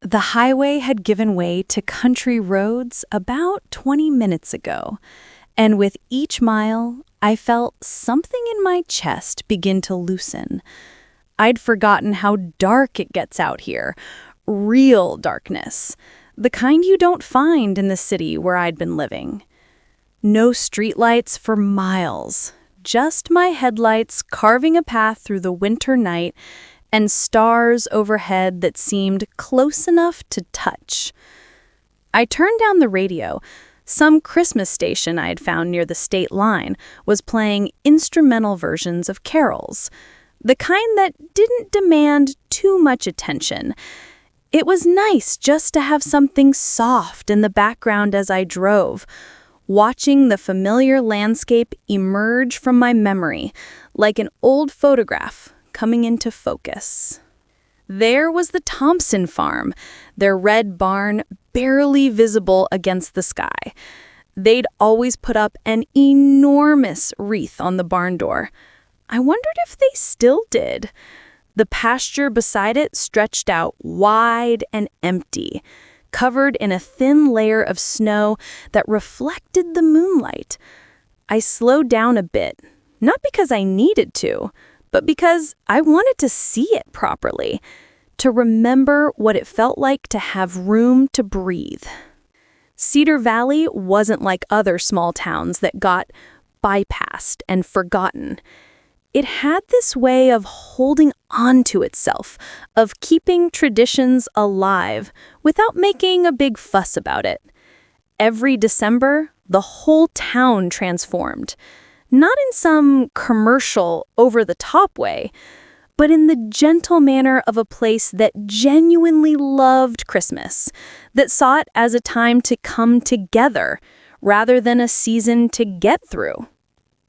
The highway had given way to country roads about 20 minutes ago, and with each mile, I felt something in my chest begin to loosen. I'd forgotten how dark it gets out here. Real darkness. The kind you don't find in the city where I'd been living. No streetlights for miles. Just my headlights carving a path through the winter night and stars overhead that seemed close enough to touch. I turned down the radio. Some Christmas station I had found near the state line was playing instrumental versions of carols, the kind that didn't demand too much attention. It was nice just to have something soft in the background as I drove, watching the familiar landscape emerge from my memory like an old photograph coming into focus. There was the Thompson farm, their red barn barely visible against the sky. They'd always put up an enormous wreath on the barn door. I wondered if they still did. The pasture beside it stretched out wide and empty, covered in a thin layer of snow that reflected the moonlight. I slowed down a bit, not because I needed to, but because I wanted to see it properly, to remember what it felt like to have room to breathe. Cedar Valley wasn't like other small towns that got bypassed and forgotten. It had this way of holding on to itself, of keeping traditions alive without making a big fuss about it. Every December, the whole town transformed. Not in some commercial, over-the-top way, but in the gentle manner of a place that genuinely loved Christmas, that saw it as a time to come together, rather than a season to get through.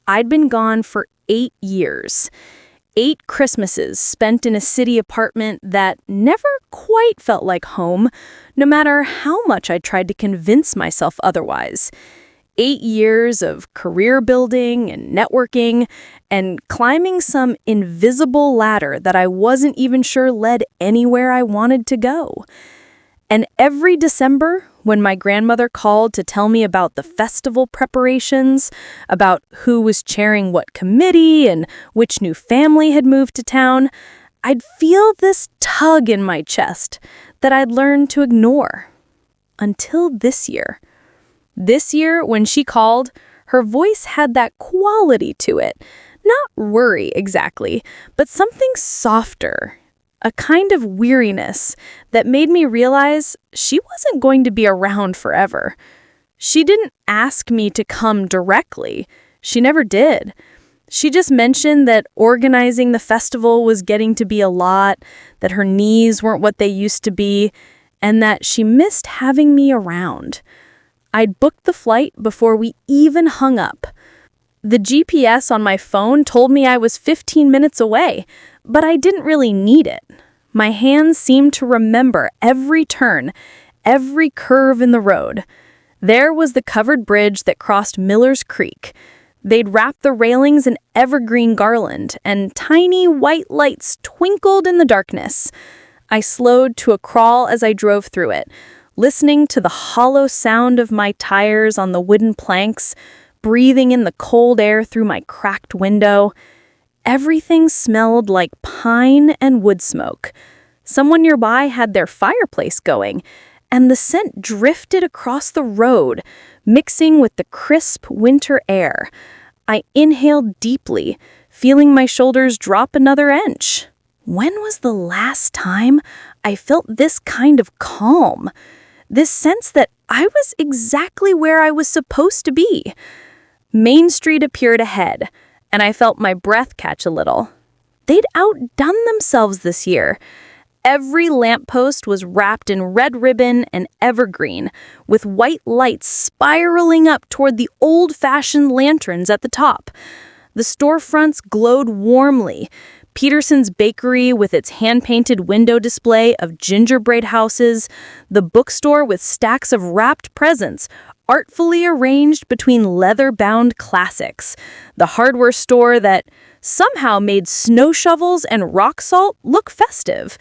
I'd been gone for 8 years. 8 Christmases spent in a city apartment that never quite felt like home, no matter how much I tried to convince myself otherwise. 8 years of career building and networking and climbing some invisible ladder that I wasn't even sure led anywhere I wanted to go. And every December, when my grandmother called to tell me about the festival preparations, about who was chairing what committee and which new family had moved to town, I'd feel this tug in my chest that I'd learned to ignore. Until this year. This year, when she called, her voice had that quality to it. Not worry exactly, but something softer. A kind of weariness that made me realize she wasn't going to be around forever. She didn't ask me to come directly. She never did. She just mentioned that organizing the festival was getting to be a lot, that her knees weren't what they used to be, and that she missed having me around. I'd booked the flight before we even hung up. The GPS on my phone told me I was 15 minutes away, but I didn't really need it. My hands seemed to remember every turn, every curve in the road. There was the covered bridge that crossed Miller's Creek. They'd wrapped the railings in evergreen garland, and tiny white lights twinkled in the darkness. I slowed to a crawl as I drove through it, listening to the hollow sound of my tires on the wooden planks, breathing in the cold air through my cracked window. Everything smelled like pine and wood smoke. Someone nearby had their fireplace going, and the scent drifted across the road, mixing with the crisp winter air. I inhaled deeply, feeling my shoulders drop another inch. When was the last time I felt this kind of calm? This sense that I was exactly where I was supposed to be. Main Street appeared ahead, and I felt my breath catch a little. They'd outdone themselves this year. Every lamppost was wrapped in red ribbon and evergreen, with white lights spiraling up toward the old-fashioned lanterns at the top. The storefronts glowed warmly. Peterson's Bakery with its hand-painted window display of gingerbread houses, the bookstore with stacks of wrapped presents, artfully arranged between leather-bound classics, the hardware store that somehow made snow shovels and rock salt look festive.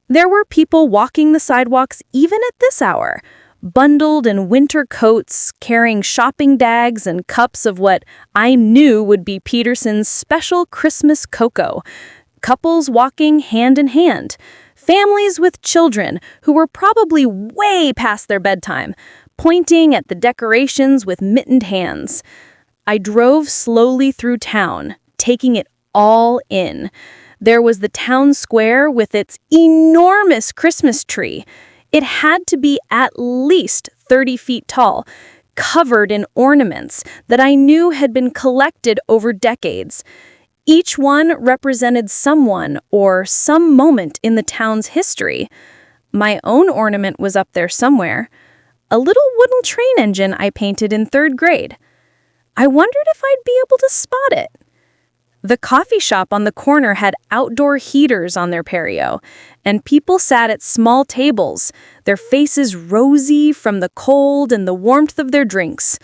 There were people walking the sidewalks even at this hour, bundled in winter coats, carrying shopping bags and cups of what I knew would be Peterson's special Christmas cocoa. Couples walking hand in hand. Families with children who were probably way past their bedtime, pointing at the decorations with mittened hands. I drove slowly through town, taking it all in. There was the town square with its enormous Christmas tree. It had to be at least 30 feet tall, covered in ornaments that I knew had been collected over decades. Each one represented someone or some moment in the town's history. My own ornament was up there somewhere. A little wooden train engine I painted in 3rd grade. I wondered if I'd be able to spot it. The coffee shop on the corner had outdoor heaters on their patio, and people sat at small tables, their faces rosy from the cold and the warmth of their drinks.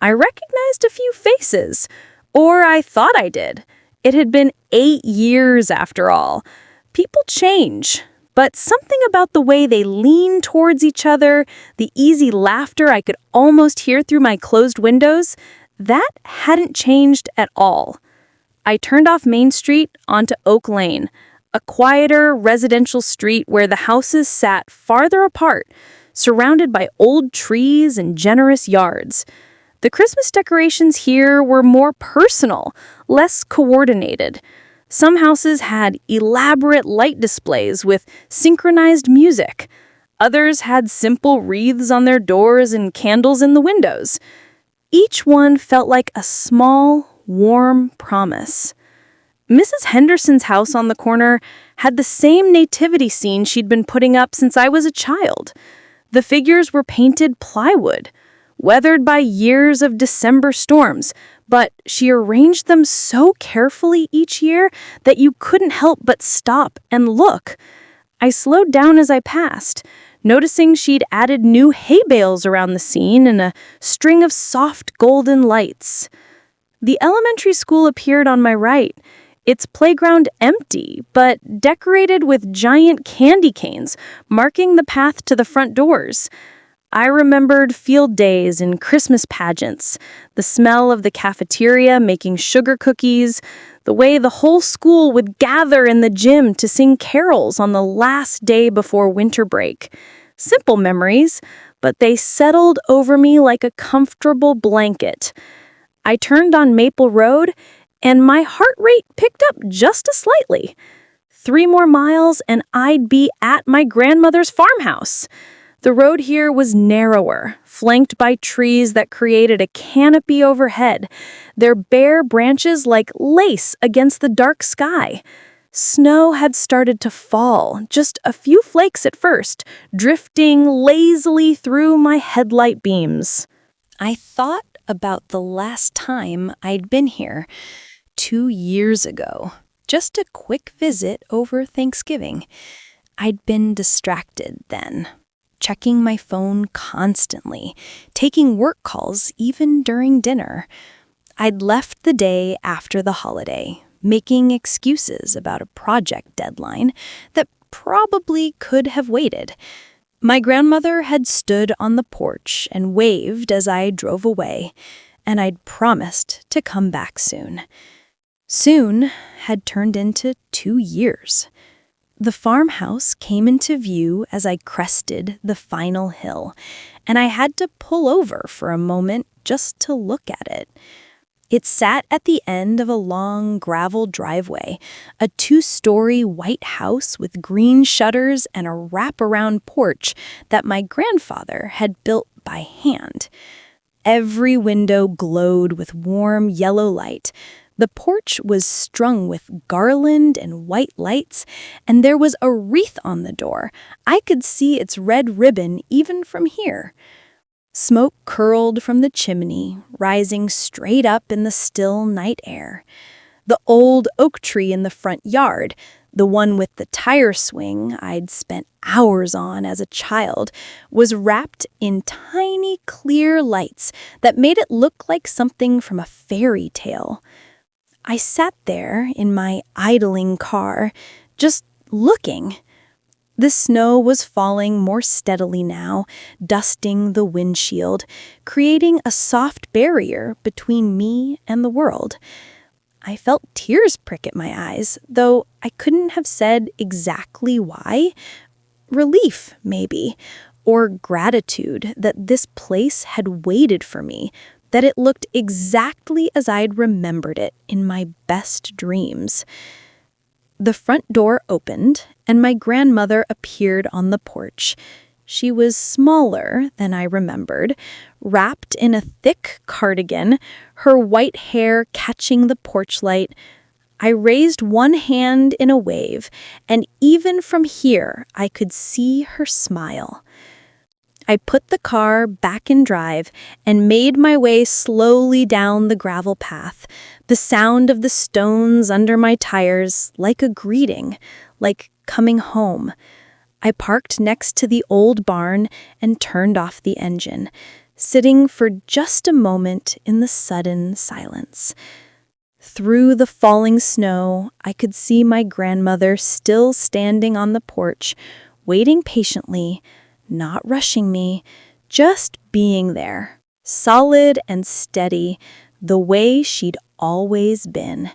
I recognized a few faces, or I thought I did. It had been 8 years after all. People change, but something about the way they lean towards each other, the easy laughter I could almost hear through my closed windows, that hadn't changed at all. I turned off Main Street onto Oak Lane, a quieter residential street where the houses sat farther apart, surrounded by old trees and generous yards. The Christmas decorations here were more personal, less coordinated. Some houses had elaborate light displays with synchronized music. Others had simple wreaths on their doors and candles in the windows. Each one felt like a small, warm promise. Mrs. Henderson's house on the corner had the same nativity scene she'd been putting up since I was a child. The figures were painted plywood, weathered by years of December storms, but she arranged them so carefully each year that you couldn't help but stop and look. I slowed down as I passed, noticing she'd added new hay bales around the scene and a string of soft golden lights. The elementary school appeared on my right, its playground empty, but decorated with giant candy canes marking the path to the front doors. I remembered field days and Christmas pageants, the smell of the cafeteria making sugar cookies, the way the whole school would gather in the gym to sing carols on the last day before winter break. Simple memories, but they settled over me like a comfortable blanket. I turned on Maple Road, and my heart rate picked up just as slightly. 3 more miles, and I'd be at my grandmother's farmhouse. The road here was narrower, flanked by trees that created a canopy overhead, their bare branches like lace against the dark sky. Snow had started to fall, just a few flakes at first, drifting lazily through my headlight beams. I thought about the last time I'd been here, 2 years ago. Just a quick visit over Thanksgiving. I'd been distracted then, checking my phone constantly, taking work calls even during dinner. I'd left the day after the holiday, making excuses about a project deadline that probably could have waited. My grandmother had stood on the porch and waved as I drove away, and I'd promised to come back soon. Soon had turned into 2 years. The farmhouse came into view as I crested the final hill, and I had to pull over for a moment just to look at it. It sat at the end of a long gravel driveway, a 2-story white house with green shutters and a wraparound porch that my grandfather had built by hand. Every window glowed with warm yellow light. The porch was strung with garland and white lights, and there was a wreath on the door. I could see its red ribbon even from here. Smoke curled from the chimney, rising straight up in the still night air. The old oak tree in the front yard, the one with the tire swing I'd spent hours on as a child, was wrapped in tiny, clear lights that made it look like something from a fairy tale. I sat there in my idling car, just looking. The snow was falling more steadily now, dusting the windshield, creating a soft barrier between me and the world. I felt tears prick at my eyes, though I couldn't have said exactly why. Relief, maybe, or gratitude that this place had waited for me, that it looked exactly as I'd remembered it in my best dreams. The front door opened, and my grandmother appeared on the porch. She was smaller than I remembered, wrapped in a thick cardigan, her white hair catching the porch light. I raised one hand in a wave, and even from here I could see her smile. I put the car back in drive and made my way slowly down the gravel path, the sound of the stones under my tires like a greeting, like coming home. I parked next to the old barn and turned off the engine, sitting for just a moment in the sudden silence. Through the falling snow, I could see my grandmother still standing on the porch, waiting patiently, not rushing me, just being there, solid and steady, the way she'd always been.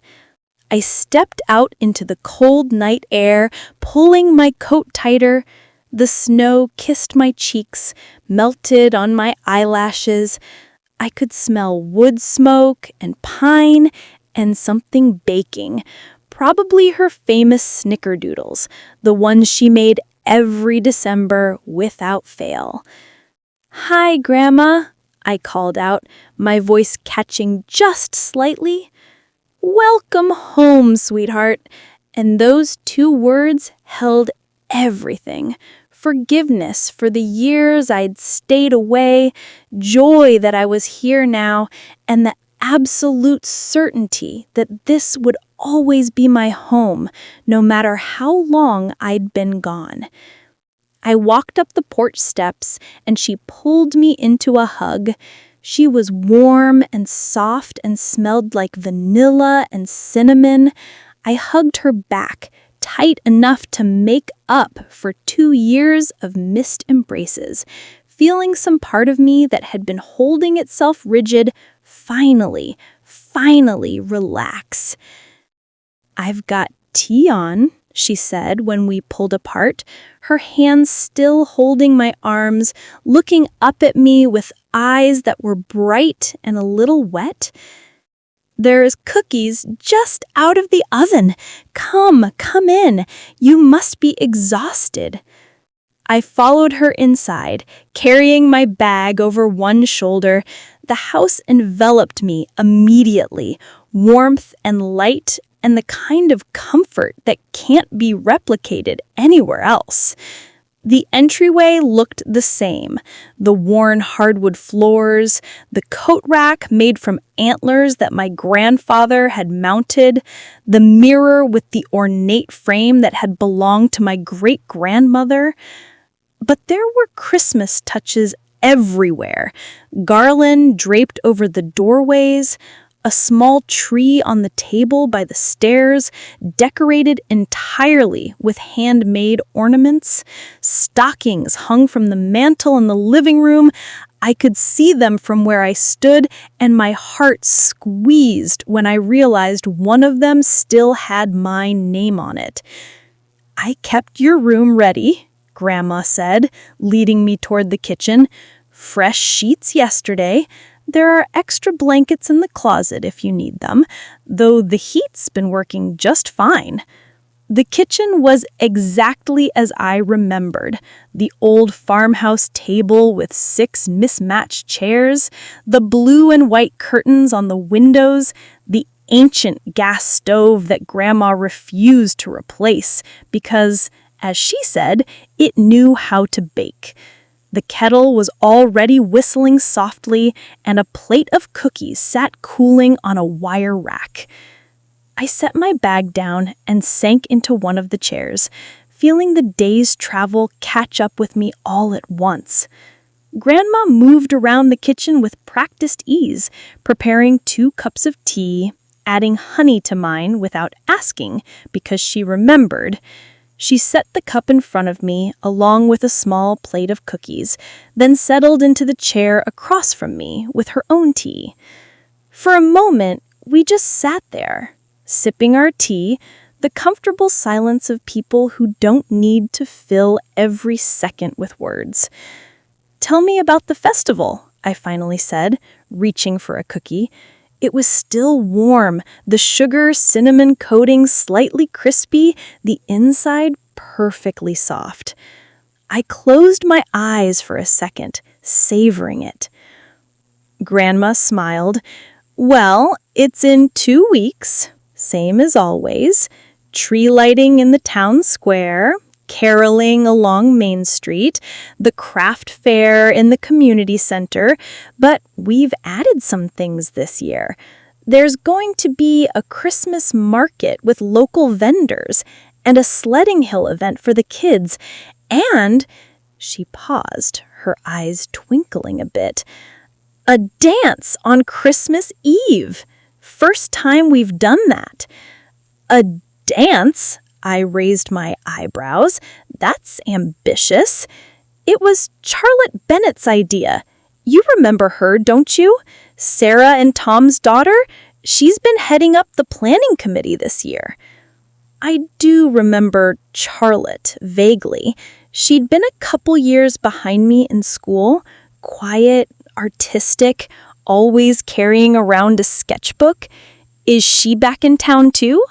I stepped out into the cold night air, pulling my coat tighter. The snow kissed my cheeks, melted on my eyelashes. I could smell wood smoke and pine and something baking, probably her famous snickerdoodles, the ones she made every December without fail. "Hi, Grandma," I called out, my voice catching just slightly. "Welcome home, sweetheart." And those two words held everything. Forgiveness for the years I'd stayed away, joy that I was here now, and the absolute certainty that this would always be my home, no matter how long I'd been gone. I walked up the porch steps, and she pulled me into a hug. She was warm and soft and smelled like vanilla and cinnamon. I hugged her back, tight enough to make up for 2 years of missed embraces, feeling some part of me that had been holding itself rigid finally relax. "I've got tea on," she said when we pulled apart, her hands still holding my arms, looking up at me with eyes that were bright and a little wet. "There's cookies just out of the oven. Come in. You must be exhausted." I followed her inside, carrying my bag over one shoulder. The house enveloped me immediately, warmth and light and the kind of comfort that can't be replicated anywhere else. The entryway looked the same, the worn hardwood floors, the coat rack made from antlers that my grandfather had mounted, the mirror with the ornate frame that had belonged to my great-grandmother. But there were Christmas touches everywhere, garland draped over the doorways, a small tree on the table by the stairs, decorated entirely with handmade ornaments, stockings hung from the mantel in the living room. I could see them from where I stood, and my heart squeezed when I realized one of them still had my name on it. "I kept your room ready," Grandma said, leading me toward the kitchen. "Fresh sheets yesterday. There are extra blankets in the closet if you need them, though the heat's been working just fine." The kitchen was exactly as I remembered. The old farmhouse table with 6 mismatched chairs, the blue and white curtains on the windows, the ancient gas stove that Grandma refused to replace because, as she said, it knew how to bake. The kettle was already whistling softly, and a plate of cookies sat cooling on a wire rack. I set my bag down and sank into one of the chairs, feeling the day's travel catch up with me all at once. Grandma moved around the kitchen with practiced ease, preparing 2 cups of tea, adding honey to mine without asking because she remembered. She set the cup in front of me, along with a small plate of cookies, then settled into the chair across from me with her own tea. For a moment, we just sat there, sipping our tea, the comfortable silence of people who don't need to fill every second with words. "Tell me about the festival," I finally said, reaching for a cookie. It was still warm, the sugar-cinnamon coating slightly crispy, the inside perfectly soft. I closed my eyes for a second, savoring it. Grandma smiled. "Well, it's in 2 weeks, same as always. Tree lighting in the town square, caroling along Main Street, the craft fair in the community center, but we've added some things this year. There's going to be a Christmas market with local vendors and a sledding hill event for the kids, and," she paused, her eyes twinkling a bit, "a dance on Christmas Eve. First time we've done that." "A dance?" I raised my eyebrows. "That's ambitious." "It was Charlotte Bennett's idea. You remember her, don't you? Sarah and Tom's daughter? She's been heading up the planning committee this year." I do remember Charlotte, vaguely. She'd been a couple years behind me in school, quiet, artistic, always carrying around a sketchbook. "Is she back in town too?"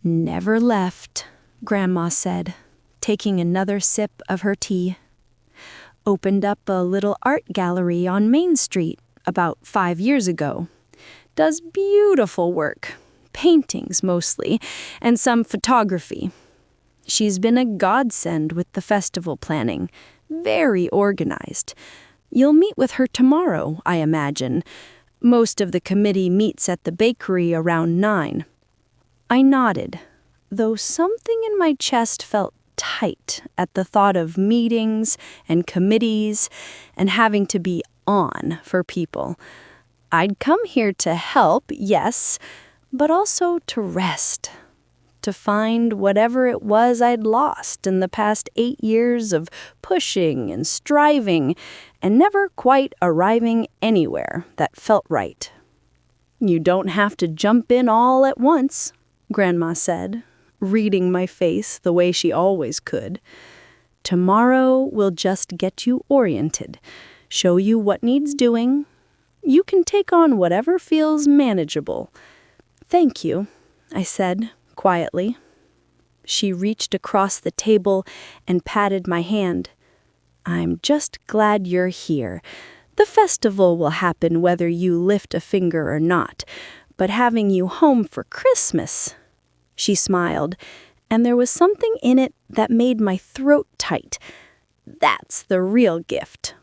"Never left," Grandma said, taking another sip of her tea. "Opened up a little art gallery on Main Street about 5 years ago. Does beautiful work, paintings mostly, and some photography. She's been a godsend with the festival planning, very organized. You'll meet with her tomorrow, I imagine. Most of the committee meets at the bakery around 9. I nodded, though something in my chest felt tight at the thought of meetings and committees and having to be on for people. I'd come here to help, yes, but also to rest, to find whatever it was I'd lost in the past 8 years of pushing and striving and never quite arriving anywhere that felt right. "You don't have to jump in all at once," Grandma said, reading my face the way she always could. "Tomorrow will just get you oriented, show you what needs doing. You can take on whatever feels manageable." "Thank you," I said, quietly. She reached across the table and patted my hand. "I'm just glad you're here. The festival will happen whether you lift a finger or not, but having you home for Christmas—" She smiled, and there was something in it that made my throat tight. "That's the real gift."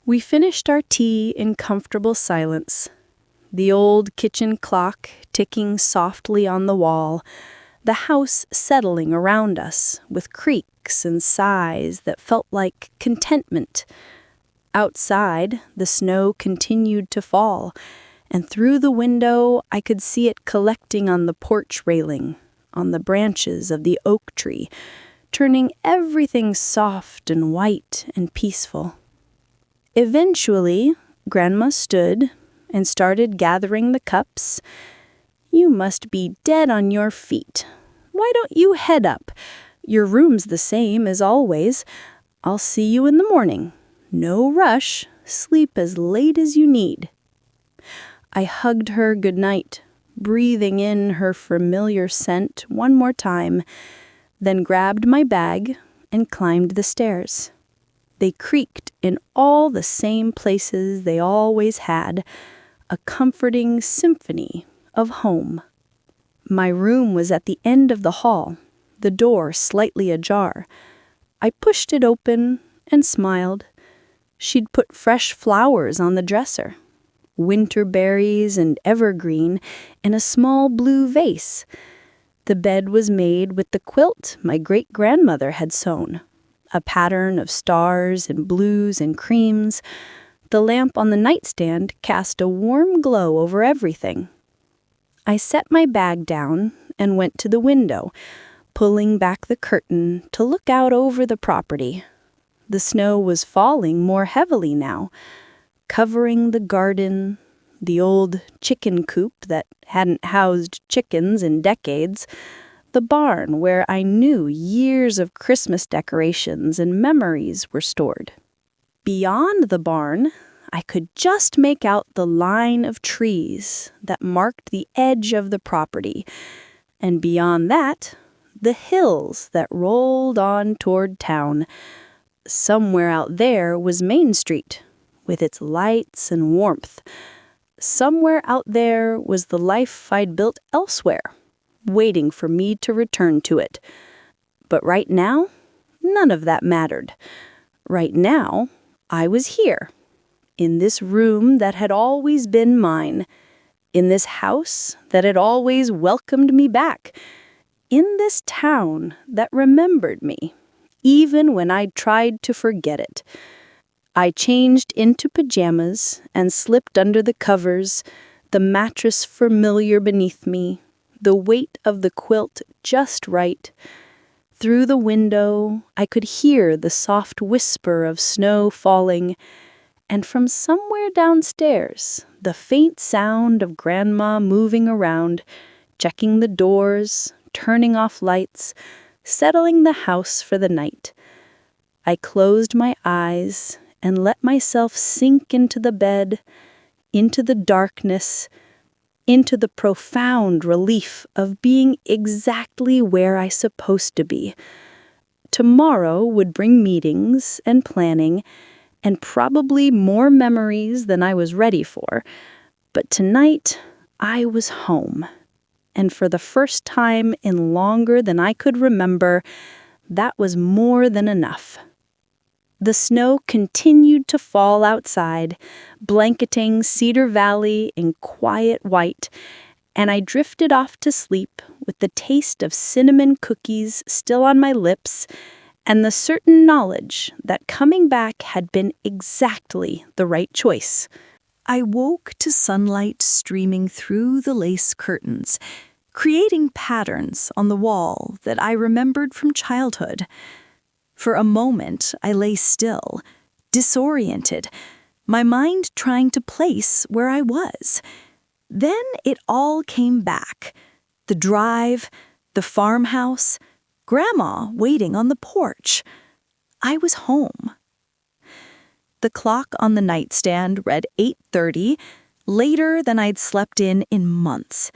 We finished our tea in comfortable silence. The old kitchen clock ticking softly on the wall, the house settling around us with creaks and sighs that felt like contentment. Outside, the snow continued to fall, and through the window I could see it collecting on the porch railing, on the branches of the oak tree, turning everything soft and white and peaceful. Eventually, Grandma stood and started gathering the cups. "You must be dead on your feet. Why don't you head up? Your room's the same as always. I'll see you in the morning. No rush. Sleep as late as you need." I hugged her goodnight, breathing in her familiar scent one more time, then grabbed my bag and climbed the stairs. They creaked in all the same places they always had, a comforting symphony of home. My room was at the end of the hall, the door slightly ajar. I pushed it open and smiled. She'd put fresh flowers on the dresser, winter berries and evergreen in a small blue vase. The bed was made with the quilt my great-grandmother had sewn, a pattern of stars and blues and creams. The lamp on the nightstand cast a warm glow over everything. I set my bag down and went to the window, pulling back the curtain to look out over the property. The snow was falling more heavily now, covering the garden, the old chicken coop that hadn't housed chickens in decades, the barn where I knew years of Christmas decorations and memories were stored. Beyond the barn, I could just make out the line of trees that marked the edge of the property, and beyond that, the hills that rolled on toward town. Somewhere out there was Main Street, with its lights and warmth. Somewhere out there was the life I'd built elsewhere, waiting for me to return to it. But right now, none of that mattered. Right now, I was here, in this room that had always been mine, in this house that had always welcomed me back, in this town that remembered me, even when I'd tried to forget it. I changed into pajamas and slipped under the covers, the mattress familiar beneath me, the weight of the quilt just right. Through the window, I could hear the soft whisper of snow falling, and from somewhere downstairs, the faint sound of Grandma moving around, checking the doors, turning off lights, settling the house for the night. I closed my eyes and let myself sink into the bed, into the darkness, into the profound relief of being exactly where I supposed to be. Tomorrow would bring meetings and planning, and probably more memories than I was ready for. But tonight, I was home. And for the first time in longer than I could remember, that was more than enough. The snow continued to fall outside, blanketing Cedar Valley in quiet white, and I drifted off to sleep with the taste of cinnamon cookies still on my lips and the certain knowledge that coming back had been exactly the right choice. I woke to sunlight streaming through the lace curtains, creating patterns on the wall that I remembered from childhood. For a moment, I lay still, disoriented, my mind trying to place where I was. Then it all came back. The drive, the farmhouse, Grandma waiting on the porch. I was home. The clock on the nightstand read 8:30, later than I'd slept in months.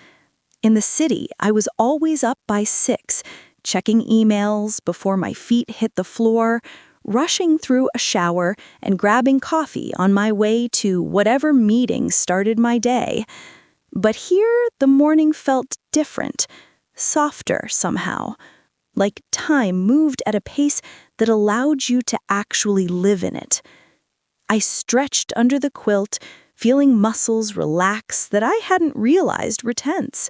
In the city, I was always up by 6, checking emails before my feet hit the floor, rushing through a shower and grabbing coffee on my way to whatever meeting started my day. But here the morning felt different, softer somehow, like time moved at a pace that allowed you to actually live in it. I stretched under the quilt, feeling muscles relax that I hadn't realized were tense.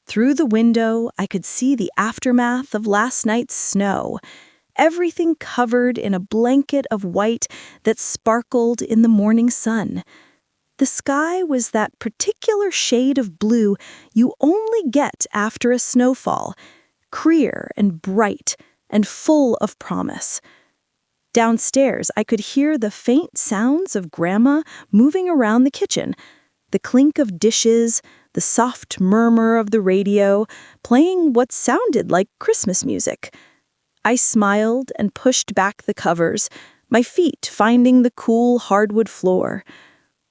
Through the window, I could see the aftermath of last night's snow, everything covered in a blanket of white that sparkled in the morning sun. The sky was that particular shade of blue you only get after a snowfall, clear and bright and full of promise. Downstairs, I could hear the faint sounds of Grandma moving around the kitchen, the clink of dishes, the soft murmur of the radio, playing what sounded like Christmas music. I smiled and pushed back the covers, my feet finding the cool hardwood floor.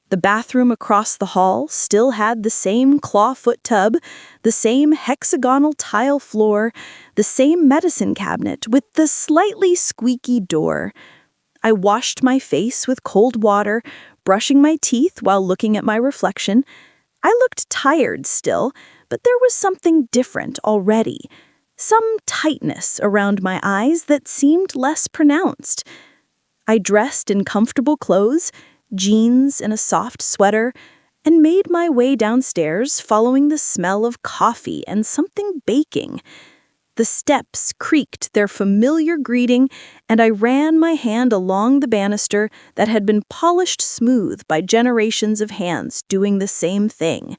The bathroom across the hall still had the same clawfoot tub, the same hexagonal tile floor, the same medicine cabinet with the slightly squeaky door. I washed my face with cold water, brushing my teeth while looking at my reflection. I looked tired still, but there was something different already. Some tightness around my eyes that seemed less pronounced. I dressed in comfortable clothes, jeans and a soft sweater, and made my way downstairs following the smell of coffee and something baking. The steps creaked their familiar greeting, and I ran my hand along the banister that had been polished smooth by generations of hands doing the same thing.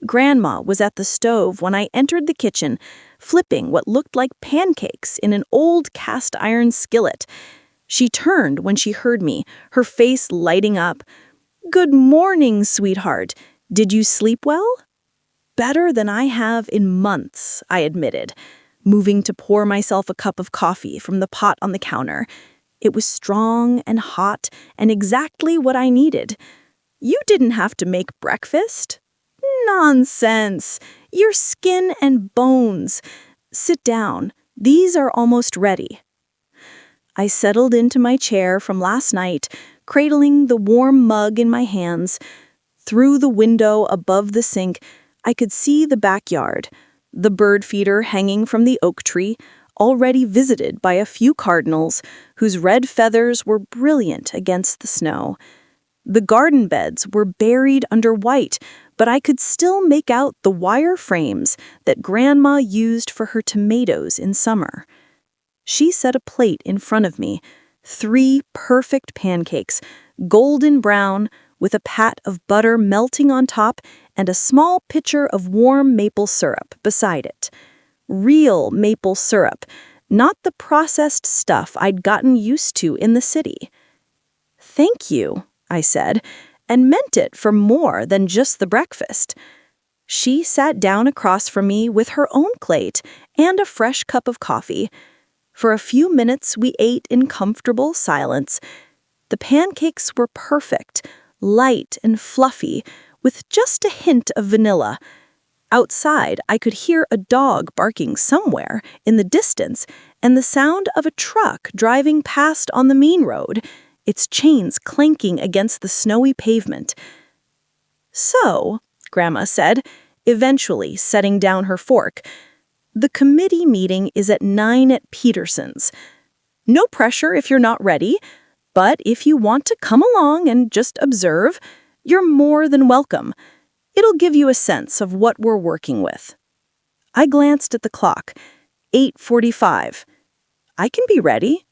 Grandma was at the stove when I entered the kitchen, flipping what looked like pancakes in an old cast-iron skillet. She turned when she heard me, her face lighting up. "Good morning, sweetheart. Did you sleep well?" "Better than I have in months," I admitted, moving to pour myself a cup of coffee from the pot on the counter. It was strong and hot and exactly what I needed. "You didn't have to make breakfast?" "Nonsense! Your skin and bones. Sit down. These are almost ready." I settled into my chair from last night, cradling the warm mug in my hands. Through the window above the sink, I could see the backyard, the bird feeder hanging from the oak tree, already visited by a few cardinals whose red feathers were brilliant against the snow. The garden beds were buried under white, but I could still make out the wire frames that Grandma used for her tomatoes in summer. She set a plate in front of me, 3 perfect pancakes, golden brown, with a pat of butter melting on top and a small pitcher of warm maple syrup beside it. Real maple syrup, not the processed stuff I'd gotten used to in the city. "Thank you," I said, and meant it for more than just the breakfast. She sat down across from me with her own plate and a fresh cup of coffee. For a few minutes, we ate in comfortable silence. The pancakes were perfect, light and fluffy, with just a hint of vanilla. Outside, I could hear a dog barking somewhere in the distance and the sound of a truck driving past on the main road, its chains clanking against the snowy pavement. "So," Grandma said, eventually setting down her fork, "the committee meeting is at 9 at Peterson's. No pressure if you're not ready, but if you want to come along and just observe, you're more than welcome. It'll give you a sense of what we're working with." I glanced at the clock. 8:45. "I can be ready."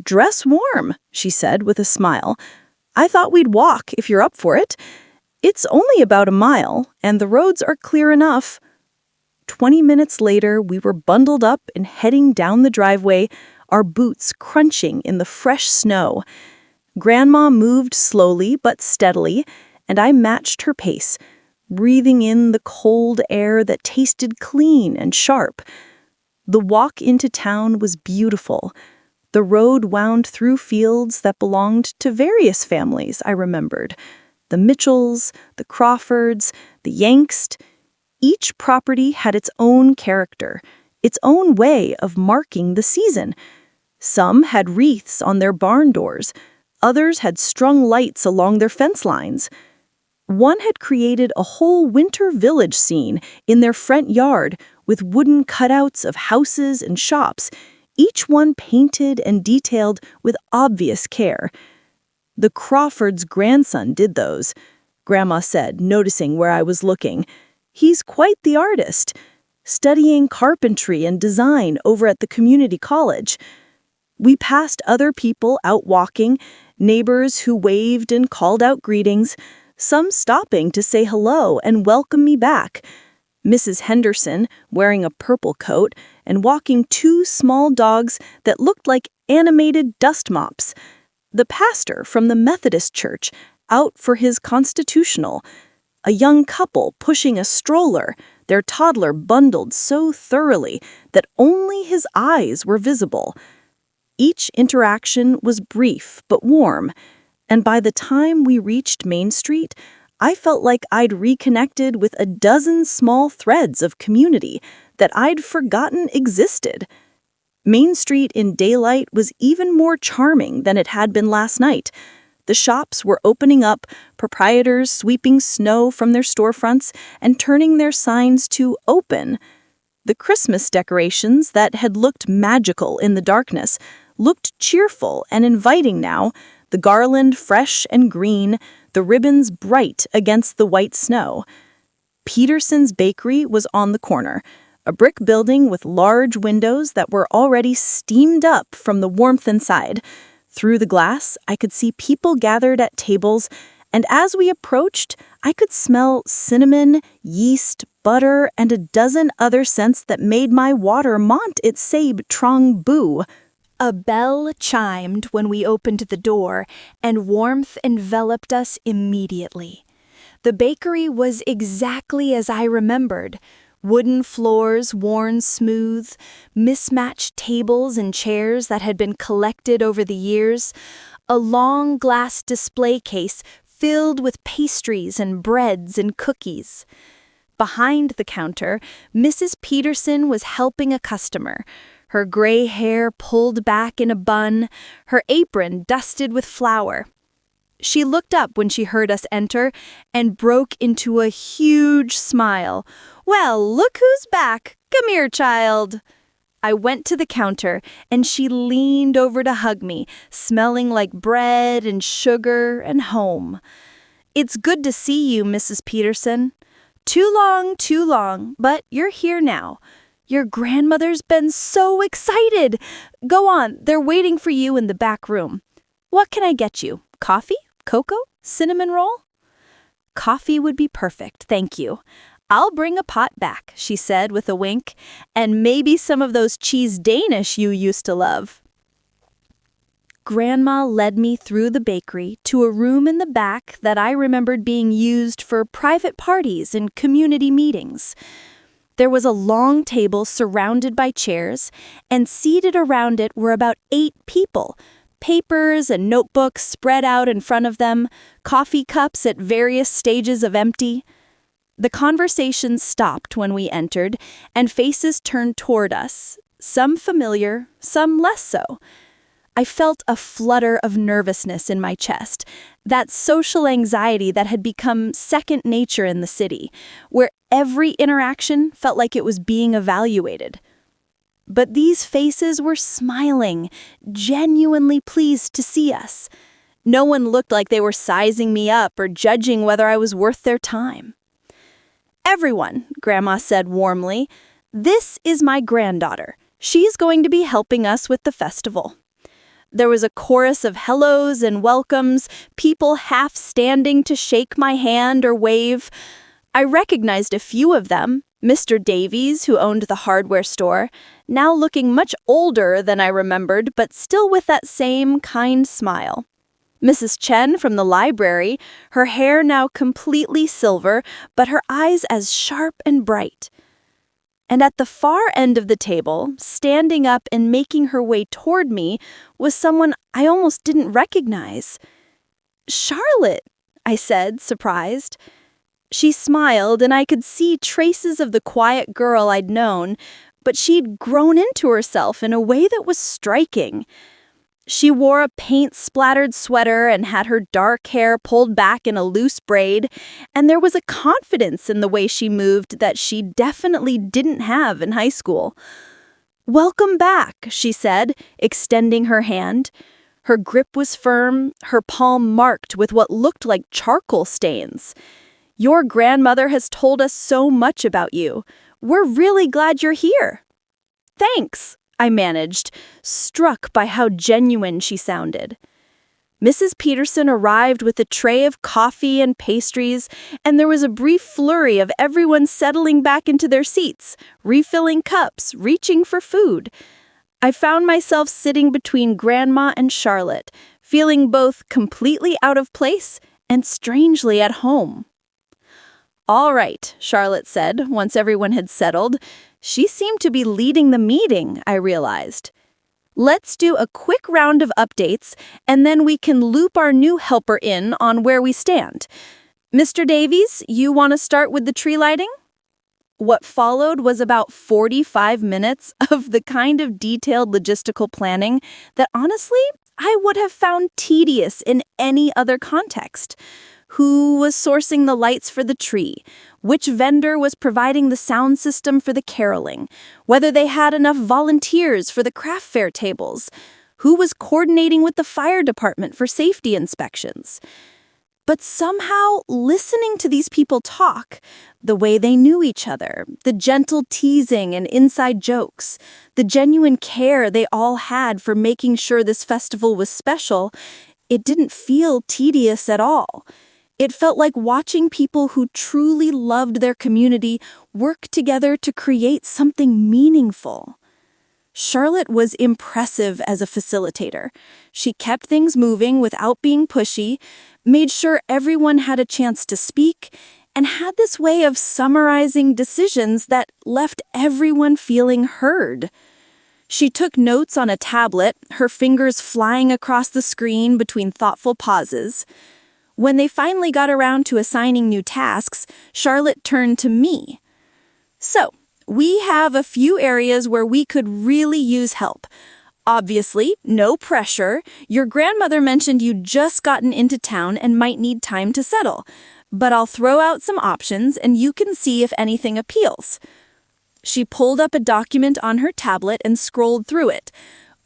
"Dress warm," she said with a smile. "I thought we'd walk if you're up for it. It's only about a mile, and the roads are clear enough." 20 minutes later, we were bundled up and heading down the driveway, our boots crunching in the fresh snow. Grandma moved slowly but steadily, and I matched her pace, breathing in the cold air that tasted clean and sharp. The walk into town was beautiful. The road wound through fields that belonged to various families, I remembered. The Mitchells, the Crawfords, the Yanks. Each property had its own character, its own way of marking the season. Some had wreaths on their barn doors. Others had strung lights along their fence lines. One had created a whole winter village scene in their front yard with wooden cutouts of houses and shops, each one painted and detailed with obvious care. "The Crawfords' grandson did those," Grandma said, noticing where I was looking. "He's quite the artist, studying carpentry and design over at the community college." We passed other people out walking, neighbors who waved and called out greetings, some stopping to say hello and welcome me back. Mrs. Henderson, wearing a purple coat and walking 2 small dogs that looked like animated dust mops. The pastor from the Methodist church, out for his constitutional. A young couple pushing a stroller, their toddler bundled so thoroughly that only his eyes were visible. Each interaction was brief but warm, and by the time we reached Main Street, I felt like I'd reconnected with a dozen small threads of community that I'd forgotten existed. Main Street in daylight was even more charming than it had been last night. The shops were opening up, proprietors sweeping snow from their storefronts and turning their signs to "open." The Christmas decorations that had looked magical in the darkness looked cheerful and inviting now, the garland fresh and green, the ribbons bright against the white snow. Peterson's Bakery was on the corner, a brick building with large windows that were already steamed up from the warmth inside. Through the glass, I could see people gathered at tables, and as we approached, I could smell cinnamon, yeast, butter, and a dozen other scents that made my water mont its sabe trong boo. A bell chimed when we opened the door, and warmth enveloped us immediately. The bakery was exactly as I remembered. Wooden floors worn smooth, mismatched tables and chairs that had been collected over the years, a long glass display case filled with pastries and breads and cookies. Behind the counter, Mrs. Peterson was helping a customer, her gray hair pulled back in a bun, her apron dusted with flour. She looked up when she heard us enter and broke into a huge smile. "Well, look who's back. Come here, child." I went to the counter, and she leaned over to hug me, smelling like bread and sugar and home. "It's good to see you, Mrs. Peterson. Too long, but you're here now. Your grandmother's been so excited. Go on, they're waiting for you in the back room. What can I get you? Coffee? Cocoa? Cinnamon roll?" "Coffee would be perfect, thank you. I'll bring a pot back," she said with a wink, "and maybe some of those cheese Danish you used to love." Grandma led me through the bakery to a room in the back that I remembered being used for private parties and community meetings. There was a long table surrounded by chairs, and seated around it were about 8 people, papers and notebooks spread out in front of them, coffee cups at various stages of empty. The conversation stopped when we entered, and faces turned toward us, some familiar, some less so. I felt a flutter of nervousness in my chest, that social anxiety that had become second nature in the city, where every interaction felt like it was being evaluated. But these faces were smiling, genuinely pleased to see us. No one looked like they were sizing me up or judging whether I was worth their time. "Everyone," Grandma said warmly, "this is my granddaughter. She's going to be helping us with the festival." There was a chorus of hellos and welcomes, people half standing to shake my hand or wave. I recognized a few of them. Mr. Davies, who owned the hardware store, now looking much older than I remembered, but still with that same kind smile. Mrs. Chen from the library, her hair now completely silver, but her eyes as sharp and bright. And at the far end of the table, standing up and making her way toward me, was someone I almost didn't recognize. "Charlotte," I said, surprised. She smiled, and I could see traces of the quiet girl I'd known, but she'd grown into herself in a way that was striking. She wore a paint-splattered sweater and had her dark hair pulled back in a loose braid, and there was a confidence in the way she moved that she definitely didn't have in high school. "Welcome back," she said, extending her hand. Her grip was firm, her palm marked with what looked like charcoal stains. "Your grandmother has told us so much about you. We're really glad you're here." "Thanks," I managed, struck by how genuine she sounded. Mrs. Peterson arrived with a tray of coffee and pastries, and there was a brief flurry of everyone settling back into their seats, refilling cups, reaching for food. I found myself sitting between Grandma and Charlotte, feeling both completely out of place and strangely at home. "All right," Charlotte said, once everyone had settled. She seemed to be leading the meeting, I realized. "Let's do a quick round of updates, and then we can loop our new helper in on where we stand. Mr. Davies, you want to start with the tree lighting?" What followed was about 45 minutes of the kind of detailed logistical planning that honestly, I would have found tedious in any other context. Who was sourcing the lights for the tree? Which vendor was providing the sound system for the caroling? Whether they had enough volunteers for the craft fair tables? Who was coordinating with the fire department for safety inspections? But somehow, listening to these people talk, the way they knew each other, the gentle teasing and inside jokes, the genuine care they all had for making sure this festival was special, it didn't feel tedious at all. It felt like watching people who truly loved their community work together to create something meaningful. Charlotte was impressive as a facilitator. She kept things moving without being pushy, made sure everyone had a chance to speak, and had this way of summarizing decisions that left everyone feeling heard. She took notes on a tablet, her fingers flying across the screen between thoughtful pauses. When they finally got around to assigning new tasks, Charlotte turned to me. So, we have a few areas where we could really use help. Obviously, no pressure. Your grandmother mentioned you'd just gotten into town and might need time to settle. But I'll throw out some options and you can see if anything appeals. She pulled up a document on her tablet and scrolled through it.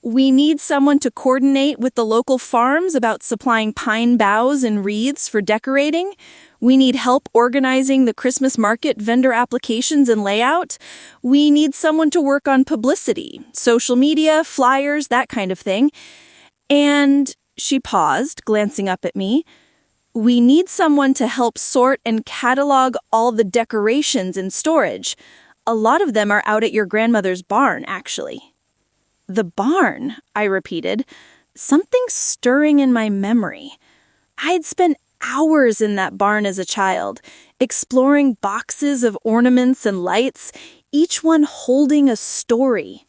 We need someone to coordinate with the local farms about supplying pine boughs and wreaths for decorating. We need help organizing the Christmas market vendor applications and layout. We need someone to work on publicity, social media, flyers, that kind of thing. And she paused, glancing up at me. We need someone to help sort and catalog all the decorations in storage. A lot of them are out at your grandmother's barn, actually. The barn, I repeated, something stirring in my memory. I'd spent hours in that barn as a child, exploring boxes of ornaments and lights, each one holding a story.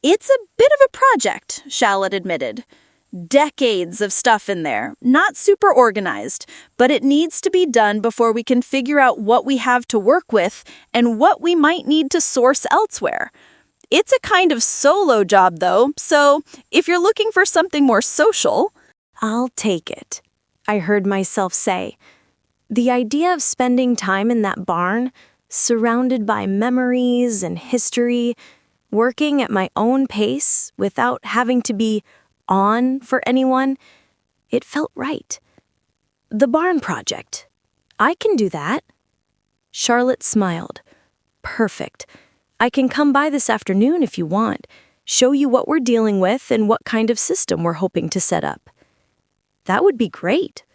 It's a bit of a project, Charlotte admitted. Decades of stuff in there, not super organized, but it needs to be done before we can figure out what we have to work with and what we might need to source elsewhere. It's a kind of solo job, though, so if you're looking for something more social, I'll take it, I heard myself say. The idea of spending time in that barn, surrounded by memories and history, working at my own pace without having to be on for anyone, it felt right. The barn project. I can do that. Charlotte smiled. Perfect. I can come by this afternoon if you want, show you what we're dealing with and what kind of system we're hoping to set up. That would be great.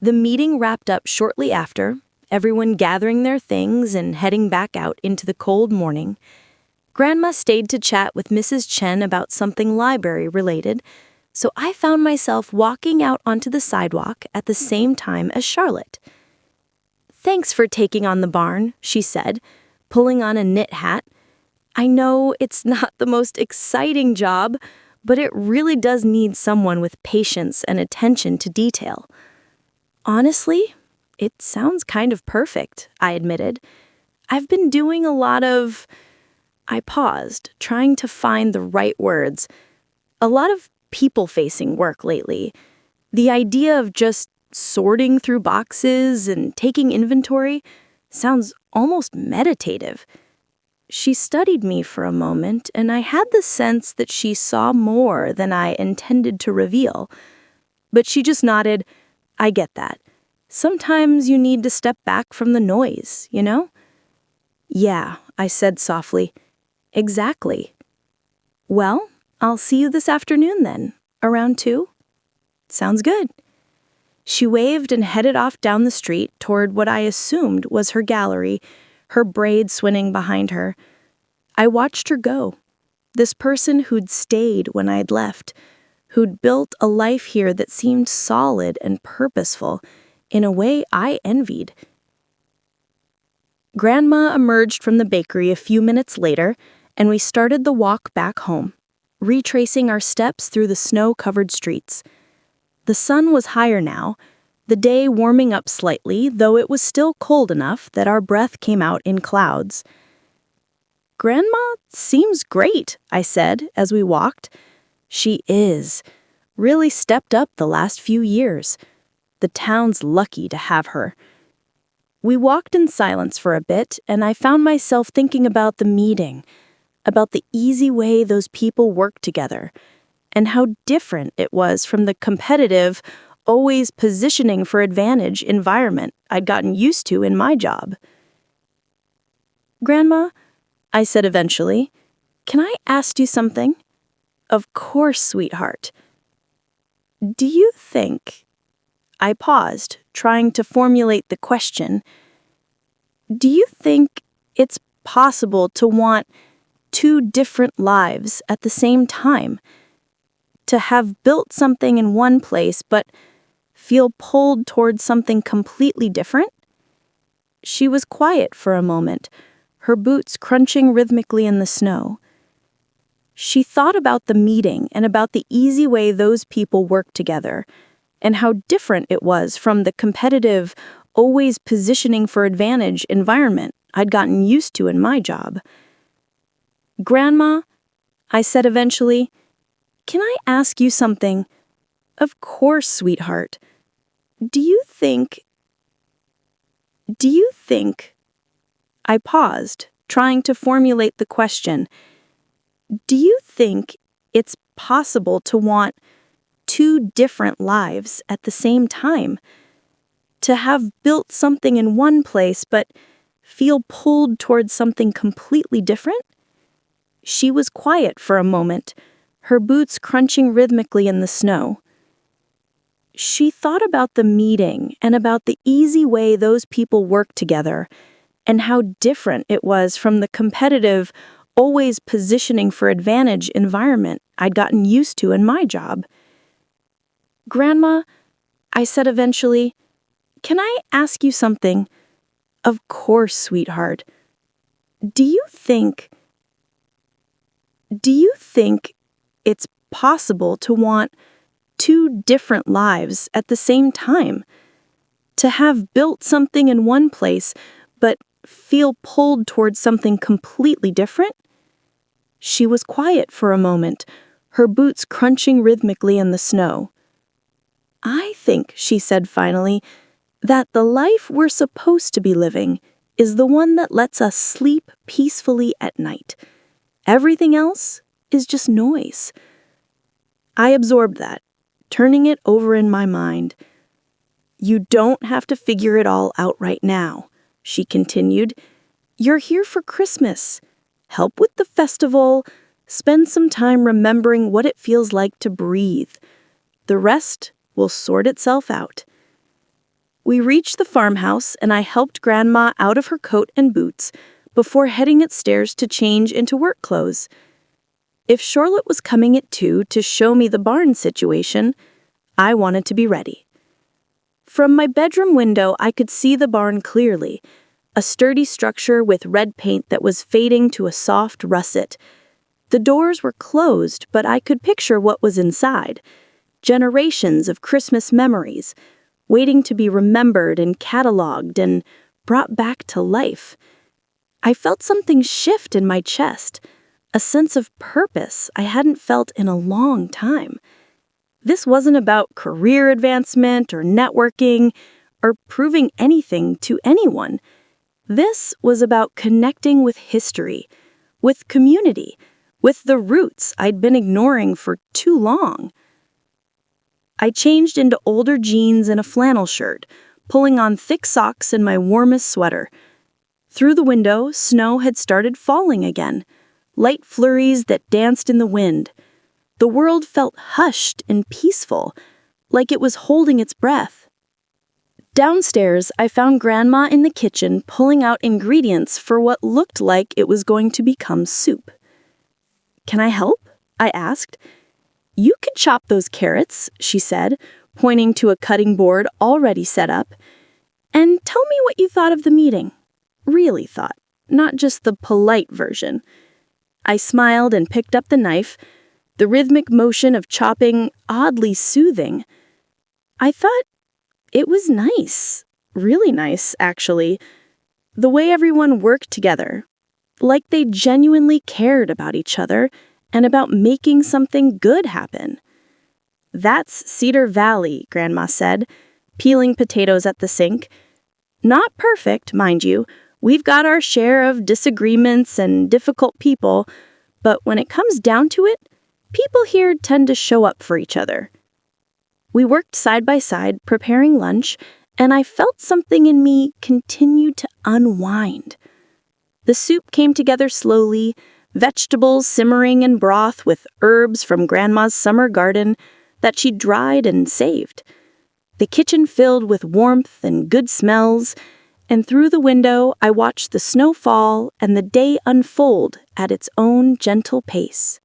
The meeting wrapped up shortly after, everyone gathering their things and heading back out into the cold morning. Grandma stayed to chat with Mrs. Chen about something library-related, so I found myself walking out onto the sidewalk at the same time as Charlotte. Thanks for taking on the barn, she said, pulling on a knit hat. I know it's not the most exciting job, but it really does need someone with patience and attention to detail. Honestly, it sounds kind of perfect, I admitted. I've been doing a lot of... I paused, trying to find the right words. A lot of people-facing work lately. The idea of just sorting through boxes and taking inventory sounds almost meditative. She studied me for a moment, and I had the sense that she saw more than I intended to reveal. But she just nodded. I get that. Sometimes you need to step back from the noise, you know? Yeah, I said softly. Exactly. Well, I'll see you this afternoon then, around 2. Sounds good. She waved and headed off down the street toward what I assumed was her gallery, her braid swinging behind her. I watched her go. This person who'd stayed when I'd left, who'd built a life here that seemed solid and purposeful, in a way I envied. Grandma emerged from the bakery a few minutes later, and we started the walk back home, retracing our steps through the snow-covered streets. The sun was higher now, the day warming up slightly, though it was still cold enough that our breath came out in clouds. Grandma seems great, I said as we walked. She is. Really stepped up the last few years. The town's lucky to have her. We walked in silence for a bit, and I found myself thinking about the meeting, about the easy way those people worked together, and how different it was from the competitive, always positioning for advantage environment I'd gotten used to in my job. Grandma, I said eventually, can I ask you something? Of course, sweetheart. Do you think... I paused, trying to formulate the question, do you think it's possible to want two different lives at the same time? To have built something in one place but feel pulled towards something completely different? She was quiet for a moment, her boots crunching rhythmically in the snow. She thought about the meeting and about the easy way those people worked together, and how different it was from the competitive, always positioning for advantage environment I'd gotten used to in my job. "Grandma," I said eventually, "can I ask you something?" "Of course, sweetheart. Do you think... I paused, trying to formulate the question. Do you think it's possible to want two different lives at the same time? To have built something in one place but feel pulled towards something completely different? She was quiet for a moment, her boots crunching rhythmically in the snow. She thought about the meeting and about the easy way those people worked together, and how different it was from the competitive, always positioning for advantage environment I'd gotten used to in my job. "Grandma," I said eventually, "can I ask you something?" "Of course, sweetheart. Do you think it's possible to want two different lives at the same time? To have built something in one place but feel pulled towards something completely different?" She was quiet for a moment, her boots crunching rhythmically in the snow. "I think," she said finally, "that the life we're supposed to be living is the one that lets us sleep peacefully at night. Everything else is just noise." I absorbed that, turning it over in my mind. "You don't have to figure it all out right now," she continued. "You're here for Christmas. Help with the festival. Spend some time remembering what it feels like to breathe. The rest will sort itself out." We reached the farmhouse, and I helped Grandma out of her coat and boots before heading upstairs to change into work clothes. If Charlotte was coming at 2 to show me the barn situation, I wanted to be ready. From my bedroom window, I could see the barn clearly, a sturdy structure with red paint that was fading to a soft russet. The doors were closed, but I could picture what was inside. Generations of Christmas memories, waiting to be remembered and cataloged and brought back to life. I felt something shift in my chest, a sense of purpose I hadn't felt in a long time. This wasn't about career advancement or networking or proving anything to anyone. This was about connecting with history, with community, with the roots I'd been ignoring for too long. I changed into older jeans and a flannel shirt, pulling on thick socks and my warmest sweater. Through the window, snow had started falling again, light flurries that danced in the wind. The world felt hushed and peaceful, like it was holding its breath. Downstairs, I found Grandma in the kitchen pulling out ingredients for what looked like it was going to become soup. "Can I help?" I asked. "You can chop those carrots," she said, pointing to a cutting board already set up. "And tell me what you thought of the meeting." Really thought, not just the polite version. I smiled and picked up the knife, the rhythmic motion of chopping oddly soothing. I thought it was nice, really nice, actually, the way everyone worked together, like they genuinely cared about each other and about making something good happen. "That's Cedar Valley," Grandma said, peeling potatoes at the sink. "Not perfect, mind you. We've got our share of disagreements and difficult people, but when it comes down to it, people here tend to show up for each other." We worked side by side, preparing lunch, and I felt something in me continue to unwind. The soup came together slowly, vegetables simmering in broth with herbs from Grandma's summer garden that she dried and saved. the kitchen filled with warmth and good smells, and through the window I watched the snow fall and the day unfold at its own gentle pace.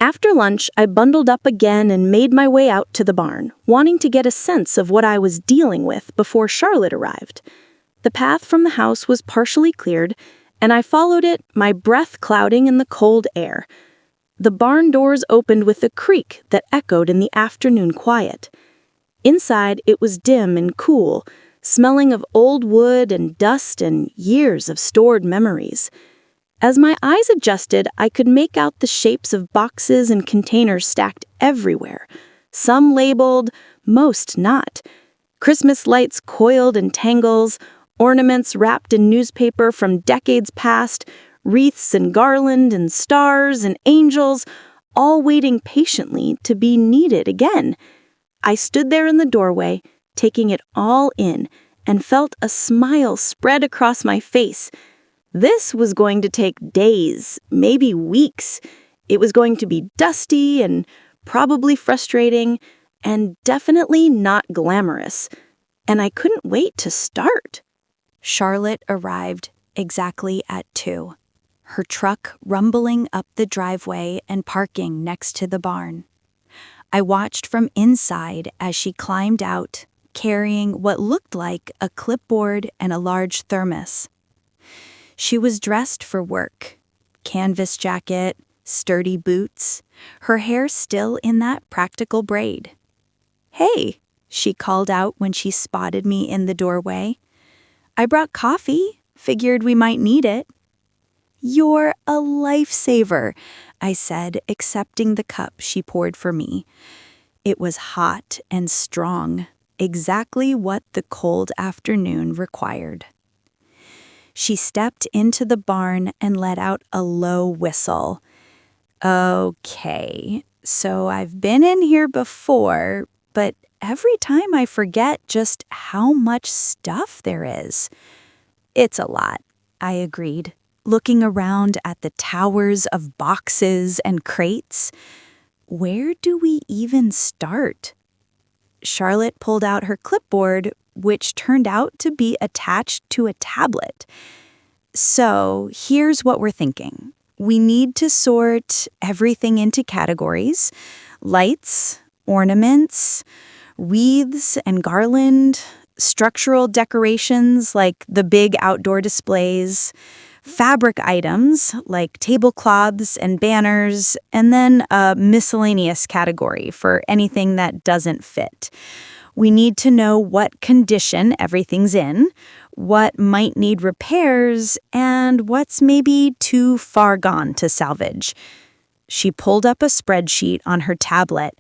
After lunch, I bundled up again and made my way out to the barn, wanting to get a sense of what I was dealing with before Charlotte arrived. The path from the house was partially cleared, and I followed it, my breath clouding in the cold air. The barn doors opened with a creak that echoed in the afternoon quiet. Inside, it was dim and cool, smelling of old wood and dust and years of stored memories. As my eyes adjusted, I could make out the shapes of boxes and containers stacked everywhere, some labeled, most not. Christmas lights coiled in tangles, ornaments wrapped in newspaper from decades past, wreaths and garland and stars and angels, all waiting patiently to be needed again. I stood there in the doorway, taking it all in, and felt a smile spread across my face. This was going to take days, maybe weeks. It was going to be dusty and probably frustrating and definitely not glamorous. And I couldn't wait to start. Charlotte arrived exactly at 2, her truck rumbling up the driveway and parking next to the barn. I watched from inside as she climbed out, carrying what looked like a clipboard and a large thermos. She was dressed for work, canvas jacket, sturdy boots, her hair still in that practical braid. "Hey," she called out when she spotted me in the doorway. "I brought coffee, figured we might need it." "You're a lifesaver," I said, accepting the cup she poured for me. It was hot and strong, exactly what the cold afternoon required. She stepped into the barn and let out a low whistle. "Okay, so I've been in here before, but every time I forget just how much stuff there is." "It's a lot," I agreed, looking around at the towers of boxes and crates. Where do we even start? Charlotte pulled out her clipboard, which turned out to be attached to a tablet. "So here's what we're thinking. We need to sort everything into categories: lights, ornaments, wreaths and garland, structural decorations like the big outdoor displays, fabric items like tablecloths and banners, and then a miscellaneous category for anything that doesn't fit. We need to know what condition everything's in, what might need repairs, and what's maybe too far gone to salvage." She pulled up a spreadsheet on her tablet.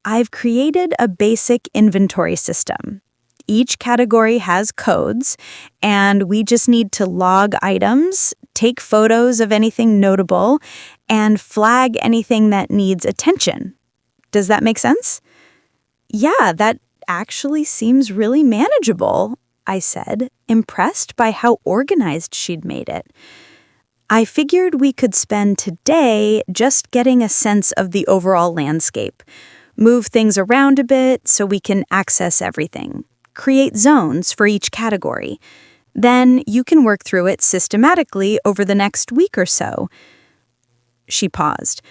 "I've created a basic inventory system. Each category has codes, and we just need to log items, take photos of anything notable, and flag anything that needs attention. Does that make sense?" "Yeah, that actually seems really manageable," I said, impressed by how organized she'd made it. I figured we could spend today just getting a sense of the overall landscape, move things around a bit so we can access everything, create zones for each category. Then you can work through it systematically over the next week or so. She paused.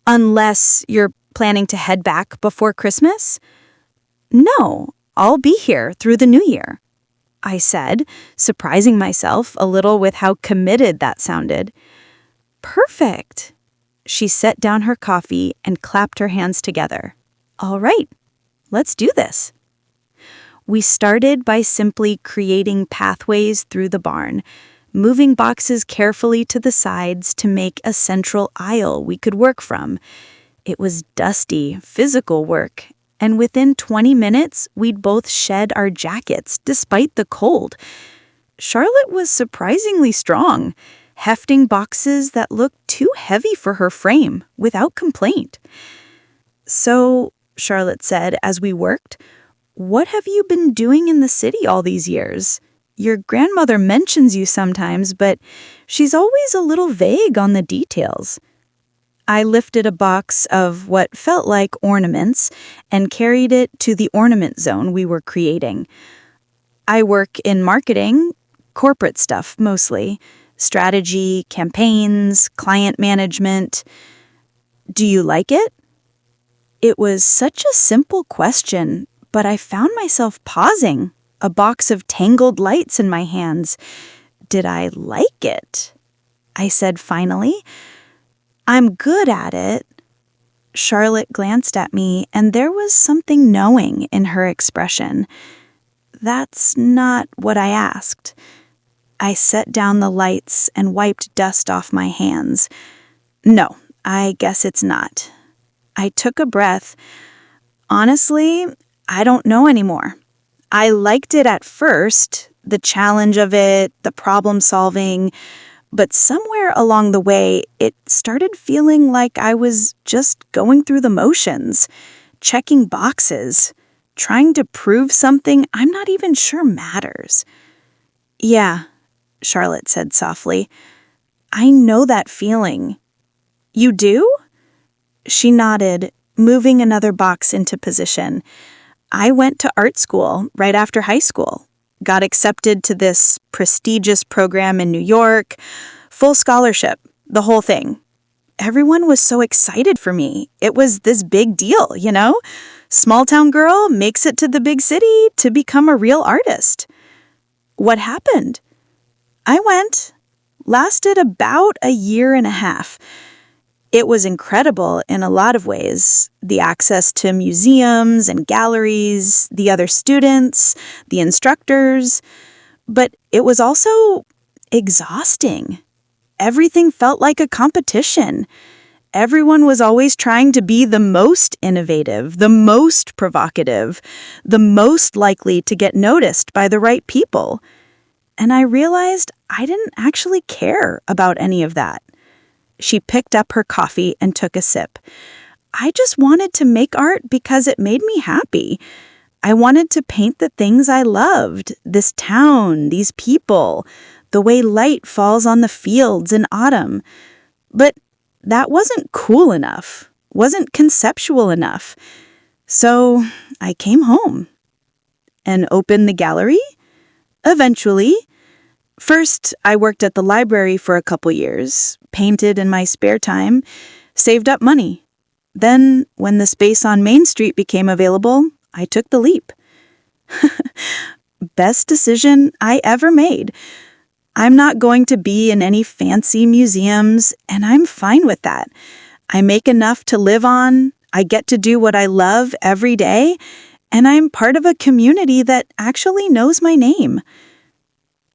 "Unless you're planning to head back before Christmas?" "No, I'll be here through the new year," I said, surprising myself a little with how committed that sounded. "Perfect." She set down her coffee and clapped her hands together. "All right, let's do this." We started by simply creating pathways through the barn, moving boxes carefully to the sides to make a central aisle we could work from. It was dusty, physical work, and within 20 minutes, we'd both shed our jackets despite the cold. Charlotte was surprisingly strong, hefting boxes that looked too heavy for her frame without complaint. "So," Charlotte said as we worked, "what have you been doing in the city all these years? Your grandmother mentions you sometimes, but she's always a little vague on the details." I lifted a box of what felt like ornaments and carried it to the ornament zone we were creating. I work in marketing, corporate stuff mostly, strategy, campaigns, client management. Do you like it? It was such a simple question, but I found myself pausing, a box of tangled lights in my hands. Did I like it? I said finally. I'm good at it. Charlotte glanced at me, and there was something knowing in her expression. That's not what I asked. I set down the lights and wiped dust off my hands. No, I guess it's not. I took a breath. Honestly, I don't know anymore. I liked it at first, the challenge of it, the problem solving, but somewhere along the way, it started feeling like I was just going through the motions, checking boxes, trying to prove something I'm not even sure matters. Yeah, Charlotte said softly. I know that feeling. You do? She nodded, moving another box into position. I went to art school right after high school, got accepted to this prestigious program in New York, full scholarship, the whole thing. Everyone was so excited for me. It was this big deal, you know? Small town girl makes it to the big city to become a real artist. What happened? I went. Lasted about a year and a half. It was incredible in a lot of ways. The access to museums and galleries, the other students, the instructors. But it was also exhausting. Everything felt like a competition. Everyone was always trying to be the most innovative, the most provocative, the most likely to get noticed by the right people. And I realized I didn't actually care about any of that. She picked up her coffee and took a sip. I just wanted to make art because it made me happy. I wanted to paint the things I loved, this town, these people, the way light falls on the fields in autumn. But that wasn't cool enough, wasn't conceptual enough. So I came home and opened the gallery. Eventually. First, I worked at the library for a couple years, painted in my spare time, saved up money. Then, when the space on Main Street became available, I took the leap. Best decision I ever made. I'm not going to be in any fancy museums, and I'm fine with that. I make enough to live on, I get to do what I love every day, and I'm part of a community that actually knows my name.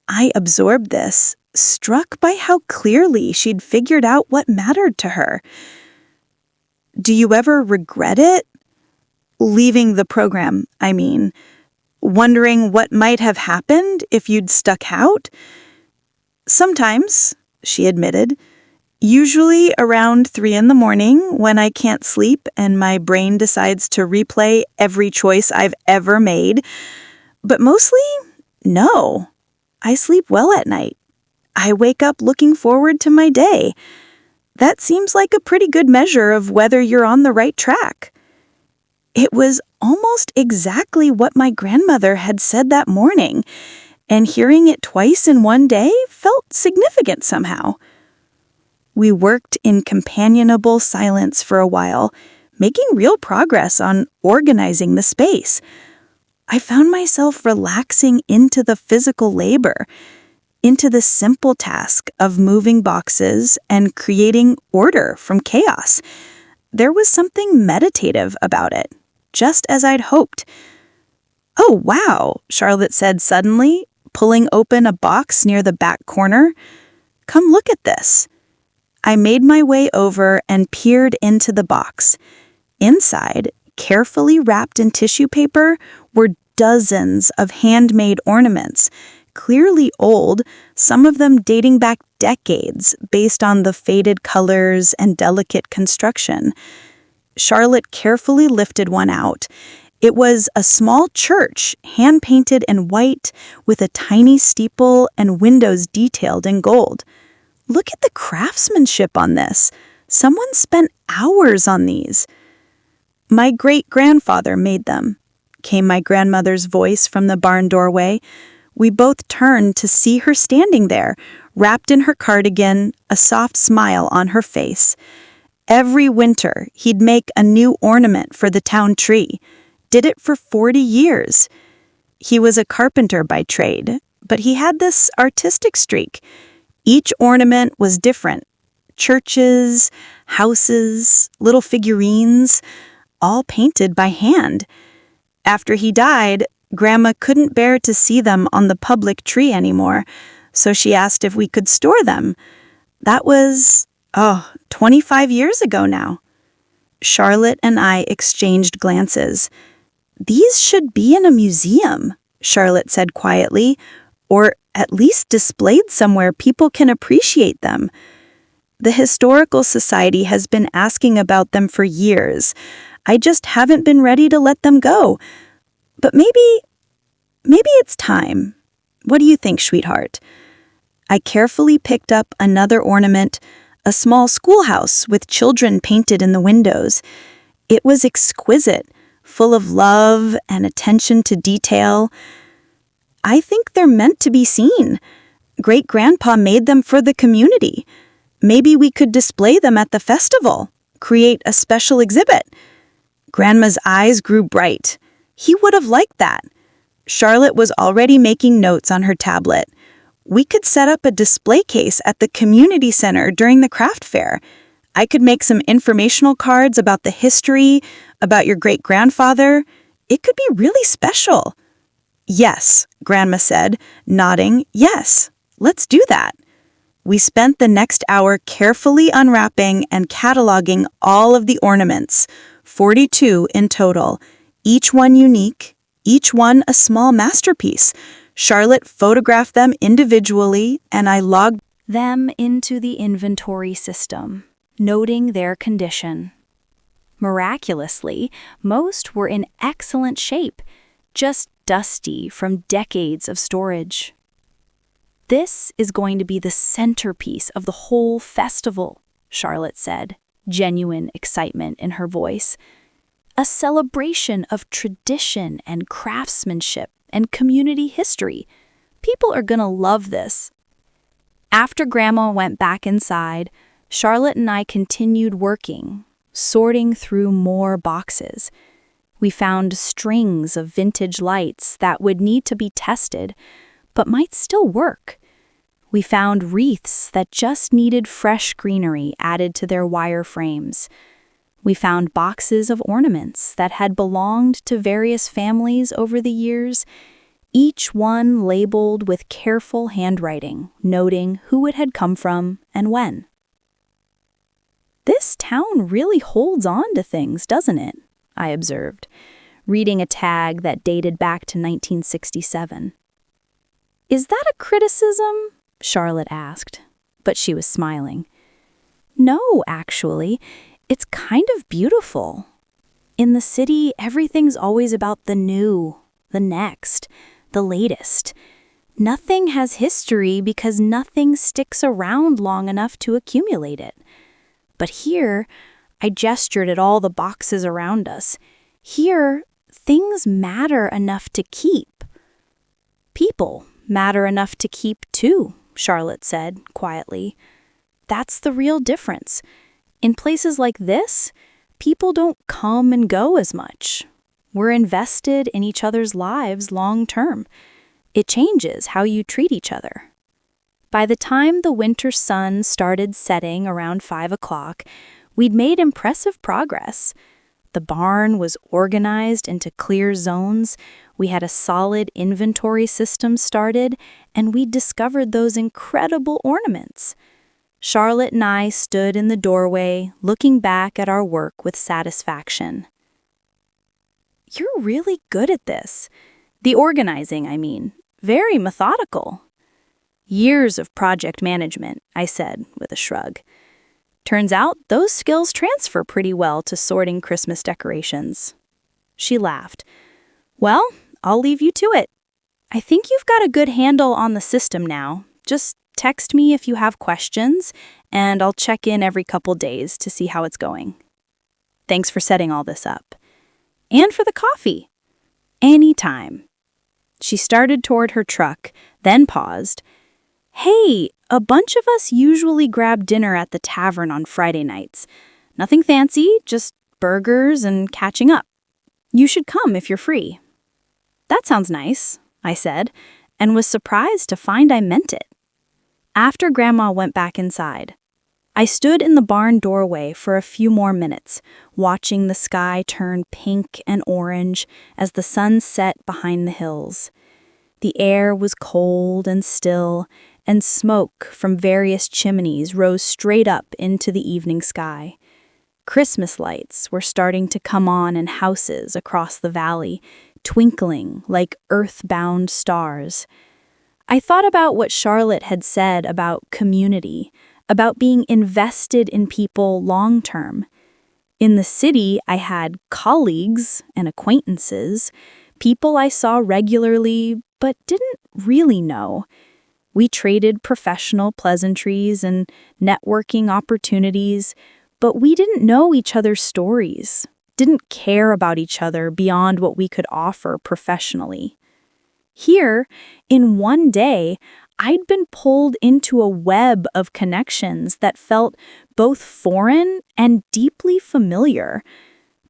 I absorbed this, struck by how clearly she'd figured out what mattered to her. Do you ever regret it? Leaving the program, I mean. Wondering what might have happened if you'd stuck out? Sometimes, she admitted. Usually around 3 a.m. when I can't sleep and my brain decides to replay every choice I've ever made. But mostly, no. I sleep well at night. I wake up looking forward to my day. That seems like a pretty good measure of whether you're on the right track. It was almost exactly what my grandmother had said that morning, and hearing it twice in one day felt significant somehow. We worked in companionable silence for a while, making real progress on organizing the space. I found myself relaxing into the physical labor, into the simple task of moving boxes and creating order from chaos. There was something meditative about it, just as I'd hoped. Oh, wow, Charlotte said suddenly, pulling open a box near the back corner. Come look at this. I made my way over and peered into the box. Inside, carefully wrapped in tissue paper, were dozens of handmade ornaments, clearly old, some of them dating back decades based on the faded colors and delicate construction. Charlotte carefully lifted one out. It was a small church, hand-painted in white, with a tiny steeple and windows detailed in gold. Look at the craftsmanship on this. Someone spent hours on these. My great-grandfather made them, came my grandmother's voice from the barn doorway. We both turned to see her standing there, wrapped in her cardigan, a soft smile on her face. Every winter, he'd make a new ornament for the town tree. Did it for 40 years. He was a carpenter by trade, but he had this artistic streak. Each ornament was different. Churches, houses, little figurines, all painted by hand. After he died, Grandma couldn't bear to see them on the public tree anymore, so she asked if we could store them. That was, 25 years ago now. Charlotte and I exchanged glances. "These should be in a museum," Charlotte said quietly, "or at least displayed somewhere people can appreciate them. The Historical Society has been asking about them for years. I just haven't been ready to let them go. But maybe it's time. What do you think, sweetheart?" I carefully picked up another ornament, a small schoolhouse with children painted in the windows. It was exquisite, full of love and attention to detail. "I think they're meant to be seen. Great-grandpa made them for the community. Maybe we could display them at the festival, create a special exhibit." Grandma's eyes grew bright. He would have liked that. Charlotte was already making notes on her tablet. "We could set up a display case at the community center during the craft fair. I could make some informational cards about the history, about your great-grandfather. It could be really special." "Yes," Grandma said, nodding. "Yes, let's do that." We spent the next hour carefully unwrapping and cataloging all of the ornaments, 42 in total, each one unique, each one a small masterpiece. Charlotte photographed them individually, and I logged them into the inventory system, noting their condition. Miraculously, most were in excellent shape, just dusty from decades of storage. "This is going to be the centerpiece of the whole festival," Charlotte said, genuine excitement in her voice. "A celebration of tradition and craftsmanship and community history. People are gonna love this." After Grandma went back inside, Charlotte and I continued working, sorting through more boxes. We found strings of vintage lights that would need to be tested, but might still work. We found wreaths that just needed fresh greenery added to their wire frames. We found boxes of ornaments that had belonged to various families over the years, each one labeled with careful handwriting, noting who it had come from and when. "This town really holds on to things, doesn't it?" I observed, reading a tag that dated back to 1967. "Is that a criticism?" Charlotte asked, but she was smiling. "No, actually, it's kind of beautiful. In the city, everything's always about the new, the next, the latest. Nothing has history because nothing sticks around long enough to accumulate it. But here," I gestured at all the boxes around us, "here, things matter enough to keep." "People matter enough to keep too," Charlotte said quietly. "That's the real difference. In places like this, people don't come and go as much. We're invested in each other's lives long term. It changes how you treat each other." By the time the winter sun started setting around 5 o'clock, we'd made impressive progress. The barn was organized into clear zones, we had a solid inventory system started, and we'd discovered those incredible ornaments. Charlotte and I stood in the doorway, looking back at our work with satisfaction. "You're really good at this. The organizing, I mean. Very methodical." "Years of project management," I said with a shrug. "Turns out those skills transfer pretty well to sorting Christmas decorations." She laughed. "Well, I'll leave you to it. I think you've got a good handle on the system now. Just Text me if you have questions, and I'll check in every couple days to see how it's going. Thanks for setting all this up. And for the coffee. Anytime. She started toward her truck, then paused. Hey, a bunch of us usually grab dinner at the tavern on Friday nights. Nothing fancy, just burgers and catching up. You should come if you're free. That sounds nice, I said, and was surprised to find I meant it. After Grandma went back inside, I stood in the barn doorway for a few more minutes, watching the sky turn pink and orange as the sun set behind the hills. The air was cold and still, and smoke from various chimneys rose straight up into the evening sky. Christmas lights were starting to come on in houses across the valley, twinkling like earth-bound stars. I thought about what Charlotte had said about community, about being invested in people long-term. In the city, I had colleagues and acquaintances, people I saw regularly but didn't really know. We traded professional pleasantries and networking opportunities, but we didn't know each other's stories, didn't care about each other beyond what we could offer professionally. Here, in one day, I'd been pulled into a web of connections that felt both foreign and deeply familiar.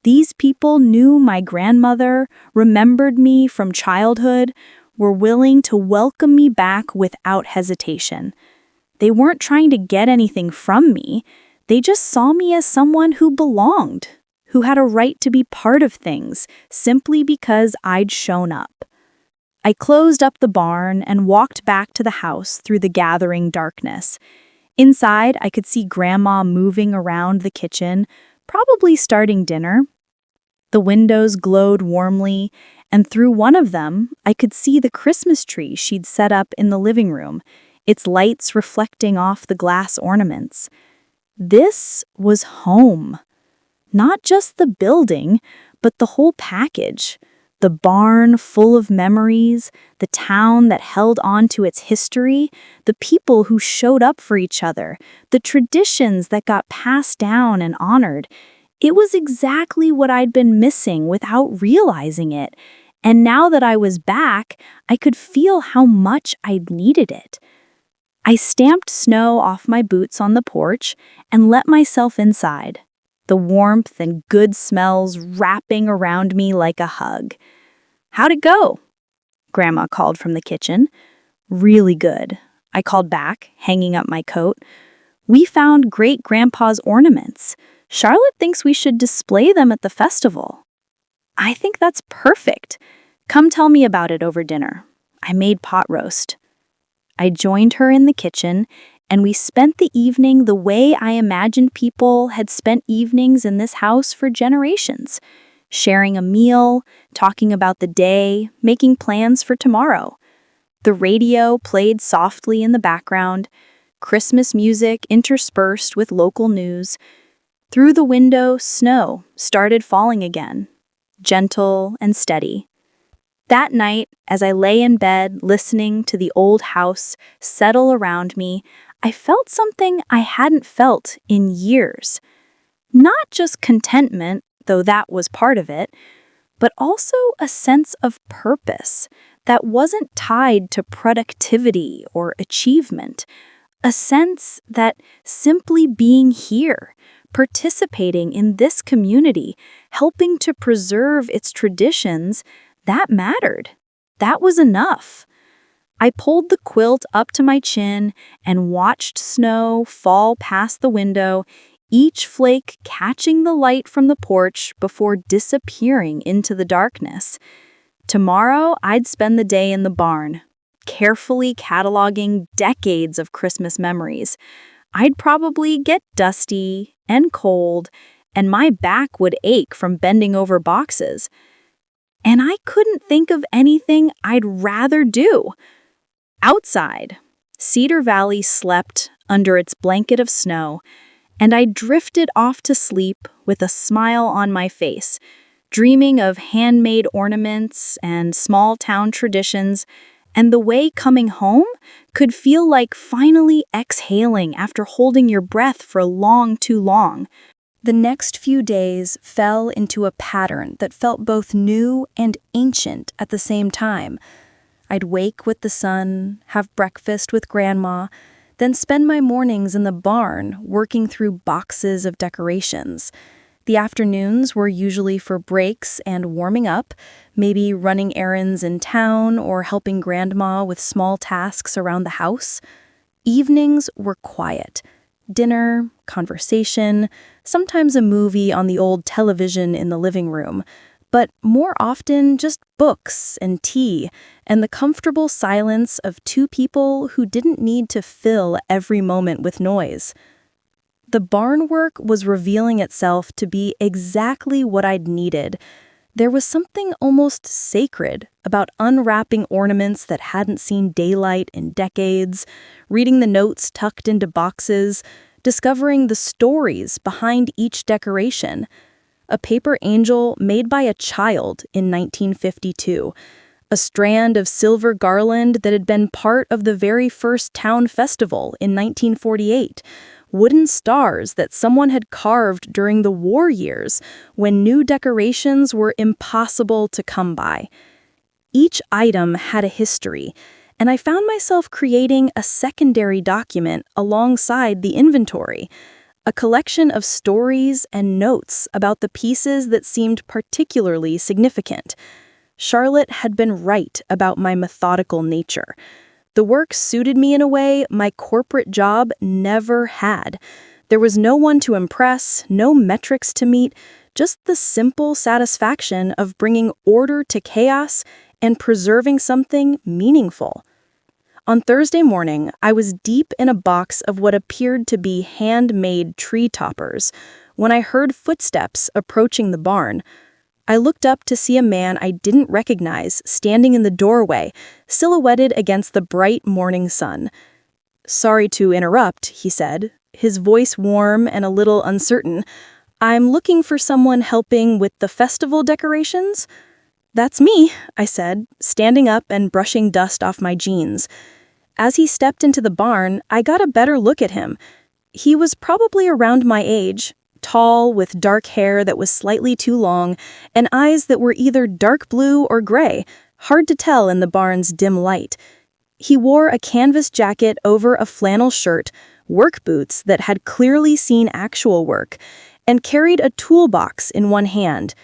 These people knew my grandmother, remembered me from childhood, were willing to welcome me back without hesitation. They weren't trying to get anything from me. They just saw me as someone who belonged, who had a right to be part of things simply because I'd shown up. I closed up the barn and walked back to the house through the gathering darkness. Inside, I could see Grandma moving around the kitchen, probably starting dinner. The windows glowed warmly, and through one of them, I could see the Christmas tree she'd set up in the living room, its lights reflecting off the glass ornaments. This was home. Not just the building, but the whole package. The barn full of memories, the town that held on to its history, the people who showed up for each other, the traditions that got passed down and honored. It was exactly what I'd been missing without realizing it. And now that I was back, I could feel how much I'd needed it. I stamped snow off my boots on the porch and let myself inside, the warmth and good smells wrapping around me like a hug. "How'd it go?" Grandma called from the kitchen. "Really good," I called back, hanging up my coat. "We found great-grandpa's ornaments. Charlotte thinks we should display them at the festival." "I think that's perfect. Come tell me about it over dinner. I made pot roast." I joined her in the kitchen, and we spent the evening the way I imagined people had spent evenings in this house for generations, sharing a meal, talking about the day, making plans for tomorrow. The radio played softly in the background, Christmas music interspersed with local news. Through the window, snow started falling again, gentle and steady. That night, as I lay in bed listening to the old house settle around me, I felt something I hadn't felt in years. Not just contentment, though that was part of it, but also a sense of purpose that wasn't tied to productivity or achievement. A sense that simply being here, participating in this community, helping to preserve its traditions, that mattered. That was enough. I pulled the quilt up to my chin and watched snow fall past the window, each flake catching the light from the porch before disappearing into the darkness. Tomorrow, I'd spend the day in the barn, carefully cataloging decades of Christmas memories. I'd probably get dusty and cold, and my back would ache from bending over boxes. And I couldn't think of anything I'd rather do. Outside, Cedar Valley slept under its blanket of snow, and I drifted off to sleep with a smile on my face, dreaming of handmade ornaments and small-town traditions And the way coming home could feel like finally exhaling after holding your breath for long too long. The next few days fell into a pattern that felt both new and ancient at the same time. I'd wake with the sun, have breakfast with Grandma, then spend my mornings in the barn working through boxes of decorations. The afternoons were usually for breaks and warming up, maybe running errands in town or helping Grandma with small tasks around the house. Evenings were quiet. Dinner, conversation, sometimes a movie on the old television in the living room, but more often just books and tea and the comfortable silence of two people who didn't need to fill every moment with noise. The barn work was revealing itself to be exactly what I'd needed. There was something almost sacred about unwrapping ornaments that hadn't seen daylight in decades, reading the notes tucked into boxes, discovering the stories behind each decoration. A paper angel made by a child in 1952, a strand of silver garland that had been part of the very first town festival in 1948, wooden stars that someone had carved during the war years when new decorations were impossible to come by. Each item had a history, and I found myself creating a secondary document alongside the inventory, a collection of stories and notes about the pieces that seemed particularly significant. Charlotte had been right about my methodical nature. The work suited me in a way my corporate job never had. There was no one to impress, no metrics to meet, just the simple satisfaction of bringing order to chaos and preserving something meaningful. On Thursday morning, I was deep in a box of what appeared to be handmade tree toppers when I heard footsteps approaching the barn. I looked up to see a man I didn't recognize standing in the doorway, silhouetted against the bright morning sun. "Sorry to interrupt," he said, his voice warm and a little uncertain. "I'm looking for someone helping with the festival decorations?" "That's me," I said, standing up and brushing dust off my jeans. As he stepped into the barn, I got a better look at him. He was probably around my age, tall, with dark hair that was slightly too long, and eyes that were either dark blue or gray, hard to tell in the barn's dim light. He wore a canvas jacket over a flannel shirt, work boots that had clearly seen actual work, and carried a toolbox in one hand.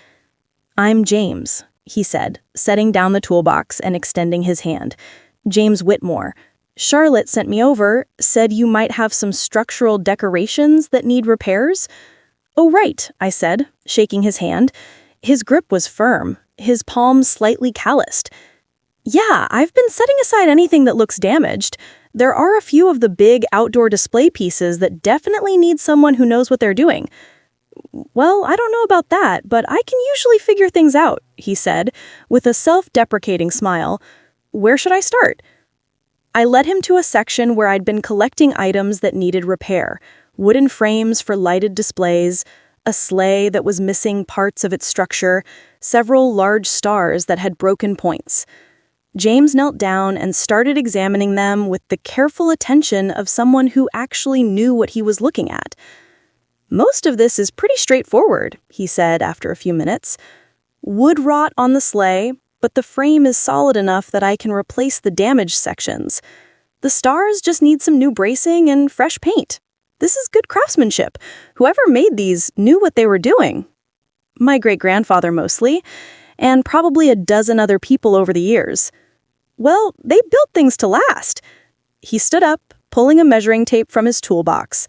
"I'm James," he said, setting down the toolbox and extending his hand. "James Whitmore. Charlotte sent me over, said you might have some structural decorations that need repairs." "Oh, right," I said, shaking his hand. His grip was firm, his palms slightly calloused. "Yeah, I've been setting aside anything that looks damaged. There are a few of the big outdoor display pieces that definitely need someone who knows what they're doing." "Well, I don't know about that, but I can usually figure things out," he said, with a self-deprecating smile. "Where should I start?" I led him to a section where I'd been collecting items that needed repair. Wooden frames for lighted displays, a sleigh that was missing parts of its structure, several large stars that had broken points. James knelt down and started examining them with the careful attention of someone who actually knew what he was looking at. "Most of this is pretty straightforward," he said after a few minutes. "Wood rot on the sleigh, but the frame is solid enough that I can replace the damaged sections. The stars just need some new bracing and fresh paint. This is good craftsmanship. Whoever made these knew what they were doing." "My great-grandfather mostly, and probably a dozen other people over the years." "Well, they built things to last." He stood up, pulling a measuring tape from his toolbox.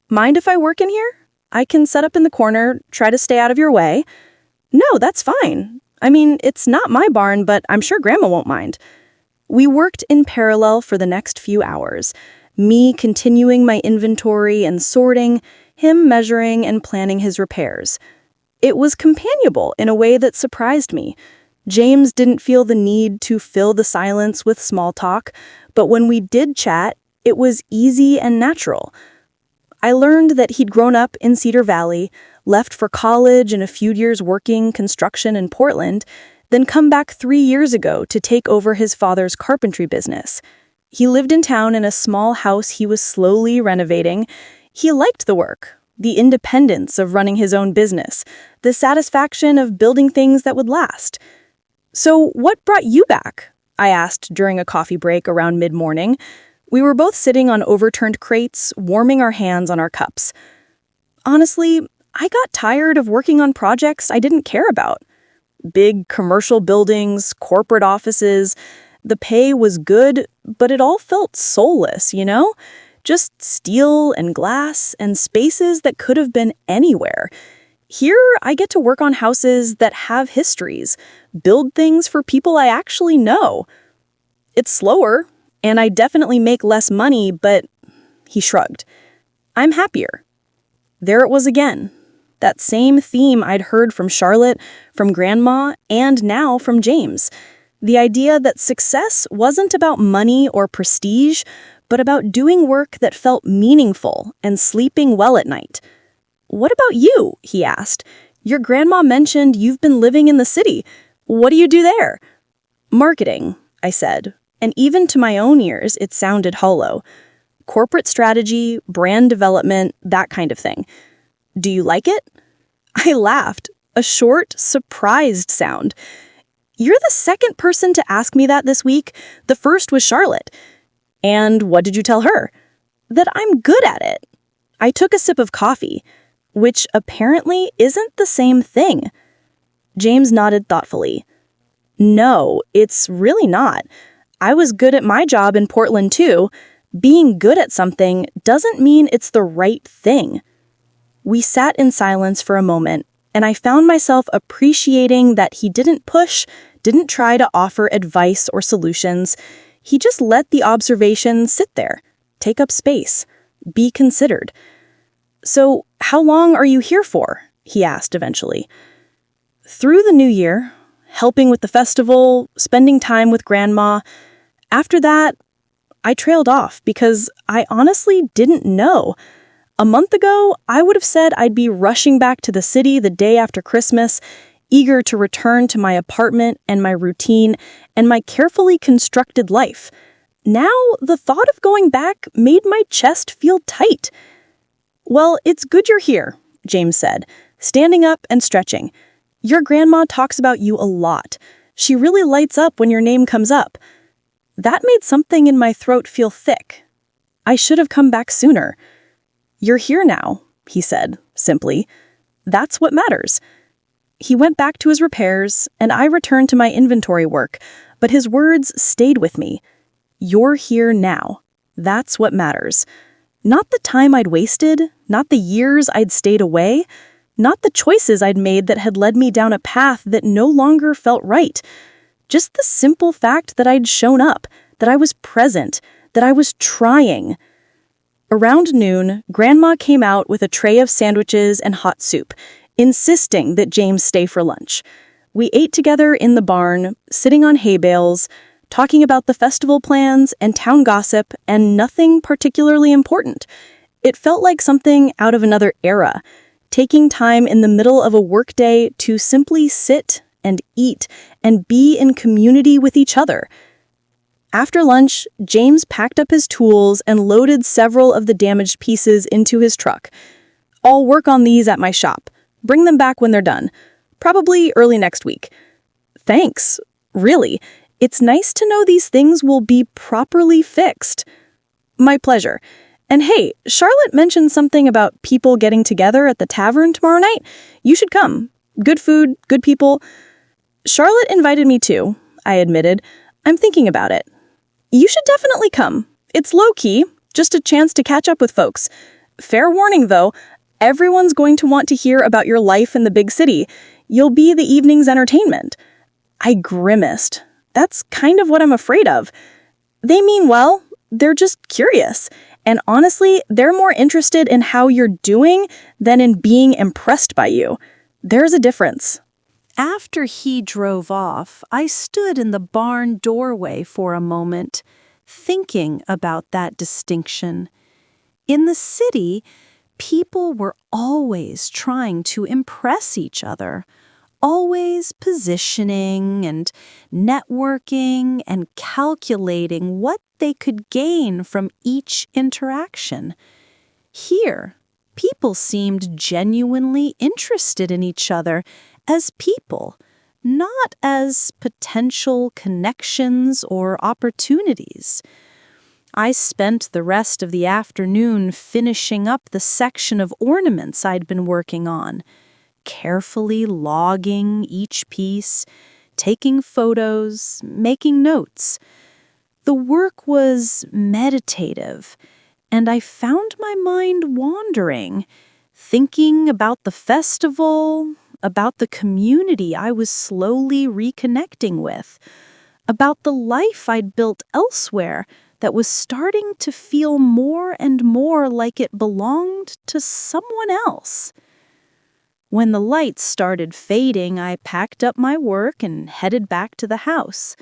"Mind if I work in here? I can set up in the corner, try to stay out of your way." "No, that's fine. I mean, it's not my barn, but I'm sure Grandma won't mind." We worked in parallel for the next few hours, me continuing my inventory and sorting, him measuring and planning his repairs. It was companionable in a way that surprised me. James didn't feel the need to fill the silence with small talk, but when we did chat, it was easy and natural. I learned that he'd grown up in Cedar Valley, left for college and a few years working construction in Portland, then come back 3 years ago to take over his father's carpentry business. He lived in town in a small house he was slowly renovating. He liked the work, the independence of running his own business, the satisfaction of building things that would last. "So what brought you back?" I asked during a coffee break around mid-morning. We were both sitting on overturned crates, warming our hands on our cups. "Honestly, I got tired of working on projects I didn't care about. Big commercial buildings, corporate offices. The pay was good, but it all felt soulless, you know? Just steel and glass and spaces that could have been anywhere. Here, I get to work on houses that have histories, build things for people I actually know. It's slower, and I definitely make less money, but..." He shrugged. "I'm happier." There it was again. That same theme I'd heard from Charlotte, from Grandma, and now from James. The idea that success wasn't about money or prestige, but about doing work that felt meaningful and sleeping well at night. "What about you?" he asked. "Your grandma mentioned you've been living in the city. What do you do there?" "Marketing," I said, and even to my own ears it sounded hollow. "Corporate strategy, brand development, that kind of thing." "Do you like it?" I laughed, a short, surprised sound. "You're the second person to ask me that this week. The first was Charlotte." "And what did you tell her?" "That I'm good at it." I took a sip of coffee, which apparently isn't the same thing. James nodded thoughtfully. "No, it's really not. I was good at my job in Portland too. Being good at something doesn't mean it's the right thing." We sat in silence for a moment, and I found myself appreciating that he didn't push, didn't try to offer advice or solutions. He just let the observation sit there, take up space, be considered. "So, how long are you here for?" he asked eventually. "Through the new year, helping with the festival, spending time with Grandma. After that, I trailed off because I honestly didn't know. A month ago, I would have said I'd be rushing back to the city the day after Christmas, eager to return to my apartment and my routine and my carefully constructed life. Now, the thought of going back made my chest feel tight. "Well, it's good you're here," James said, standing up and stretching. "Your grandma talks about you a lot. She really lights up when your name comes up." That made something in my throat feel thick. I should have come back sooner. "You're here now," he said, simply. "That's what matters." He went back to his repairs, and I returned to my inventory work, but his words stayed with me. "You're here now. That's what matters." Not the time I'd wasted, not the years I'd stayed away, not the choices I'd made that had led me down a path that no longer felt right. Just the simple fact that I'd shown up, that I was present, that I was trying. Around noon, Grandma came out with a tray of sandwiches and hot soup, insisting that James stay for lunch. We ate together in the barn, sitting on hay bales, talking about the festival plans and town gossip and nothing particularly important. It felt like something out of another era, taking time in the middle of a workday to simply sit and eat and be in community with each other. After lunch, James packed up his tools and loaded several of the damaged pieces into his truck. "I'll work on these at my shop. Bring them back when they're done. Probably early next week." "Thanks. Really. It's nice to know these things will be properly fixed." "My pleasure. And hey, Charlotte mentioned something about people getting together at the tavern tomorrow night. You should come. Good food, good people." "Charlotte invited me too," I admitted. "I'm thinking about it." "You should definitely come. It's low-key, just a chance to catch up with folks. Fair warning, though, everyone's going to want to hear about your life in the big city. You'll be the evening's entertainment." I grimaced. That's kind of what I'm afraid of. They mean well, they're just curious. And honestly, they're more interested in how you're doing than in being impressed by you. There's a difference. After he drove off, I stood in the barn doorway for a moment, thinking about that distinction. In the city, people were always trying to impress each other, always positioning and networking and calculating what they could gain from each interaction. Here, people seemed genuinely interested in each other as people, not as potential connections or opportunities. I spent the rest of the afternoon finishing up the section of ornaments I'd been working on, carefully logging each piece, taking photos, making notes. The work was meditative, and I found my mind wandering, thinking about the festival, about the community I was slowly reconnecting with, about the life I'd built elsewhere that was starting to feel more and more like it belonged to someone else. When the lights started fading, I packed up my work and headed back to the house.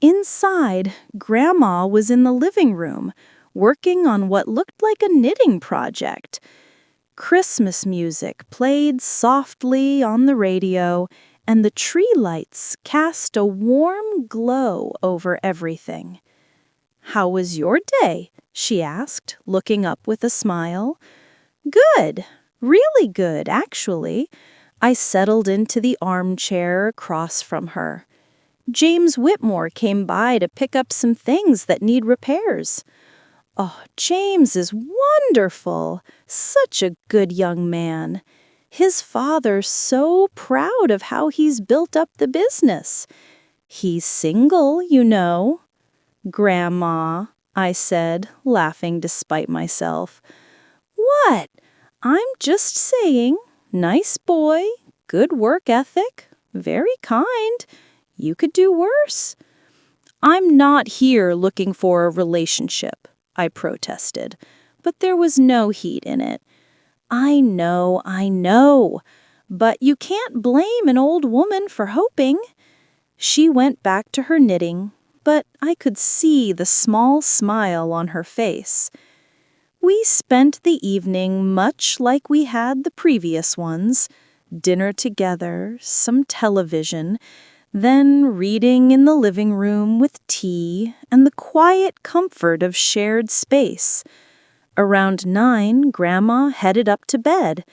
Inside, Grandma was in the living room, working on what looked like a knitting project. Christmas music played softly on the radio, and the tree lights cast a warm glow over everything. "How was your day?" she asked, looking up with a smile. "Good. Really good, actually." I settled into the armchair across from her. "James Whitmore came by to pick up some things that need repairs." "Oh, James is wonderful. Such a good young man. His father's so proud of how he's built up the business. He's single, you know." "Grandma," I said, laughing despite myself. "What? I'm just saying, nice boy, good work ethic, very kind. You could do worse." "I'm not here looking for a relationship," I protested, but there was no heat in it. I know, but you can't blame an old woman for hoping." She went back to her knitting, but I could see the small smile on her face. We spent the evening much like we had the previous ones, dinner together, some television, then reading in the living room with tea and the quiet comfort of shared space. Around 9, Grandma headed up to bed,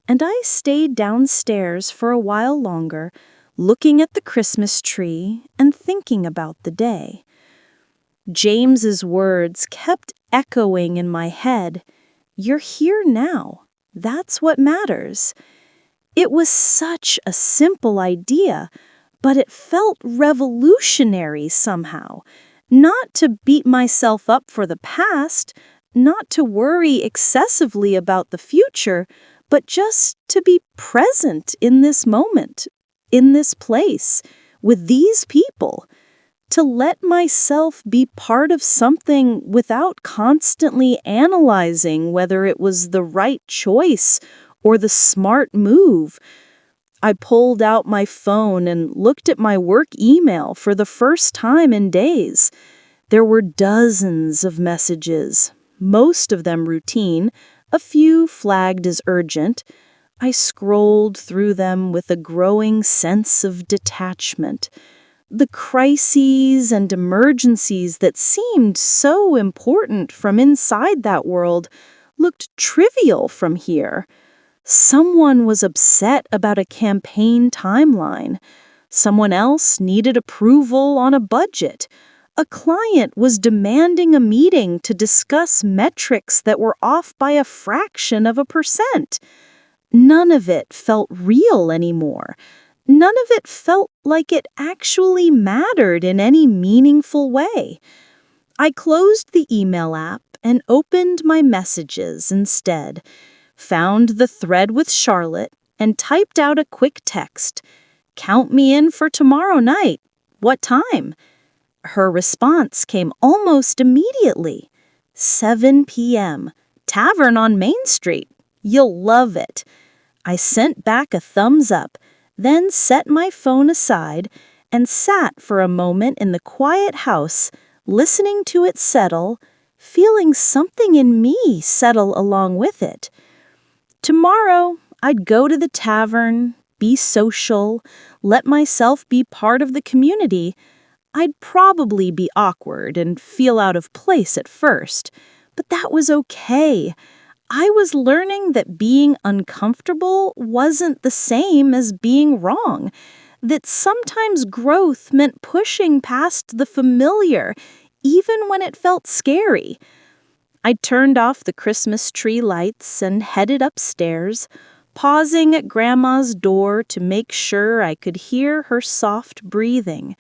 and I stayed downstairs for a while longer, looking at the Christmas tree and thinking about the day. James's words kept echoing in my head. "You're here now. That's what matters." It was such a simple idea, but it felt revolutionary somehow. Not to beat myself up for the past, not to worry excessively about the future, but just to be present in this moment, in this place, with these people. To let myself be part of something without constantly analyzing whether it was the right choice or the smart move. I pulled out my phone and looked at my work email for the first time in days. There were dozens of messages, most of them routine, a few flagged as urgent. I scrolled through them with a growing sense of detachment. The crises and emergencies that seemed so important from inside that world looked trivial from here. Someone was upset about a campaign timeline. Someone else needed approval on a budget. A client was demanding a meeting to discuss metrics that were off by a fraction of a percent. None of it felt real anymore. None of it felt like it actually mattered in any meaningful way. I closed the email app and opened my messages instead, found the thread with Charlotte, and typed out a quick text. "Count me in for tomorrow night. What time?" Her response came almost immediately. 7 p.m. Tavern on Main Street. You'll love it." I sent back a thumbs up, then set my phone aside and sat for a moment in the quiet house, listening to it settle, feeling something in me settle along with it. Tomorrow, I'd go to the tavern, be social, let myself be part of the community, I'd probably be awkward and feel out of place at first. But that was okay. I was learning that being uncomfortable wasn't the same as being wrong, that sometimes growth meant pushing past the familiar, even when it felt scary. I turned off the Christmas tree lights and headed upstairs, pausing at Grandma's door to make sure I could hear her soft breathing.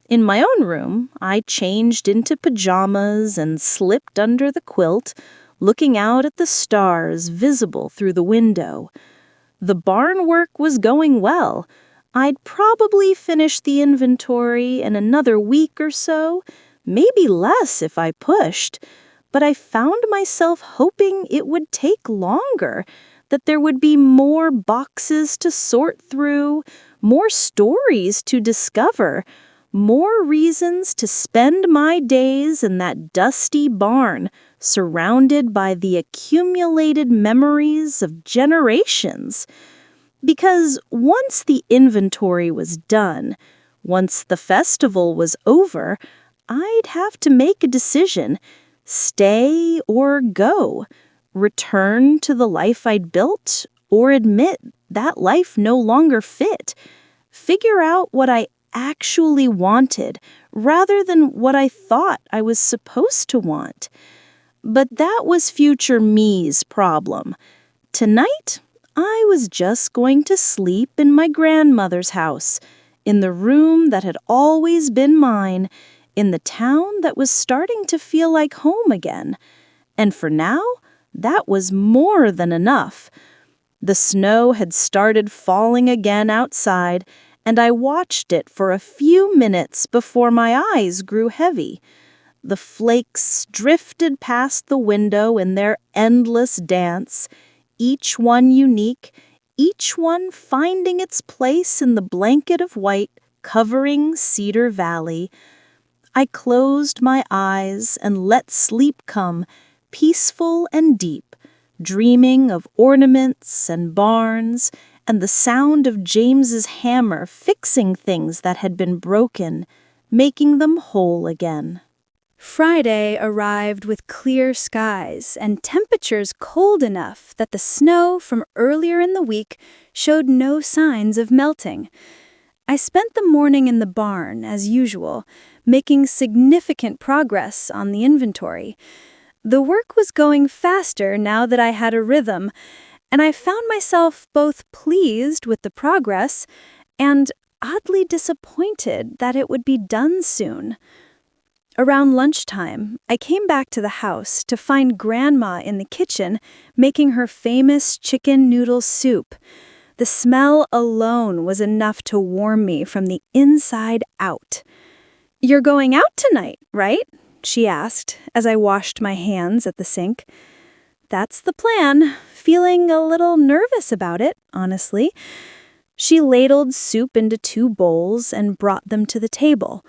In my own room, I changed into pajamas and slipped under the quilt, looking out at the stars visible through the window. The barn work was going well. I'd probably finish the inventory in another week or so, maybe less if I pushed, but I found myself hoping it would take longer, that there would be more boxes to sort through, more stories to discover, more reasons to spend my days in that dusty barn, surrounded by the accumulated memories of generations. Because once the inventory was done, once the festival was over, I'd have to make a decision: stay or go, return to the life I'd built, or admit that life no longer fit, figure out what I actually wanted rather than what I thought I was supposed to want. But that was future me's problem. Tonight, I was just going to sleep in my grandmother's house, in the room that had always been mine, in the town that was starting to feel like home again. And for now, that was more than enough. The snow had started falling again outside, and I watched it for a few minutes before my eyes grew heavy. The flakes drifted past the window in their endless dance, each one unique, each one finding its place in the blanket of white covering Cedar Valley. I closed my eyes and let sleep come, peaceful and deep, dreaming of ornaments and barns and the sound of James's hammer fixing things that had been broken, making them whole again. Friday arrived with clear skies and temperatures cold enough that the snow from earlier in the week showed no signs of melting. I spent the morning in the barn, as usual, making significant progress on the inventory. The work was going faster now that I had a rhythm, and I found myself both pleased with the progress and oddly disappointed that it would be done soon. Around lunchtime, I came back to the house to find Grandma in the kitchen making her famous chicken noodle soup. The smell alone was enough to warm me from the inside out. "You're going out tonight, right?" she asked as I washed my hands at the sink. "That's the plan," feeling a little nervous about it, honestly. She ladled soup into 2 bowls and brought them to the table.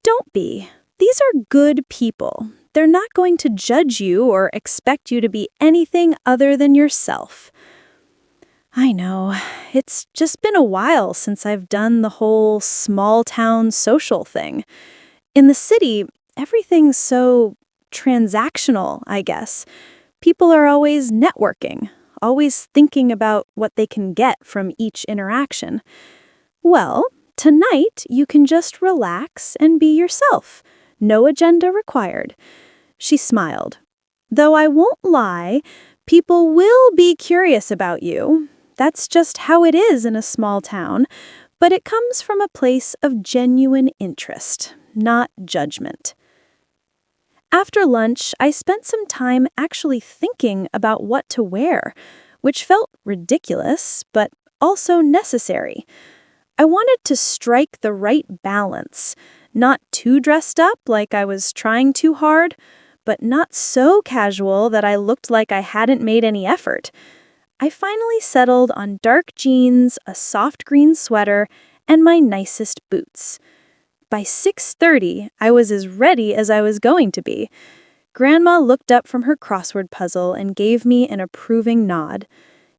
"Don't be. These are good people. They're not going to judge you or expect you to be anything other than yourself." I know. It's just been a while since I've done the whole small-town social thing. In the city, everything's so transactional, I guess. People are always networking, always thinking about what they can get from each interaction. Well, tonight you can just relax and be yourself. No agenda required. She smiled. "Though I won't lie, people will be curious about you. That's just how it is in a small town, but it comes from a place of genuine interest, not judgment." After lunch, I spent some time actually thinking about what to wear, which felt ridiculous, but also necessary. I wanted to strike the right balance, not too dressed up like I was trying too hard, but not so casual that I looked like I hadn't made any effort. I finally settled on dark jeans, a soft green sweater, and my nicest boots. By 6:30, I was as ready as I was going to be. Grandma looked up from her crossword puzzle and gave me an approving nod.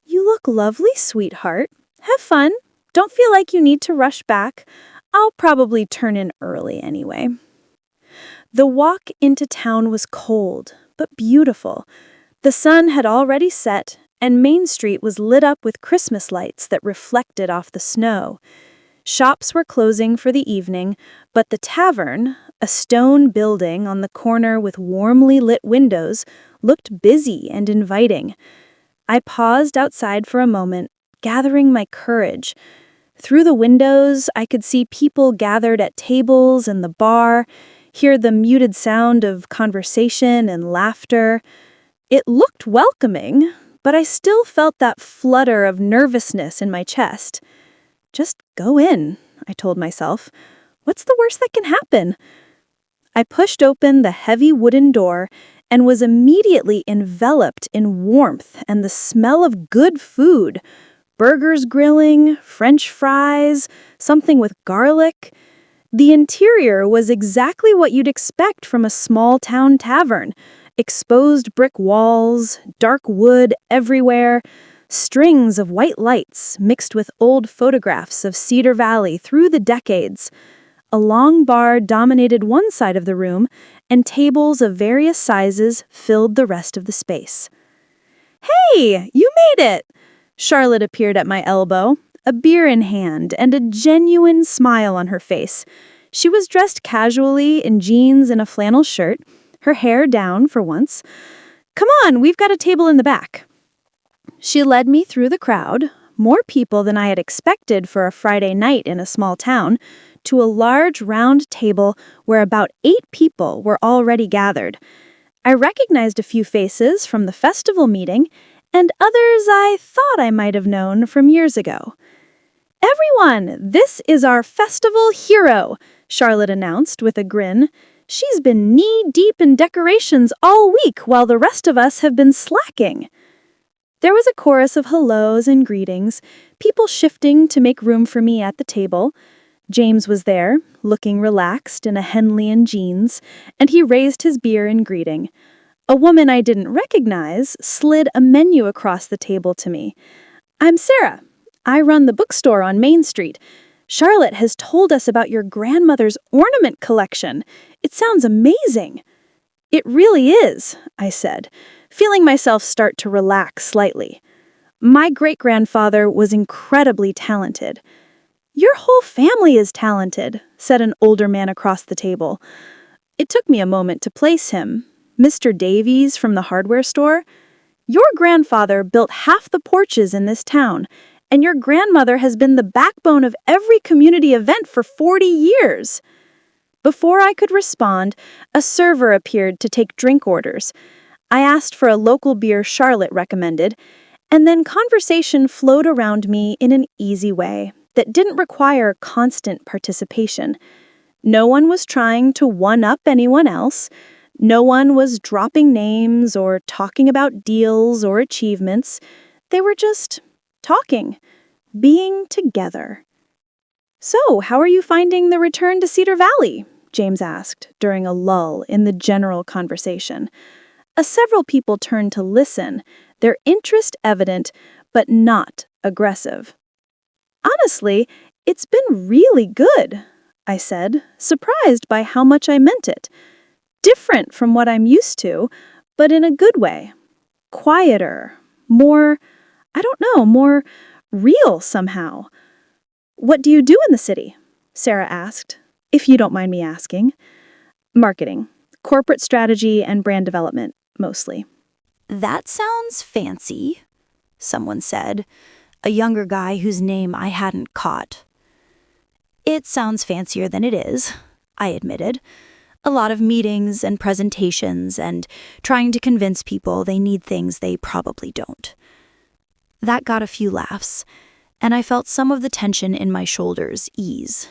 "You look lovely, sweetheart. Have fun. Don't feel like you need to rush back. I'll probably turn in early anyway. The walk into town was cold, but beautiful. The sun had already set, and Main Street was lit up with Christmas lights that reflected off the snow. Shops were closing for the evening, but the tavern, a stone building on the corner with warmly lit windows, looked busy and inviting. I paused outside for a moment, gathering my courage. Through the windows, I could see people gathered at tables in the bar, hear the muted sound of conversation and laughter. It looked welcoming, but I still felt that flutter of nervousness in my chest. Just go in, I told myself. What's the worst that can happen? I pushed open the heavy wooden door and was immediately enveloped in warmth and the smell of good food. Burgers grilling, French fries, something with garlic. The interior was exactly what you'd expect from a small-town tavern. Exposed brick walls, dark wood everywhere, strings of white lights mixed with old photographs of Cedar Valley through the decades. A long bar dominated one side of the room, and tables of various sizes filled the rest of the space. "Hey, you made it!" Charlotte appeared at my elbow, a beer in hand and a genuine smile on her face. She was dressed casually in jeans and a flannel shirt, her hair down for once. "Come on, we've got a table in the back." She led me through the crowd, more people than I had expected for a Friday night in a small town, to a large round table where about 8 people were already gathered. I recognized a few faces from the festival meeting, and others I thought I might have known from years ago. "Everyone, this is our festival hero," Charlotte announced with a grin. "She's been knee-deep in decorations all week while the rest of us have been slacking." There was a chorus of hellos and greetings, people shifting to make room for me at the table. James was there, looking relaxed in a Henley jeans, and he raised his beer in greeting. A woman I didn't recognize slid a menu across the table to me. "I'm Sarah. I run the bookstore on Main Street. Charlotte has told us about your grandmother's ornament collection. It sounds amazing." "It really is," I said, feeling myself start to relax slightly. My great-grandfather was incredibly talented. "Your whole family is talented," said an older man across the table. It took me a moment to place him. Mr. Davies from the hardware store. "Your grandfather built half the porches in this town, and your grandmother has been the backbone of every community event for 40 years. Before I could respond, a server appeared to take drink orders. I asked for a local beer Charlotte recommended, and then conversation flowed around me in an easy way that didn't require constant participation. No one was trying to one-up anyone else. No one was dropping names or talking about deals or achievements. They were just talking, being together. "So, how are you finding the return to Cedar Valley?" James asked during a lull in the general conversation. Several people turned to listen, their interest evident, but not aggressive. "Honestly, it's been really good," I said, surprised by how much I meant it. Different from what I'm used to, but in a good way. Quieter, more, more real somehow. "What do you do in the city?" Sarah asked, if you don't mind me asking. "Marketing, corporate strategy, and brand development, mostly." "That sounds fancy," someone said, a younger guy whose name I hadn't caught. "It sounds fancier than it is," I admitted. "A lot of meetings and presentations and trying to convince people they need things they probably don't." That got a few laughs, and I felt some of the tension in my shoulders ease.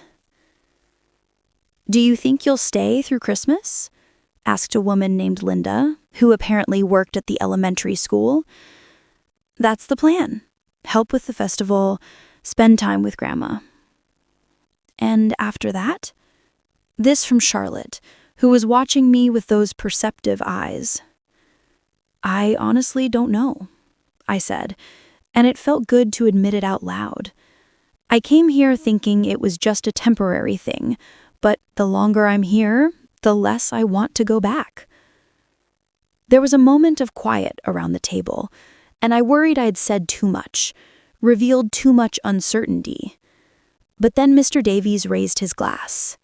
"Do you think you'll stay through Christmas?" asked a woman named Linda, who apparently worked at the elementary school. "That's the plan. Help with the festival, spend time with Grandma." "And after that?" This from Charlotte, who was watching me with those perceptive eyes. "I honestly don't know," I said, and it felt good to admit it out loud. I came here thinking it was just a temporary thing, but the longer I'm here, the less I want to go back. There was a moment of quiet around the table, and I worried I'd said too much, revealed too much uncertainty. But then Mr. Davies raised his glass.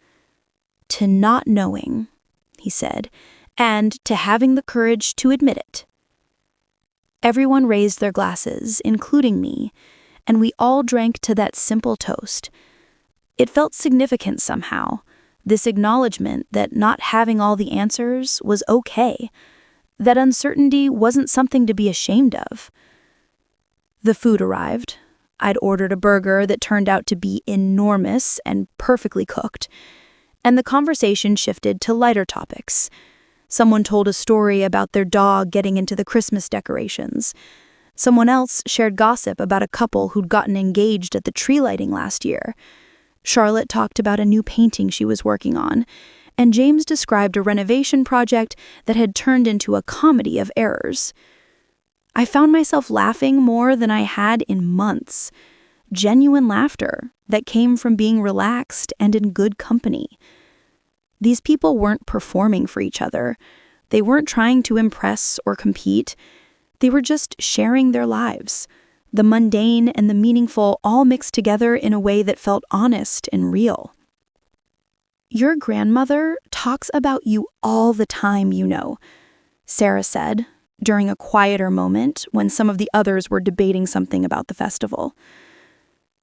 "To not knowing," he said, "and to having the courage to admit it." Everyone raised their glasses, including me, and we all drank to that simple toast. It felt significant somehow, this acknowledgement that not having all the answers was okay, that uncertainty wasn't something to be ashamed of. The food arrived. I'd ordered a burger that turned out to be enormous and perfectly cooked, and the conversation shifted to lighter topics. Someone told a story about their dog getting into the Christmas decorations. Someone else shared gossip about a couple who'd gotten engaged at the tree lighting last year. Charlotte talked about a new painting she was working on, and James described a renovation project that had turned into a comedy of errors. I found myself laughing more than I had in months. Genuine laughter that came from being relaxed and in good company. These people weren't performing for each other. They weren't trying to impress or compete. They were just sharing their lives, the mundane and the meaningful all mixed together in a way that felt honest and real. "Your grandmother talks about you all the time, you know," Sarah said, during a quieter moment when some of the others were debating something about the festival.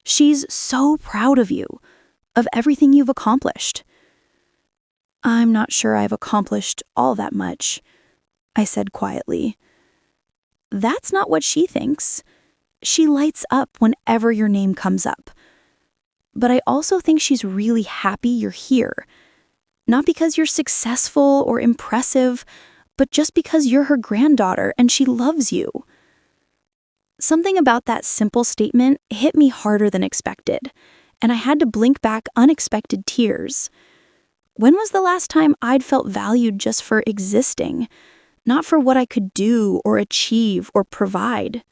"She's so proud of you, of everything you've accomplished." "I'm not sure I've accomplished all that much," I said quietly. "That's not what she thinks. She lights up whenever your name comes up. But I also think she's really happy you're here. Not because you're successful or impressive, but just because you're her granddaughter and she loves you." Something about that simple statement hit me harder than expected, and I had to blink back unexpected tears. When was the last time I'd felt valued just for existing, not for what I could do or achieve or provide?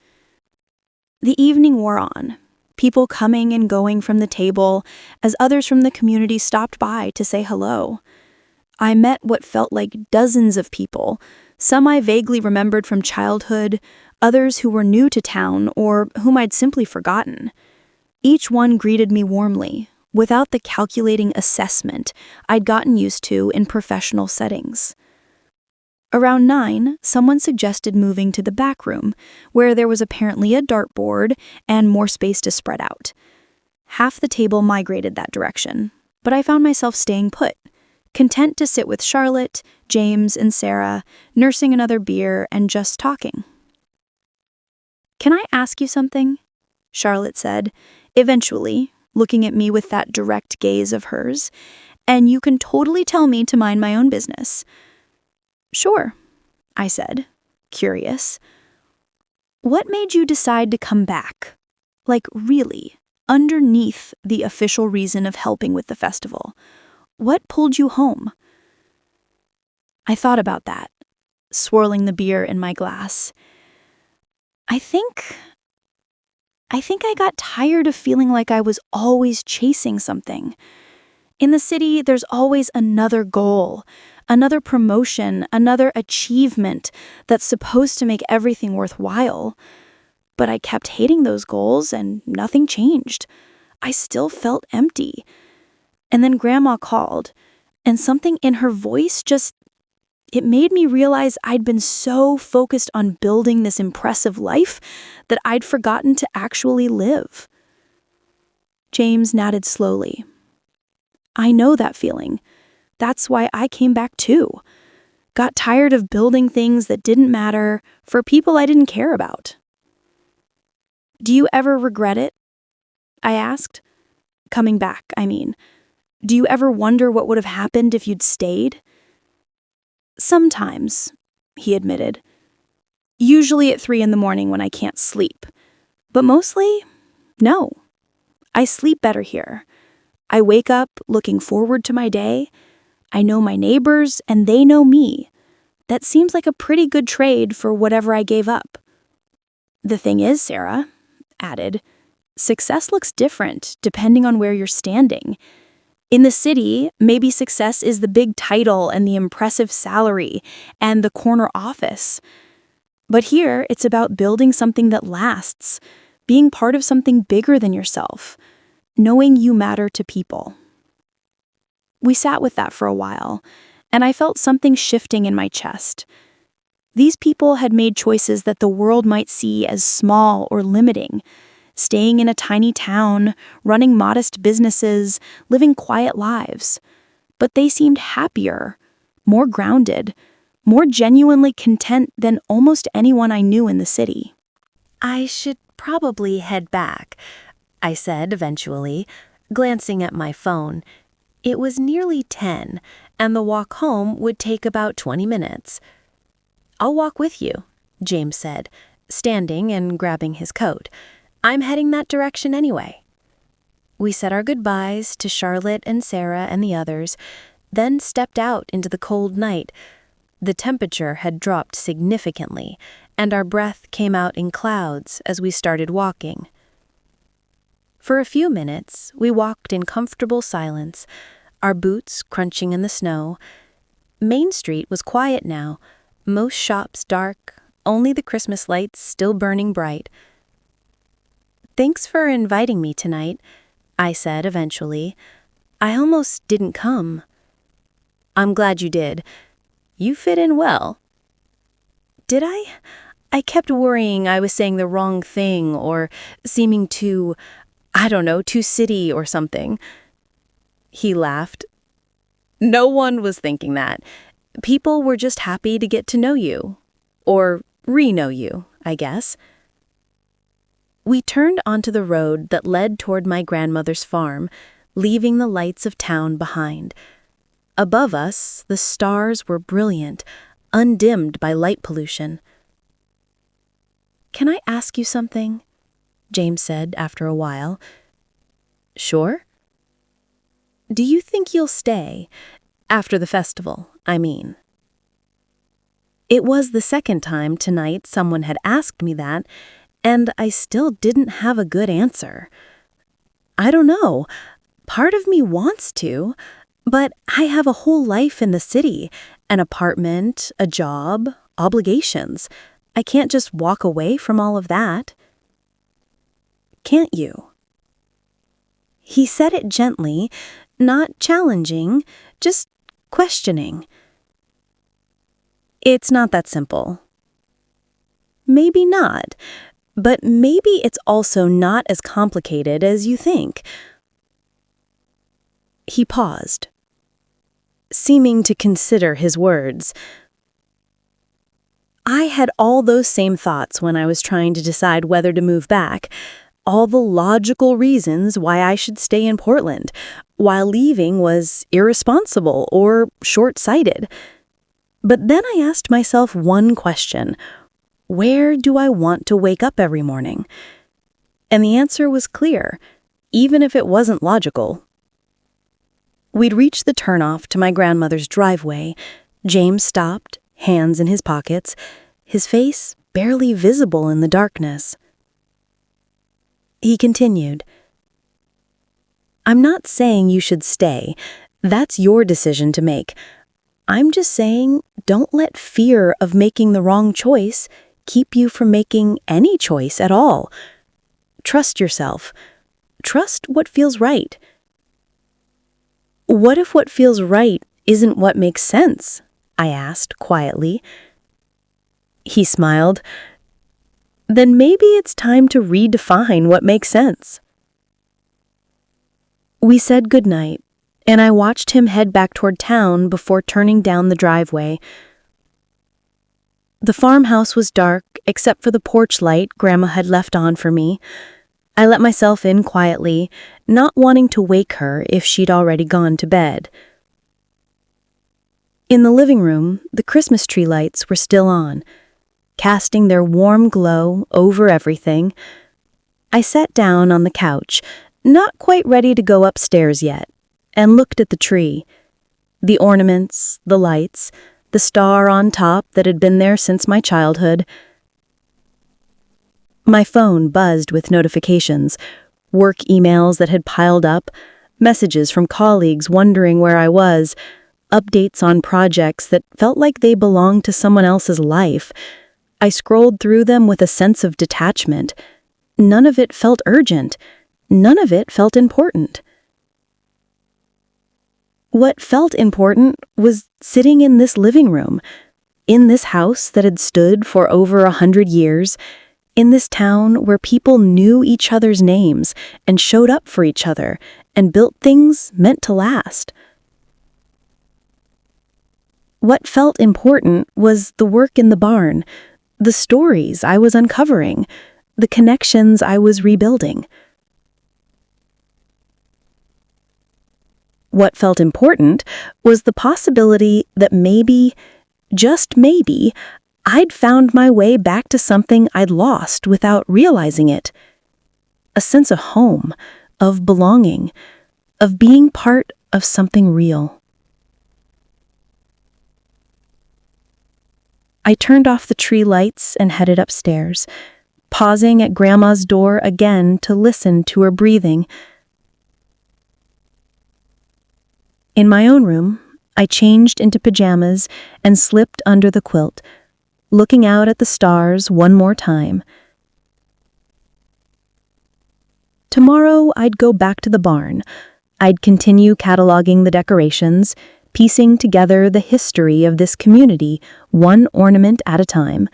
The evening wore on, people coming and going from the table as others from the community stopped by to say hello. I met what felt like dozens of people, some I vaguely remembered from childhood, others who were new to town or whom I'd simply forgotten. Each one greeted me warmly, without the calculating assessment I'd gotten used to in professional settings. Around 9, someone suggested moving to the back room, where there was apparently a dartboard and more space to spread out. Half the table migrated that direction, but I found myself staying put, content to sit with Charlotte, James, and Sarah, nursing another beer and just talking. "Can I ask you something?" Charlotte said, eventually, looking at me with that direct gaze of hers, "and you can totally tell me to mind my own business." "Sure," I said, curious. "What made you decide to come back? Like really, underneath the official reason of helping with the festival? What pulled you home?" I thought about that, swirling the beer in my glass. I think I got tired of feeling like I was always chasing something. In the city, there's always another goal, another promotion, another achievement that's supposed to make everything worthwhile. But I kept hating those goals and nothing changed. I still felt empty. And then Grandma called, and something in her voice it made me realize I'd been so focused on building this impressive life that I'd forgotten to actually live. James nodded slowly. "I know that feeling. That's why I came back too. Got tired of building things that didn't matter for people I didn't care about." "Do you ever regret it?" I asked. "Coming back, I mean. Do you ever wonder what would have happened if you'd stayed?" "Sometimes," he admitted. "Usually at 3 a.m. when I can't sleep. But mostly, no. I sleep better here. I wake up looking forward to my day. I know my neighbors and they know me. That seems like a pretty good trade for whatever I gave up. The thing is, Sarah, added, "Success looks different depending on where you're standing. In the city, maybe success is the big title and the impressive salary and the corner office. But here, it's about building something that lasts, being part of something bigger than yourself, knowing you matter to people." We sat with that for a while, and I felt something shifting in my chest. These people had made choices that the world might see as small or limiting, staying in a tiny town, running modest businesses, living quiet lives. But they seemed happier, more grounded, more genuinely content than almost anyone I knew in the city. "I should probably head back," I said eventually, glancing at my phone. It was nearly 10, and the walk home would take about 20 minutes. "I'll walk with you," James said, standing and grabbing his coat. "I'm heading that direction anyway." We said our goodbyes to Charlotte and Sarah and the others, then stepped out into the cold night. The temperature had dropped significantly, and our breath came out in clouds as we started walking. For a few minutes, we walked in comfortable silence, our boots crunching in the snow. Main Street was quiet now, most shops dark, only the Christmas lights still burning bright. "Thanks for inviting me tonight," I said eventually. "I almost didn't come." "I'm glad you did. You fit in well." "Did I? I kept worrying I was saying the wrong thing or seeming too, too city or something." He laughed. "No one was thinking that. People were just happy to get to know you. Or re-know you, I guess." We turned onto the road that led toward my grandmother's farm, leaving the lights of town behind. Above us, the stars were brilliant, undimmed by light pollution. "Can I ask you something?" James said after a while. "Sure." "Do you think you'll stay? After the festival, I mean." It was the second time tonight someone had asked me that, and I still didn't have a good answer. I don't know. Part of me wants to, but I have a whole life in the city, an apartment, a job, obligations. I can't just walk away from all of that. "Can't you?" He said it gently, not challenging, just questioning. "It's not that simple." Maybe not, but maybe it's also not as complicated as you think. He paused, seeming to consider his words. I had all those same thoughts when I was trying to decide whether to move back, all the logical reasons why I should stay in Portland, while leaving was irresponsible or short-sighted. But then I asked myself one question: where do I want to wake up every morning? And the answer was clear, even if it wasn't logical. We'd reached the turnoff to my grandmother's driveway. James stopped, hands in his pockets, his face barely visible in the darkness. He continued, "I'm not saying you should stay. That's your decision to make. I'm just saying don't let fear of making the wrong choice keep you from making any choice at all. Trust yourself. Trust what feels right." "What if what feels right isn't what makes sense?" I asked quietly. He smiled. "Then maybe it's time to redefine what makes sense." We said goodnight, and I watched him head back toward town before turning down the driveway. The farmhouse was dark, except for the porch light Grandma had left on for me. I let myself in quietly, not wanting to wake her if she'd already gone to bed. In the living room, the Christmas tree lights were still on, casting their warm glow over everything. I sat down on the couch, not quite ready to go upstairs yet, and looked at the tree. The ornaments, the lights, the star on top that had been there since my childhood. My phone buzzed with notifications, work emails that had piled up, messages from colleagues wondering where I was, updates on projects that felt like they belonged to someone else's life. I scrolled through them with a sense of detachment. None of it felt urgent. None of it felt important. What felt important was sitting in this living room, in this house that had stood for over 100 years, in this town where people knew each other's names and showed up for each other and built things meant to last. What felt important was the work in the barn, the stories I was uncovering, the connections I was rebuilding. What felt important was the possibility that maybe, just maybe, I'd found my way back to something I'd lost without realizing it. A sense of home, of belonging, of being part of something real. I turned off the tree lights and headed upstairs, pausing at Grandma's door again to listen to her breathing. In my own room, I changed into pajamas and slipped under the quilt, looking out at the stars one more time. Tomorrow, I'd go back to the barn. I'd continue cataloging the decorations, piecing together the history of this community, one ornament at a time.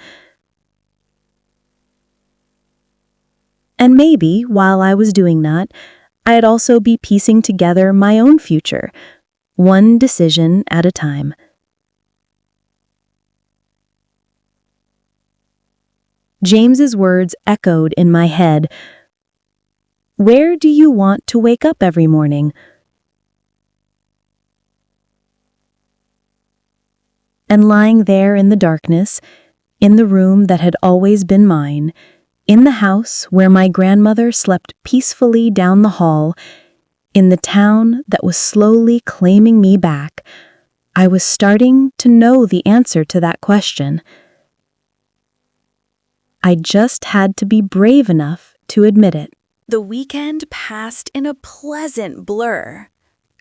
And maybe, while I was doing that, I'd also be piecing together my own future, one decision at a time. James's words echoed in my head. Where do you want to wake up every morning? And lying there in the darkness, in the room that had always been mine, in the house where my grandmother slept peacefully down the hall, in the town that was slowly claiming me back, I was starting to know the answer to that question. I just had to be brave enough to admit it. The weekend passed in a pleasant blur.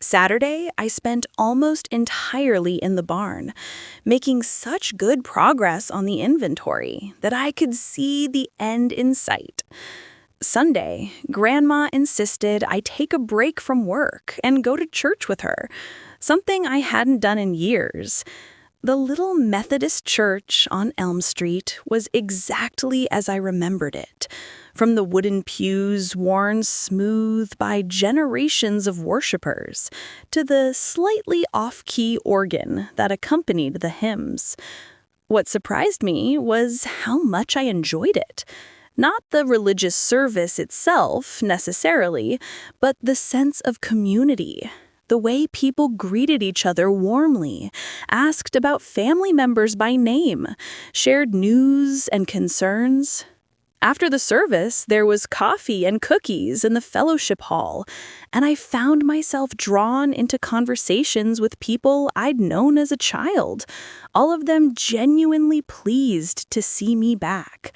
Saturday, I spent almost entirely in the barn, making such good progress on the inventory that I could see the end in sight. Sunday, Grandma insisted I take a break from work and go to church with her, something I hadn't done in years. The little Methodist church on Elm Street was exactly as I remembered it, from the wooden pews worn smooth by generations of worshipers to the slightly off-key organ that accompanied the hymns. What surprised me was how much I enjoyed it. Not the religious service itself, necessarily, but the sense of community. The way people greeted each other warmly, asked about family members by name, shared news and concerns. After the service, there was coffee and cookies in the fellowship hall, and I found myself drawn into conversations with people I'd known as a child, all of them genuinely pleased to see me back.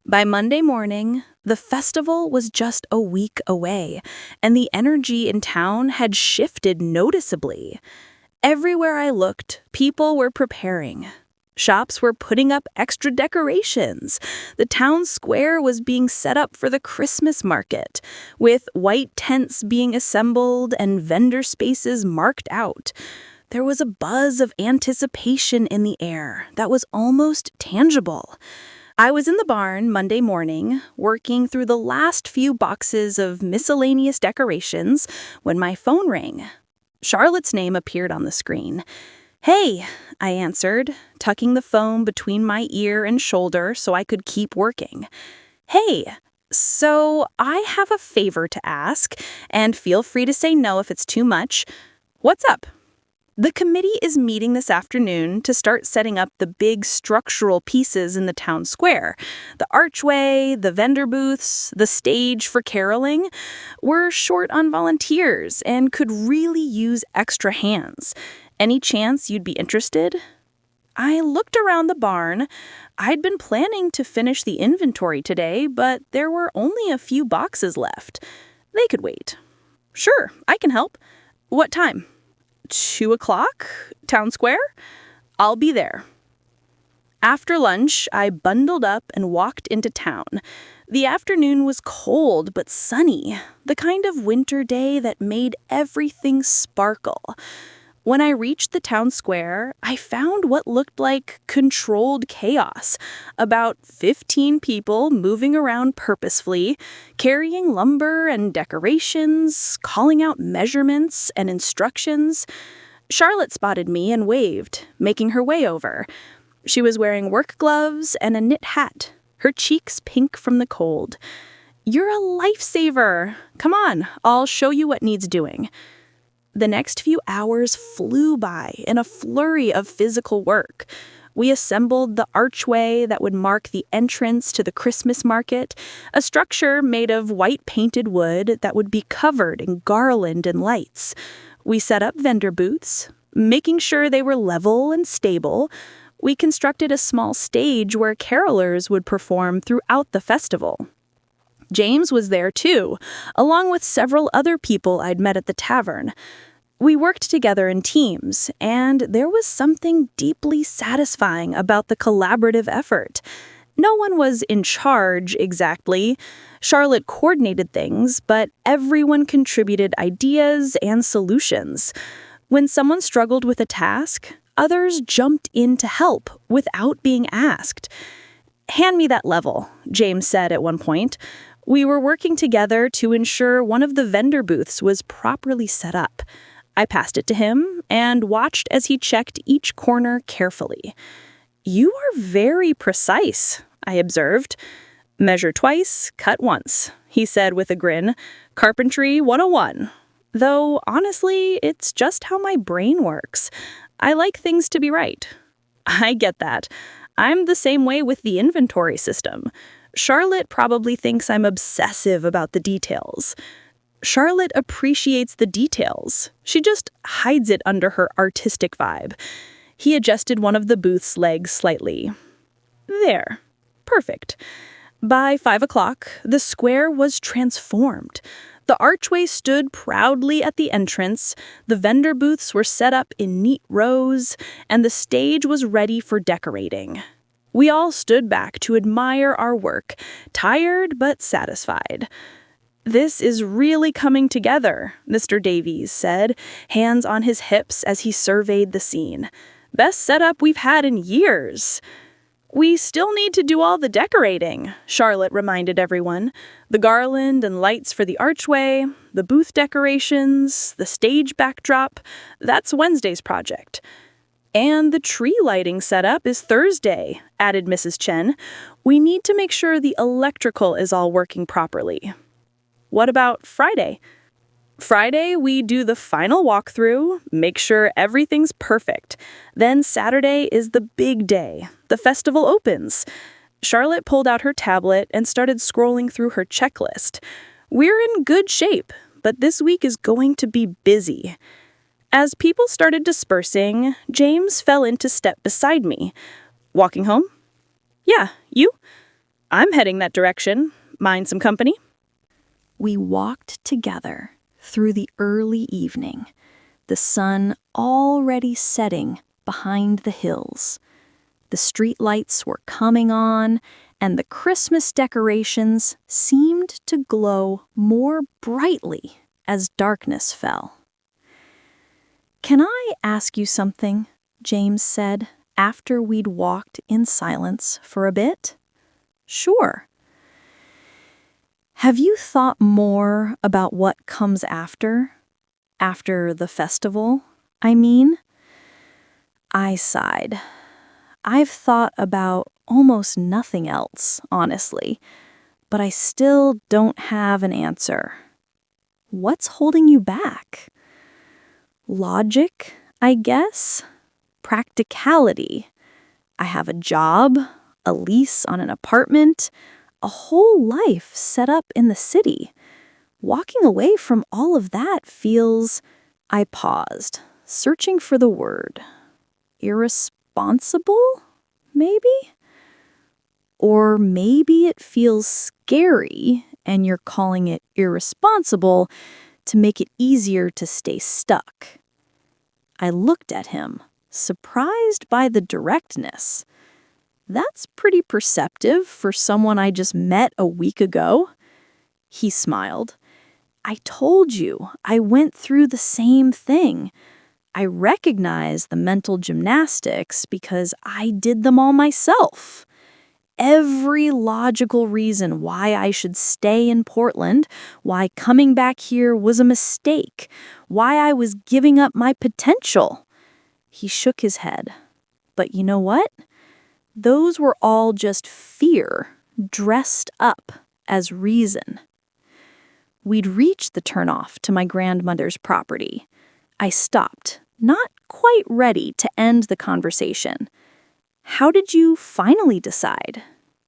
By Monday morning, the festival was just a week away, and the energy in town had shifted noticeably. Everywhere I looked, people were preparing. Shops were putting up extra decorations. The town square was being set up for the Christmas market, with white tents being assembled and vendor spaces marked out. There was a buzz of anticipation in the air that was almost tangible. I was in the barn Monday morning, working through the last few boxes of miscellaneous decorations, when my phone rang. Charlotte's name appeared on the screen. "Hey," I answered, tucking the phone between my ear and shoulder so I could keep working. "Hey, so I have a favor to ask, and feel free to say no if it's too much. What's up?" The committee is meeting this afternoon to start setting up the big structural pieces in the town square. The archway, the vendor booths, the stage for caroling. We're short on volunteers and could really use extra hands. Any chance you'd be interested? I looked around the barn. I'd been planning to finish the inventory today, but there were only a few boxes left. They could wait. Sure, I can help. What time? 2 o'clock? Town Square? I'll be there. After lunch, I bundled up and walked into town. The afternoon was cold but sunny, the kind of winter day that made everything sparkle. When I reached the town square, I found what looked like controlled chaos. About 15 people moving around purposefully, carrying lumber and decorations, calling out measurements and instructions. Charlotte spotted me and waved, making her way over. She was wearing work gloves and a knit hat, her cheeks pink from the cold. "You're a lifesaver. Come on, I'll show you what needs doing." The next few hours flew by in a flurry of physical work. We assembled the archway that would mark the entrance to the Christmas market, a structure made of white painted wood that would be covered in garland and lights. We set up vendor booths, making sure they were level and stable. We constructed a small stage where carolers would perform throughout the festival. James was there too, along with several other people I'd met at the tavern. We worked together in teams, and there was something deeply satisfying about the collaborative effort. No one was in charge exactly. Charlotte coordinated things, but everyone contributed ideas and solutions. When someone struggled with a task, others jumped in to help without being asked. "Hand me that level," James said at one point. We were working together to ensure one of the vendor booths was properly set up. I passed it to him and watched as he checked each corner carefully. "You are very precise," I observed. "Measure twice, cut once," he said with a grin. "Carpentry 101. Though, honestly, it's just how my brain works. I like things to be right." I get that. I'm the same way with the inventory system. Charlotte probably thinks I'm obsessive about the details. Charlotte appreciates the details. She just hides it under her artistic vibe. He adjusted one of the booth's legs slightly. There. Perfect. By 5 o'clock, the square was transformed. The archway stood proudly at the entrance, the vendor booths were set up in neat rows, and the stage was ready for decorating. We all stood back to admire our work, tired but satisfied. "This is really coming together," Mr. Davies said, hands on his hips as he surveyed the scene. "Best setup we've had in years." "We still need to do all the decorating," Charlotte reminded everyone. "The garland and lights for the archway, the booth decorations, the stage backdrop, that's Wednesday's project." "And the tree lighting setup is Thursday," added Mrs. Chen. "We need to make sure the electrical is all working properly." "What about Friday?" "Friday, we do the final walkthrough, make sure everything's perfect. Then Saturday is the big day. The festival opens." Charlotte pulled out her tablet and started scrolling through her checklist. "We're in good shape, but this week is going to be busy." As people started dispersing, James fell into step beside me. "Walking home?" "Yeah, you?" "I'm heading that direction. Mind some company?" We walked together through the early evening, the sun already setting behind the hills. The street lights were coming on, and the Christmas decorations seemed to glow more brightly as darkness fell. "Can I ask you something?" James said, after we'd walked in silence for a bit. "Sure." "Have you thought more about what comes after? After the festival, I mean?" I sighed. "I've thought about almost nothing else, honestly, but I still don't have an answer." "What's holding you back?" "Logic, I guess. Practicality. I have a job, a lease on an apartment, a whole life set up in the city. Walking away from all of that feels..." I paused, searching for the word. irresponsible, maybe? Or maybe it feels scary and you're calling it irresponsible to make it easier to stay stuck. I looked at him, surprised by the directness. That's pretty perceptive for someone I just met a week ago. He smiled. I told you, I went through the same thing. I recognize the mental gymnastics because I did them all myself. Every logical reason why I should stay in Portland, why coming back here was a mistake, why I was giving up my potential. He shook his head. But you know what? Those were all just fear, dressed up as reason. We'd reached the turnoff to my grandmother's property. I stopped, not quite ready to end the conversation. How did you finally decide?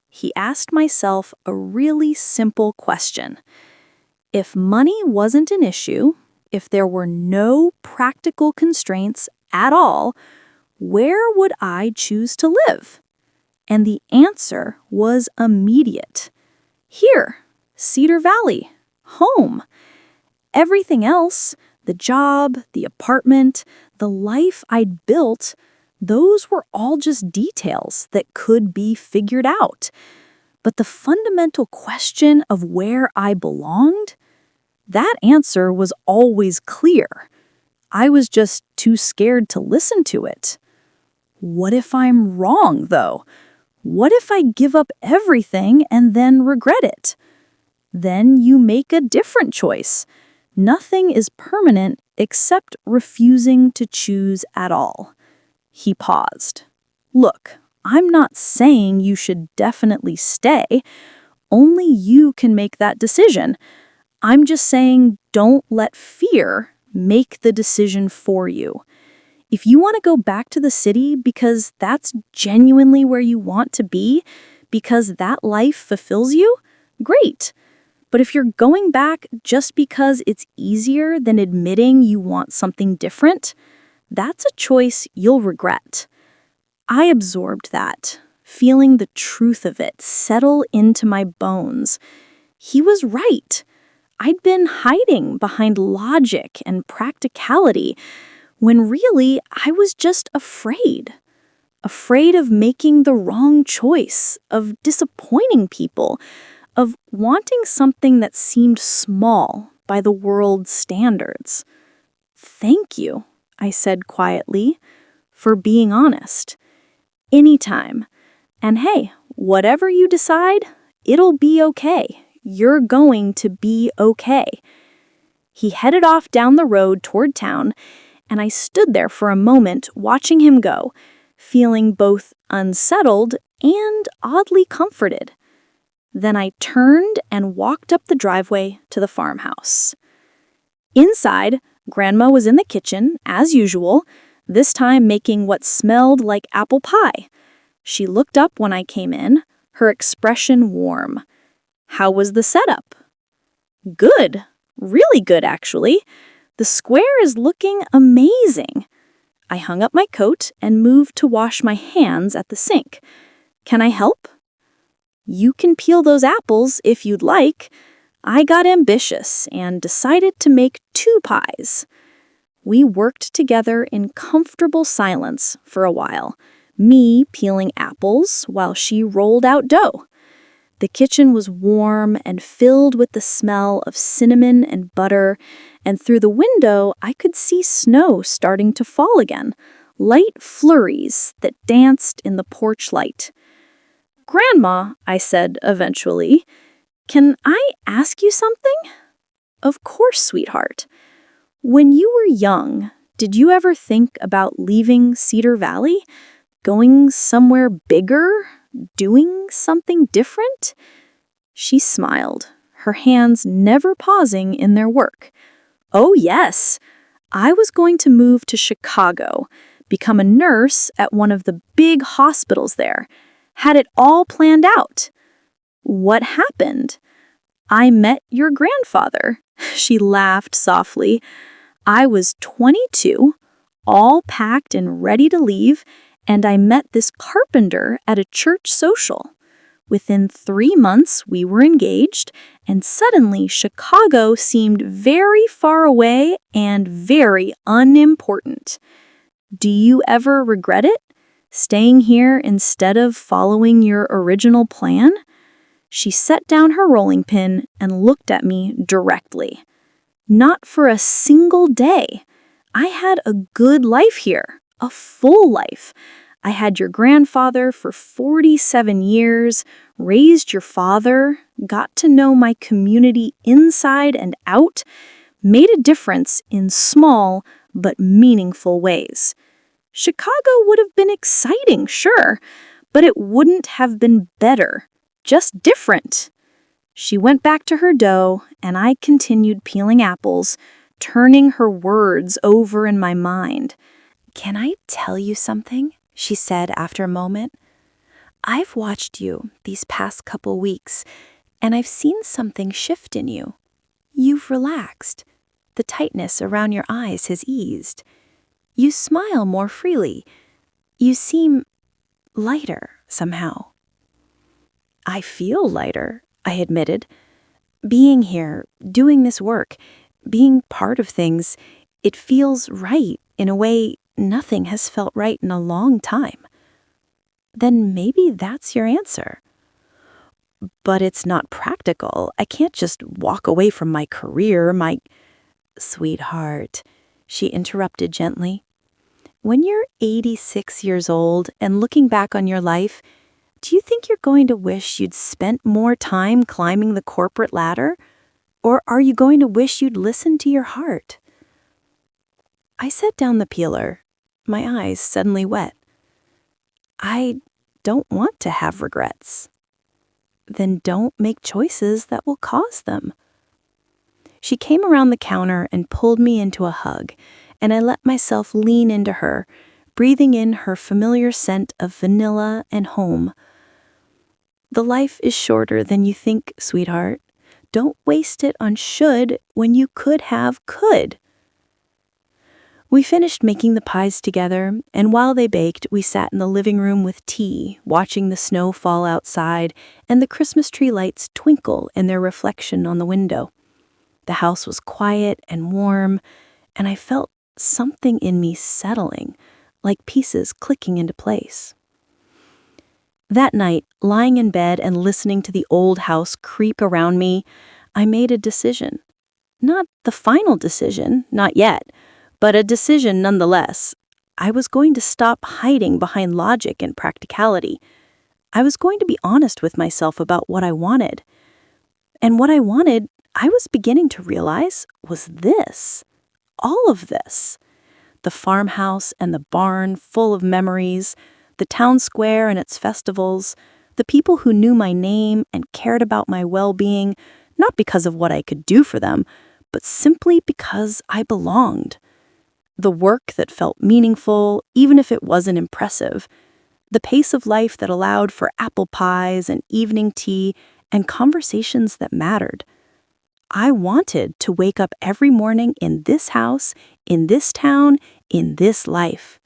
He asked myself a really simple question. If money wasn't an issue, if there were no practical constraints at all, where would I choose to live? And the answer was immediate. Here, Cedar Valley, home. Everything else, the job, the apartment, the life I'd built, those were all just details that could be figured out. But the fundamental question of where I belonged, that answer was always clear. I was just too scared to listen to it. What if I'm wrong, though? What if I give up everything and then regret it? Then you make a different choice. Nothing is permanent except refusing to choose at all. He paused. Look, I'm not saying you should definitely stay. Only you can make that decision. I'm just saying don't let fear make the decision for you. If you want to go back to the city because that's genuinely where you want to be, because that life fulfills you, great. But if you're going back just because it's easier than admitting you want something different, that's a choice you'll regret. I absorbed that, feeling the truth of it settle into my bones. He was right. I'd been hiding behind logic and practicality, when really I was just afraid. Afraid of making the wrong choice, of disappointing people, of wanting something that seemed small by the world's standards. Thank you, I said quietly, for being honest. Anytime. And hey, whatever you decide, it'll be okay. You're going to be okay. He headed off down the road toward town, and I stood there for a moment watching him go, feeling both unsettled and oddly comforted. Then I turned and walked up the driveway to the farmhouse. Inside, Grandma was in the kitchen, as usual, this time making what smelled like apple pie. She looked up when I came in, her expression warm. How was the setup? Good. Really good, actually. The square is looking amazing. I hung up my coat and moved to wash my hands at the sink. Can I help? You can peel those apples if you'd like. I got ambitious and decided to make 2 pies. We worked together in comfortable silence for a while, me peeling apples while she rolled out dough. The kitchen was warm and filled with the smell of cinnamon and butter, and through the window I could see snow starting to fall again, light flurries that danced in the porch light. "Grandma," I said eventually, "can I ask you something?" "Of course, sweetheart. When you were young, did you ever think about leaving Cedar Valley? Going somewhere bigger? Doing something different?" She smiled, her hands never pausing in their work. "Oh, yes. I was going to move to Chicago, become a nurse at one of the big hospitals there. Had it all planned out. What happened? I met your grandfather." She laughed softly. "I was 22, all packed and ready to leave, and I met this carpenter at a church social. Within 3 months, we were engaged, and suddenly Chicago seemed very far away and very unimportant. Do you ever regret it? Staying here instead of following your original plan? She set down her rolling pin and looked at me directly. Not for a single day. I had a good life here, a full life. I had your grandfather for 47 years, raised your father, got to know my community inside and out, made a difference in small but meaningful ways. Chicago would have been exciting, sure, but it wouldn't have been better, just different. She went back to her dough, and I continued peeling apples, turning her words over in my mind. "Can I tell you something?" she said after a moment. "I've watched you these past couple weeks, and I've seen something shift in you. You've relaxed. The tightness around your eyes has eased. You smile more freely. You seem lighter somehow." "I feel lighter," I admitted. "Being here, doing this work, being part of things, it feels right in a way nothing has felt right in a long time." "Then maybe that's your answer." "But it's not practical. I can't just walk away from my career, my—" "Sweetheart," she interrupted gently. "When you're 86 years old and looking back on your life, do you think you're going to wish you'd spent more time climbing the corporate ladder? Or are you going to wish you'd listened to your heart?" I set down the peeler, my eyes suddenly wet. "I don't want to have regrets." "Then don't make choices that will cause them." She came around the counter and pulled me into a hug, and I let myself lean into her, breathing in her familiar scent of vanilla and home. "The life is shorter than you think, sweetheart. Don't waste it on should when you could have could." We finished making the pies together, and while they baked, we sat in the living room with tea, watching the snow fall outside and the Christmas tree lights twinkle in their reflection on the window. The house was quiet and warm, and I felt something in me settling, like pieces clicking into place. That night, lying in bed and listening to the old house creak around me, I made a decision. Not the final decision, not yet, but a decision nonetheless. I was going to stop hiding behind logic and practicality. I was going to be honest with myself about what I wanted. And what I wanted, I was beginning to realize, was this. All of this. The farmhouse and the barn full of memories, the town square and its festivals, the people who knew my name and cared about my well-being, not because of what I could do for them, but simply because I belonged. The work that felt meaningful, even if it wasn't impressive. The pace of life that allowed for apple pies and evening tea and conversations that mattered. I wanted to wake up every morning in this house, in this town, in this life.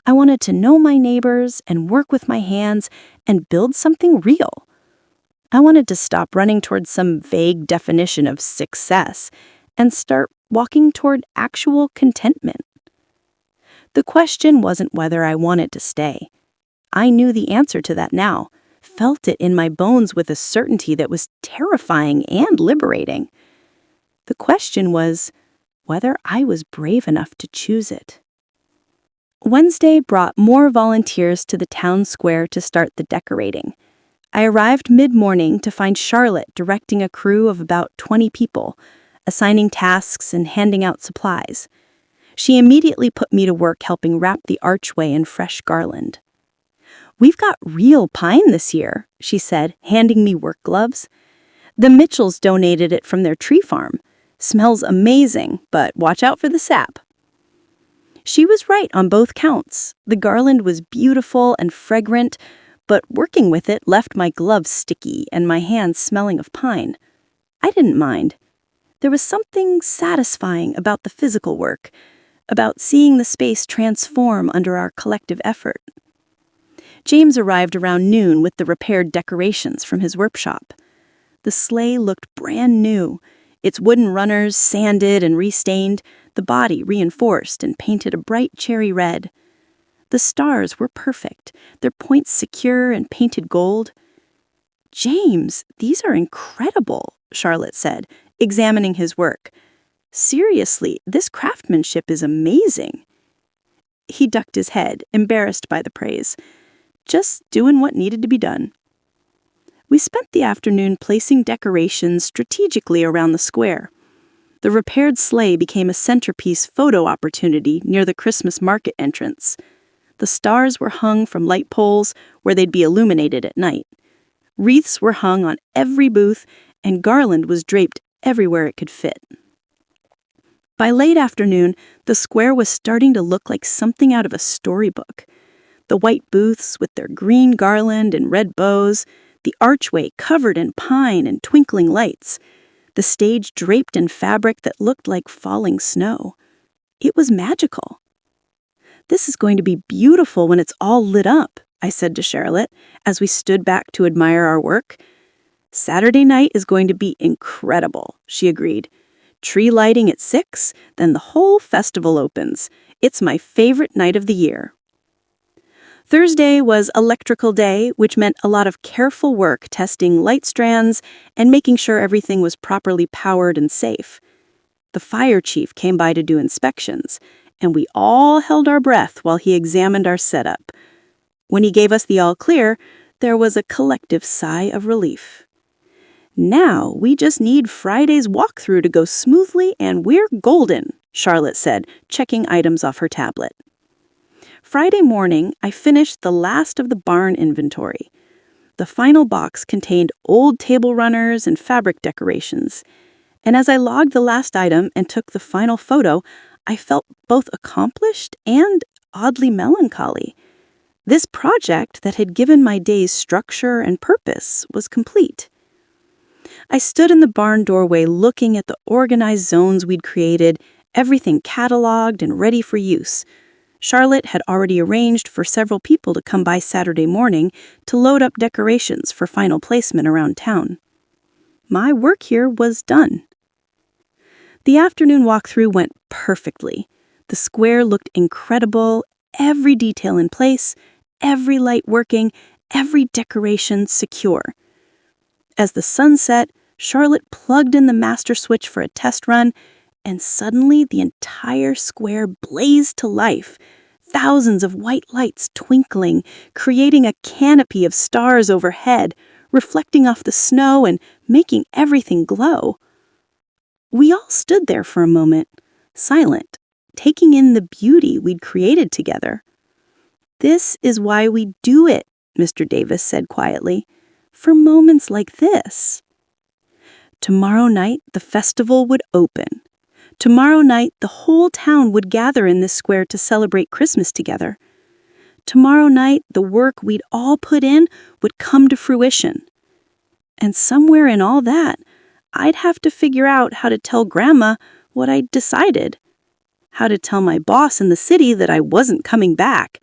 I wanted to know my neighbors and work with my hands and build something real. I wanted to stop running toward some vague definition of success and start walking toward actual contentment. The question wasn't whether I wanted to stay. I knew the answer to that now, felt it in my bones with a certainty that was terrifying and liberating. The question was whether I was brave enough to choose it. Wednesday brought more volunteers to the town square to start the decorating. I arrived mid-morning to find Charlotte directing a crew of about 20 people, assigning tasks and handing out supplies. She immediately put me to work helping wrap the archway in fresh garland. "We've got real pine this year," she said, handing me work gloves. "The Mitchells donated it from their tree farm. Smells amazing, but watch out for the sap." She was right on both counts. The garland was beautiful and fragrant, but working with it left my gloves sticky and my hands smelling of pine. I didn't mind. There was something satisfying about the physical work, about seeing the space transform under our collective effort. James arrived around noon with the repaired decorations from his workshop. The sleigh looked brand new, its wooden runners sanded and restained, the body reinforced and painted a bright cherry red. The stars were perfect, their points secure and painted gold. "James, these are incredible," Charlotte said, examining his work. "Seriously, this craftsmanship is amazing." He ducked his head, embarrassed by the praise. Just doing what needed to be done. We spent the afternoon placing decorations strategically around the square. The repaired sleigh became a centerpiece photo opportunity near the Christmas market entrance. The stars were hung from light poles where they'd be illuminated at night. Wreaths were hung on every booth, and garland was draped everywhere it could fit. By late afternoon, the square was starting to look like something out of a storybook. The white booths with their green garland and red bows, the archway covered in pine and twinkling lights, the stage draped in fabric that looked like falling snow. It was magical. "This is going to be beautiful when it's all lit up," I said to Charlotte as we stood back to admire our work. "Saturday night is going to be incredible," she agreed. "Tree lighting at 6, then the whole festival opens. It's my favorite night of the year." Thursday was electrical day, which meant a lot of careful work testing light strands and making sure everything was properly powered and safe. The fire chief came by to do inspections, and we all held our breath while he examined our setup. When he gave us the all clear, there was a collective sigh of relief. "Now we just need Friday's walkthrough to go smoothly and we're golden," Charlotte said, checking items off her tablet. Friday morning, I finished the last of the barn inventory. The final box contained old table runners and fabric decorations. And as I logged the last item and took the final photo, I felt both accomplished and oddly melancholy. This project that had given my days structure and purpose was complete. I stood in the barn doorway looking at the organized zones we'd created, everything cataloged and ready for use. Charlotte had already arranged for several people to come by Saturday morning to load up decorations for final placement around town. My work here was done. The afternoon walkthrough went perfectly. The square looked incredible, every detail in place, every light working, every decoration secure. As the sun set, Charlotte plugged in the master switch for a test run, and suddenly the entire square blazed to life, thousands of white lights twinkling, creating a canopy of stars overhead, reflecting off the snow and making everything glow. We all stood there for a moment, silent, taking in the beauty we'd created together. "This is why we do it," Mr. Davis said quietly, "for moments like this." Tomorrow night, the festival would open. Tomorrow night, the whole town would gather in this square to celebrate Christmas together. Tomorrow night, the work we'd all put in would come to fruition. And somewhere in all that, I'd have to figure out how to tell Grandma what I'd decided. How to tell my boss in the city that I wasn't coming back.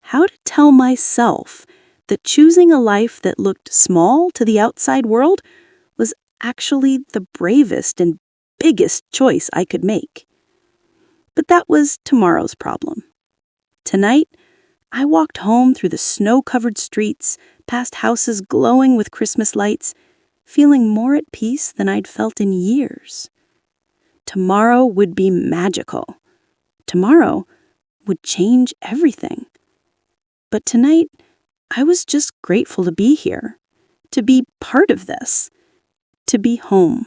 How to tell myself that choosing a life that looked small to the outside world was actually the bravest and biggest choice I could make. But that was tomorrow's problem. Tonight, I walked home through the snow-covered streets, past houses glowing with Christmas lights, feeling more at peace than I'd felt in years. Tomorrow would be magical. Tomorrow would change everything. But tonight, I was just grateful to be here, to be part of this, to be home.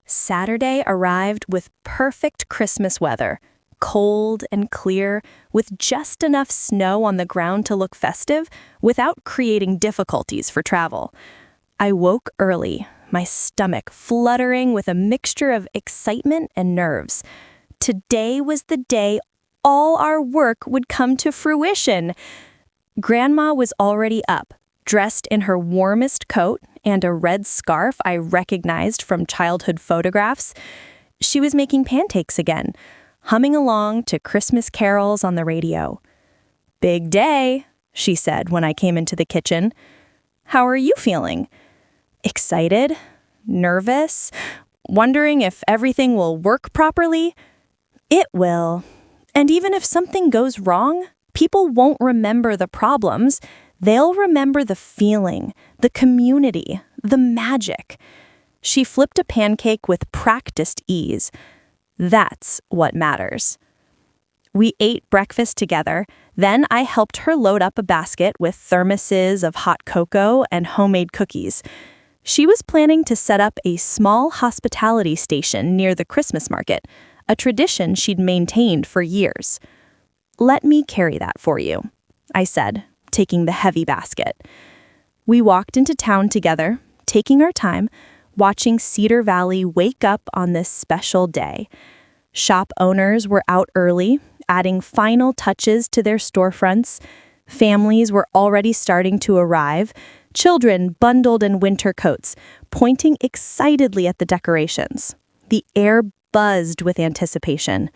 Saturday arrived with perfect Christmas weather, cold and clear, with just enough snow on the ground to look festive without creating difficulties for travel. I woke early, my stomach fluttering with a mixture of excitement and nerves. Today was the day all our work would come to fruition. Grandma was already up, dressed in her warmest coat and a red scarf I recognized from childhood photographs. She was making pancakes again, humming along to Christmas carols on the radio. "Big day," she said when I came into the kitchen. "How are you feeling? Excited? Nervous? Wondering if everything will work properly?" "It will. And even if something goes wrong, people won't remember the problems. They'll remember the feeling, the community, the magic." She flipped a pancake with practiced ease. That's what matters. We ate breakfast together. Then I helped her load up a basket with thermoses of hot cocoa and homemade cookies. She was planning to set up a small hospitality station near the Christmas market, a tradition she'd maintained for years. "Let me carry that for you," I said, taking the heavy basket. We walked into town together, taking our time, watching Cedar Valley wake up on this special day. Shop owners were out early, adding final touches to their storefronts. Families were already starting to arrive, children bundled in winter coats, pointing excitedly at the decorations. The air buzzed with anticipation.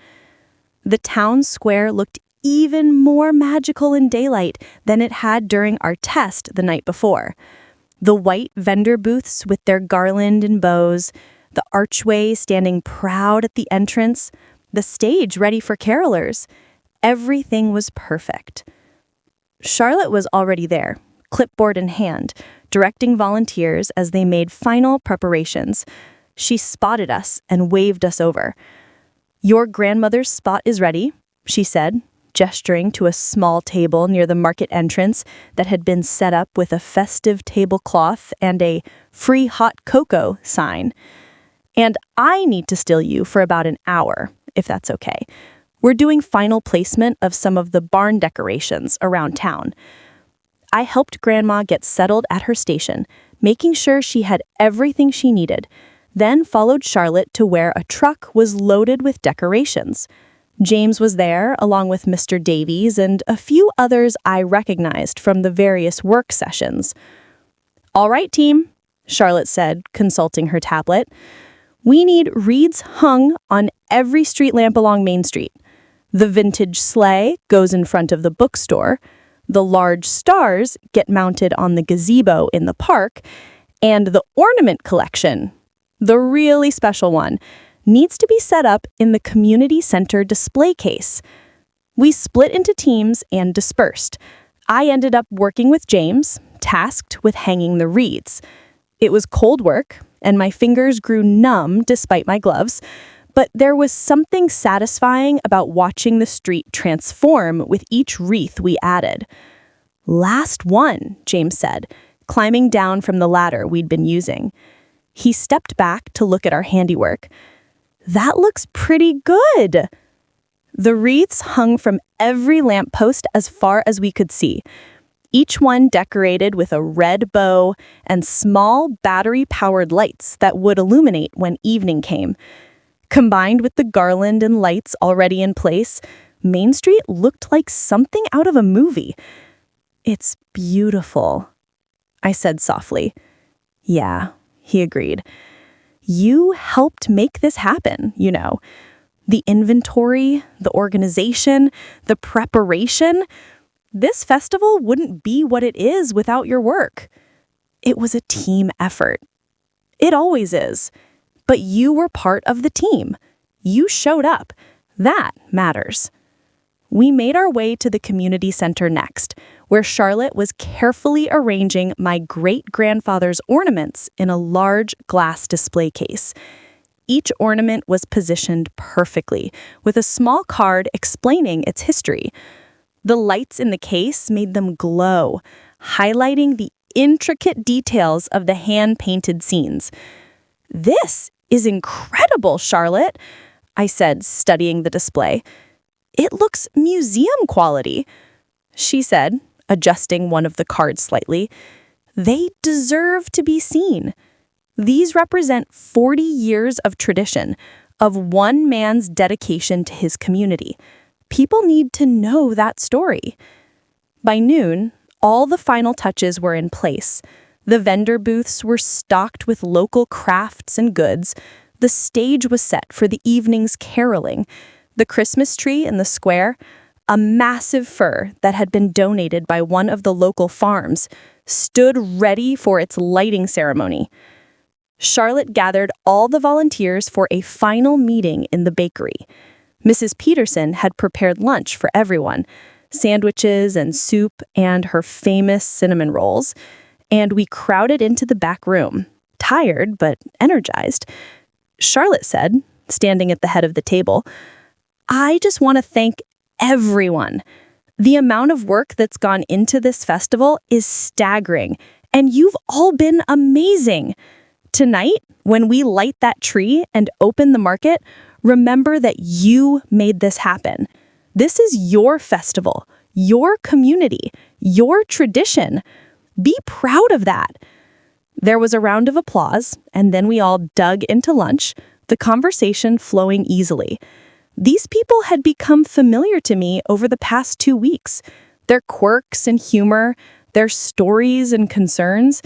The town square looked even more magical in daylight than it had during our test the night before. The white vendor booths with their garland and bows, the archway standing proud at the entrance, the stage ready for carolers. Everything was perfect. Charlotte was already there, clipboard in hand, directing volunteers as they made final preparations. She spotted us and waved us over. "Your grandmother's spot is ready," she said, gesturing to a small table near the market entrance that had been set up with a festive tablecloth and a "free hot cocoa" sign. "And I need to still you for about an hour, if that's okay. We're doing final placement of some of the barn decorations around town." I helped Grandma get settled at her station, making sure she had everything she needed, then followed Charlotte to where a truck was loaded with decorations. James was there, along with Mr. Davies and a few others I recognized from the various work sessions. "All right, team," Charlotte said, consulting her tablet. "We need wreaths hung on every street lamp along Main Street. The vintage sleigh goes in front of the bookstore. The large stars get mounted on the gazebo in the park. And the ornament collection, the really special one, needs to be set up in the community center display case." We split into teams and dispersed. I ended up working with James, tasked with hanging the wreaths. It was cold work, and my fingers grew numb despite my gloves, but there was something satisfying about watching the street transform with each wreath we added. "Last one," James said, climbing down from the ladder we'd been using. He stepped back to look at our handiwork. "That looks pretty good." The wreaths hung from every lamppost as far as we could see, each one decorated with a red bow and small battery-powered lights that would illuminate when evening came. Combined with the garland and lights already in place, Main Street looked like something out of a movie. "It's beautiful," I said softly. "Yeah," he agreed. "You helped make this happen, you know. The inventory, the organization, the preparation. This festival wouldn't be what it is without your work. It was a team effort. It always is. But you were part of the team. You showed up. That matters." We made our way to the community center next, where Charlotte was carefully arranging my great-grandfather's ornaments in a large glass display case. Each ornament was positioned perfectly, with a small card explaining its history. The lights in the case made them glow, highlighting the intricate details of the hand-painted scenes. "This is incredible, Charlotte," I said, studying the display. "It looks museum quality." She said, adjusting one of the cards slightly. "They deserve to be seen. These represent 40 years of tradition, of one man's dedication to his community. People need to know that story." By noon, all the final touches were in place. The vendor booths were stocked with local crafts and goods. The stage was set for the evening's caroling. The Christmas tree in the square, A massive fir that had been donated by one of the local farms stood ready for its lighting ceremony. Charlotte gathered all the volunteers for a final meeting in the bakery. Mrs. Peterson had prepared lunch for everyone, sandwiches and soup and her famous cinnamon rolls, and we crowded into the back room, tired but energized. Charlotte said, standing at the head of the table, "I just want to thank everyone. The amount of work that's gone into this festival is staggering, and you've all been amazing. Tonight, when we light that tree and open the market, remember that you made this happen. This is your festival, your community, your tradition. Be proud of that." There was a round of applause, and then we all dug into lunch, the conversation flowing easily. These people had become familiar to me over the past 2 weeks. Their quirks and humor, their stories and concerns,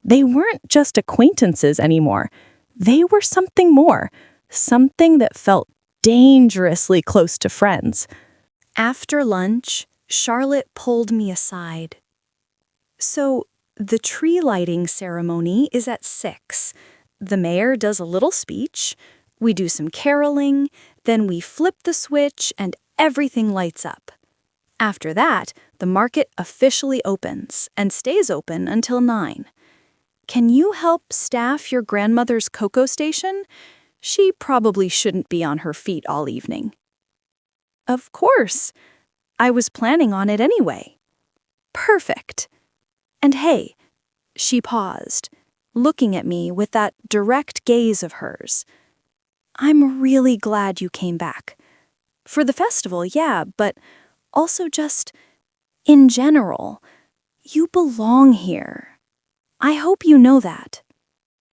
they weren't just acquaintances anymore. They were something more, something that felt dangerously close to friends. After lunch, Charlotte pulled me aside. "So, the tree lighting ceremony is at 6. The mayor does a little speech, we do some caroling, then we flip the switch and everything lights up. After that, the market officially opens and stays open until 9. Can you help staff your grandmother's cocoa station? She probably shouldn't be on her feet all evening." "Of course. I was planning on it anyway." "Perfect. And hey," she paused, looking at me with that direct gaze of hers, "I'm really glad you came back. For the festival, yeah, but also just in general. You belong here. I hope you know that."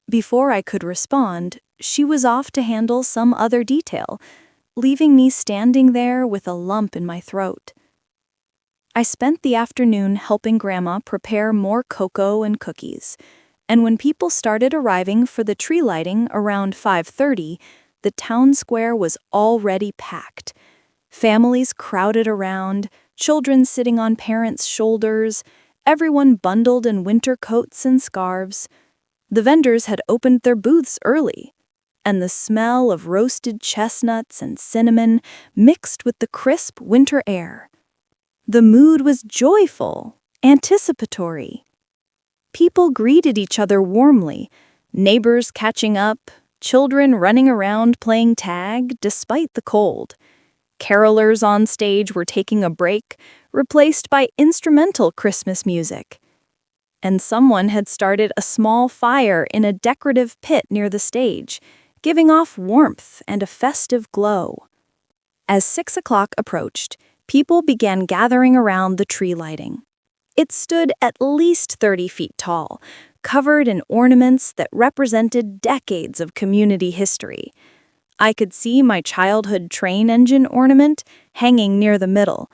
Before I could respond, she was off to handle some other detail, leaving me standing there with a lump in my throat. I spent the afternoon helping Grandma prepare more cocoa and cookies, and when people started arriving for the tree lighting around 5:30, the town square was already packed. Families crowded around, children sitting on parents' shoulders, everyone bundled in winter coats and scarves. The vendors had opened their booths early, and the smell of roasted chestnuts and cinnamon mixed with the crisp winter air. The mood was joyful, anticipatory. People greeted each other warmly, neighbors catching up, children running around playing tag despite the cold. Carolers on stage were taking a break, replaced by instrumental Christmas music. And someone had started a small fire in a decorative pit near the stage, giving off warmth and a festive glow. As 6 o'clock approached, people began gathering around the tree lighting. It stood at least 30 feet tall, covered in ornaments that represented decades of community history. I could see my childhood train engine ornament hanging near the middle,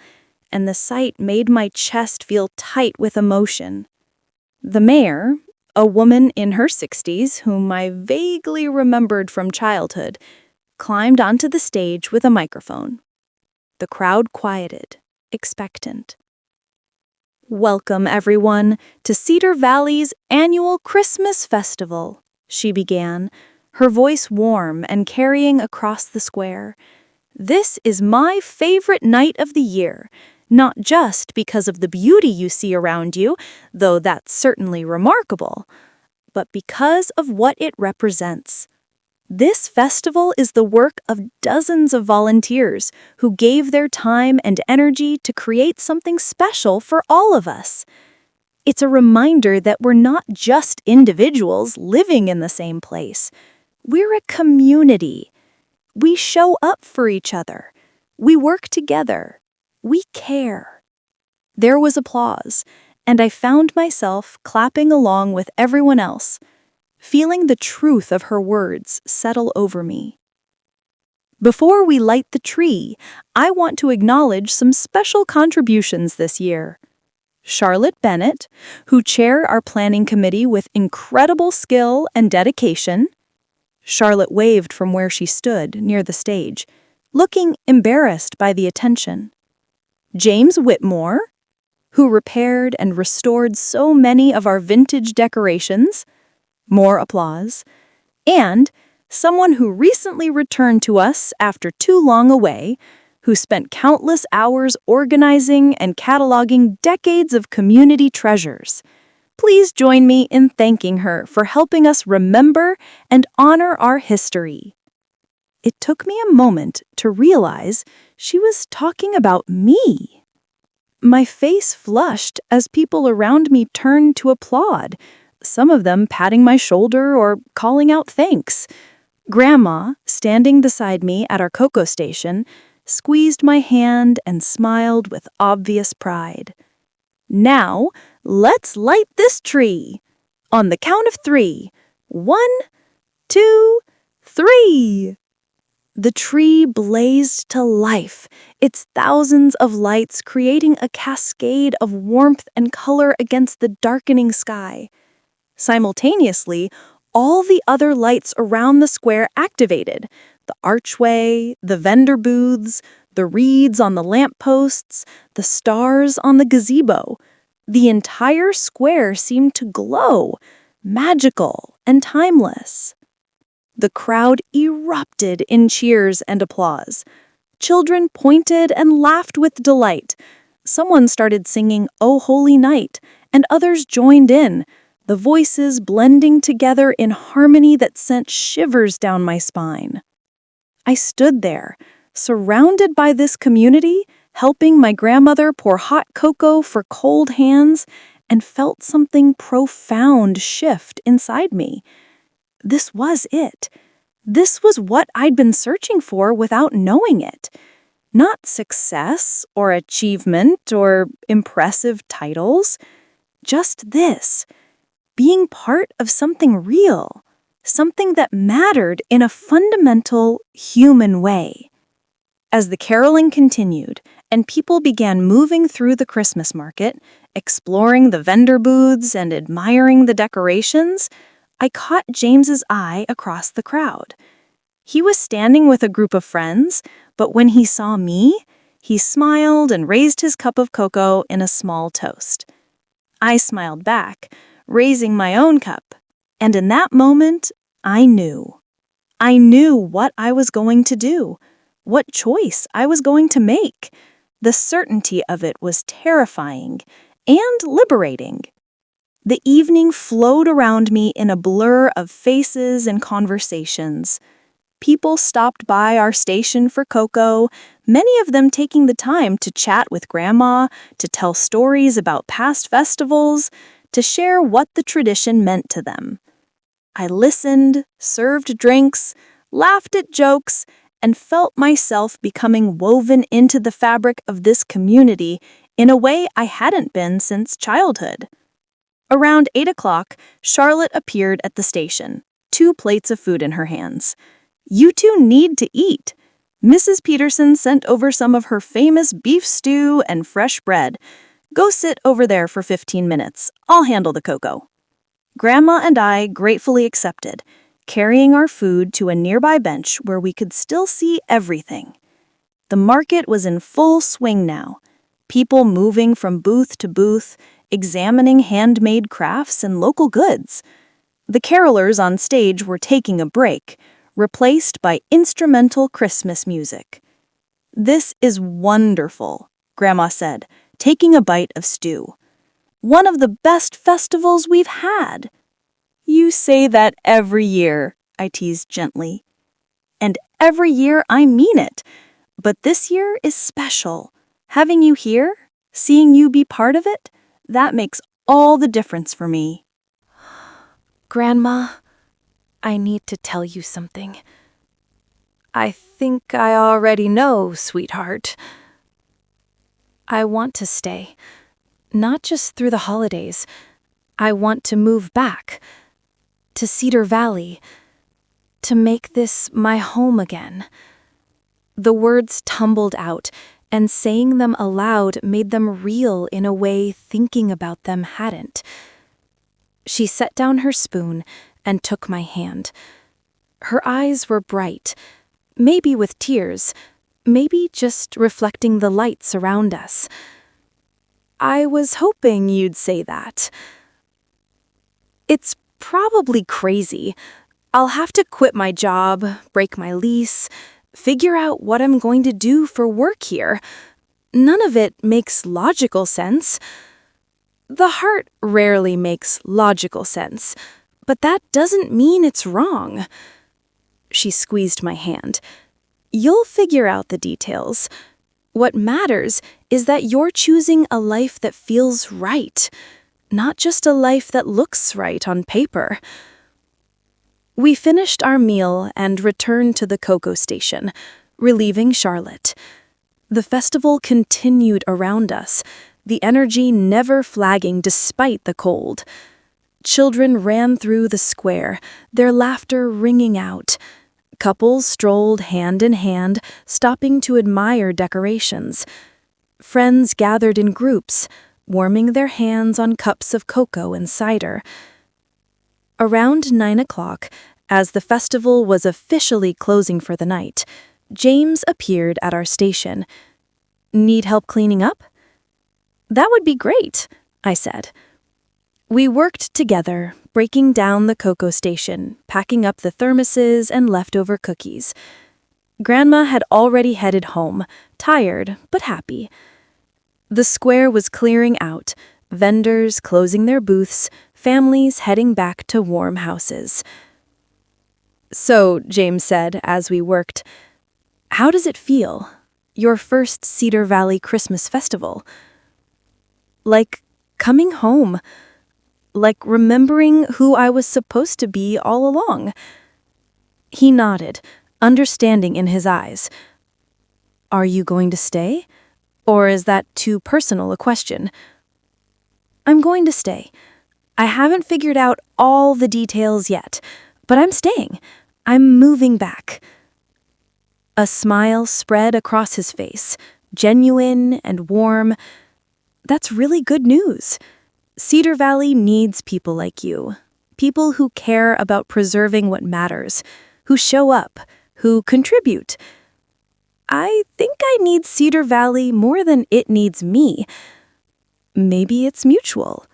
and the sight made my chest feel tight with emotion. The mayor, a woman in her 60s whom I vaguely remembered from childhood, climbed onto the stage with a microphone. The crowd quieted, expectant. "Welcome, everyone, to Cedar Valley's annual Christmas festival," she began, her voice warm and carrying across the square. "This is my favorite night of the year, not just because of the beauty you see around you, though that's certainly remarkable, but because of what it represents. This festival is the work of dozens of volunteers who gave their time and energy to create something special for all of us. It's a reminder that we're not just individuals living in the same place. We're a community. We show up for each other. We work together. We care." There was applause, and I found myself clapping along with everyone else, feeling the truth of her words settle over me. Before we light the tree, I want to acknowledge some special contributions this year. Charlotte Bennett, who chaired our planning committee with incredible skill and dedication. Charlotte waved from where she stood near the stage, looking embarrassed by the attention. James Whitmore, who repaired and restored so many of our vintage decorations. More applause. And someone who recently returned to us after too long away, who spent countless hours organizing and cataloging decades of community treasures. Please join me in thanking her for helping us remember and honor our history. It took me a moment to realize she was talking about me. My face flushed as people around me turned to applaud, some of them patting my shoulder or calling out thanks. Grandma, standing beside me at our cocoa station, squeezed my hand and smiled with obvious pride. Now, let's light this tree. On the count of 3. 1, 2, 3. The tree blazed to life, its thousands of lights creating a cascade of warmth and color against the darkening sky. Simultaneously, all the other lights around the square activated: the archway, the vendor booths, the reeds on the lampposts, the stars on the gazebo. The entire square seemed to glow, magical and timeless. The crowd erupted in cheers and applause. Children pointed and laughed with delight. Someone started singing "O Holy Night," and others joined in, the voices blending together in harmony that sent shivers down my spine. I stood there, surrounded by this community, helping my grandmother pour hot cocoa for cold hands, and felt something profound shift inside me. This was it. This was what I'd been searching for without knowing it. Not success or achievement or impressive titles. Just this. Being part of something real. Something that mattered in a fundamental human way. As the caroling continued and people began moving through the Christmas market, exploring the vendor booths and admiring the decorations, I caught James's eye across the crowd. He was standing with a group of friends, but when he saw me, he smiled and raised his cup of cocoa in a small toast. I smiled back, raising my own cup, and in that moment, I knew. I knew what I was going to do, what choice I was going to make. The certainty of it was terrifying and liberating. The evening flowed around me in a blur of faces and conversations. People stopped by our station for cocoa, many of them taking the time to chat with Grandma, to tell stories about past festivals, to share what the tradition meant to them. I listened, served drinks, laughed at jokes, and felt myself becoming woven into the fabric of this community in a way I hadn't been since childhood. Around 8 o'clock, Charlotte appeared at the station, 2 plates of food in her hands. "You two need to eat." Mrs. Peterson sent over some of her famous beef stew and fresh bread. "Go sit over there for 15 minutes. I'll handle the cocoa." Grandma and I gratefully accepted, carrying our food to a nearby bench where we could still see everything. The market was in full swing now, people moving from booth to booth, examining handmade crafts and local goods. The carolers on stage were taking a break, replaced by instrumental Christmas music. "This is wonderful," Grandma said, taking a bite of stew. "One of the best festivals we've had." "You say that every year," I teased gently. "And every year I mean it. But this year is special. Having you here, seeing you be part of it, that makes all the difference for me." Grandma, I need to tell you something. I think I already know, sweetheart. I want to stay. Not just through the holidays. I want to move back. To Cedar Valley. To make this my home again. The words tumbled out, and saying them aloud made them real in a way thinking about them hadn't. She set down her spoon and took my hand. Her eyes were bright, maybe with tears, Maybe just reflecting the lights around us. I was hoping you'd say that. It's probably crazy. I'll have to quit my job, break my lease, figure out what I'm going to do for work here. None of it makes logical sense. The heart rarely makes logical sense, but that doesn't mean it's wrong. She squeezed my hand. You'll figure out the details. What matters is that you're choosing a life that feels right, not just a life that looks right on paper. We finished our meal and returned to the cocoa station, relieving Charlotte. The festival continued around us, the energy never flagging despite the cold. Children ran through the square, their laughter ringing out. Couples strolled hand in hand, stopping to admire decorations. Friends gathered in groups, warming their hands on cups of cocoa and cider. Around 9 o'clock, as the festival was officially closing for the night, James appeared at our station. Need help cleaning up? That would be great, I said. We worked together, breaking down the cocoa station, packing up the thermoses and leftover cookies. Grandma had already headed home, tired but happy. The square was clearing out, vendors closing their booths, families heading back to warm houses. So, James said as we worked, how does it feel? Your first Cedar Valley Christmas festival? Like coming home. Like remembering who I was supposed to be all along. He nodded, understanding in his eyes. Are you going to stay? Or is that too personal a question? I'm going to stay. I haven't figured out all the details yet, but I'm staying. I'm moving back. A smile spread across his face, genuine and warm. That's really good news. Cedar Valley needs people like you, people who care about preserving what matters, who show up, who contribute. I think I need Cedar Valley more than it needs me. Maybe it's mutual.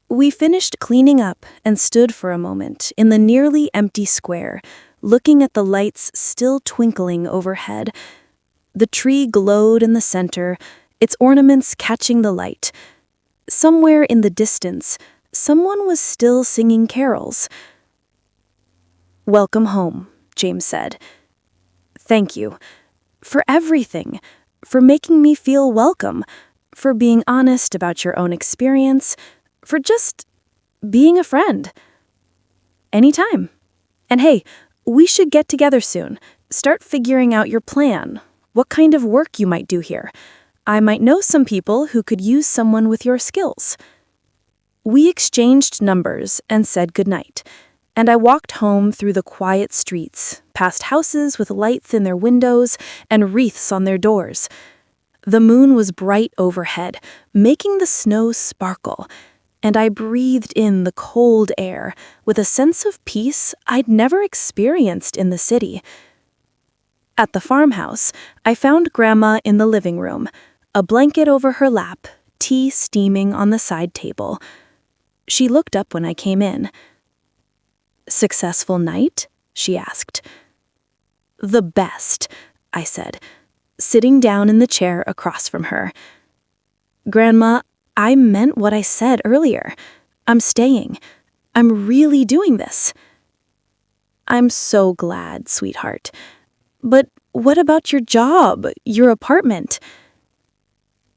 We finished cleaning up and stood for a moment in the nearly empty square, looking at the lights still twinkling overhead. The tree glowed in the center, its ornaments catching the light. Somewhere in the distance, someone was still singing carols. Welcome home, James said. Thank you. For everything. For making me feel welcome. For being honest about your own experience. For just being a friend. Anytime. And hey, we should get together soon. Start figuring out your plan. What kind of work you might do here. I might know some people who could use someone with your skills. We exchanged numbers and said goodnight, and I walked home through the quiet streets, past houses with lights in their windows and wreaths on their doors. The moon was bright overhead, making the snow sparkle, and I breathed in the cold air with a sense of peace I'd never experienced in the city. At the farmhouse, I found Grandma in the living room, a blanket over her lap, tea steaming on the side table. She looked up when I came in. Successful night? She asked. The best, I said, sitting down in the chair across from her. Grandma, I meant what I said earlier. I'm staying. I'm really doing this. I'm so glad, sweetheart. But what about your job, your apartment?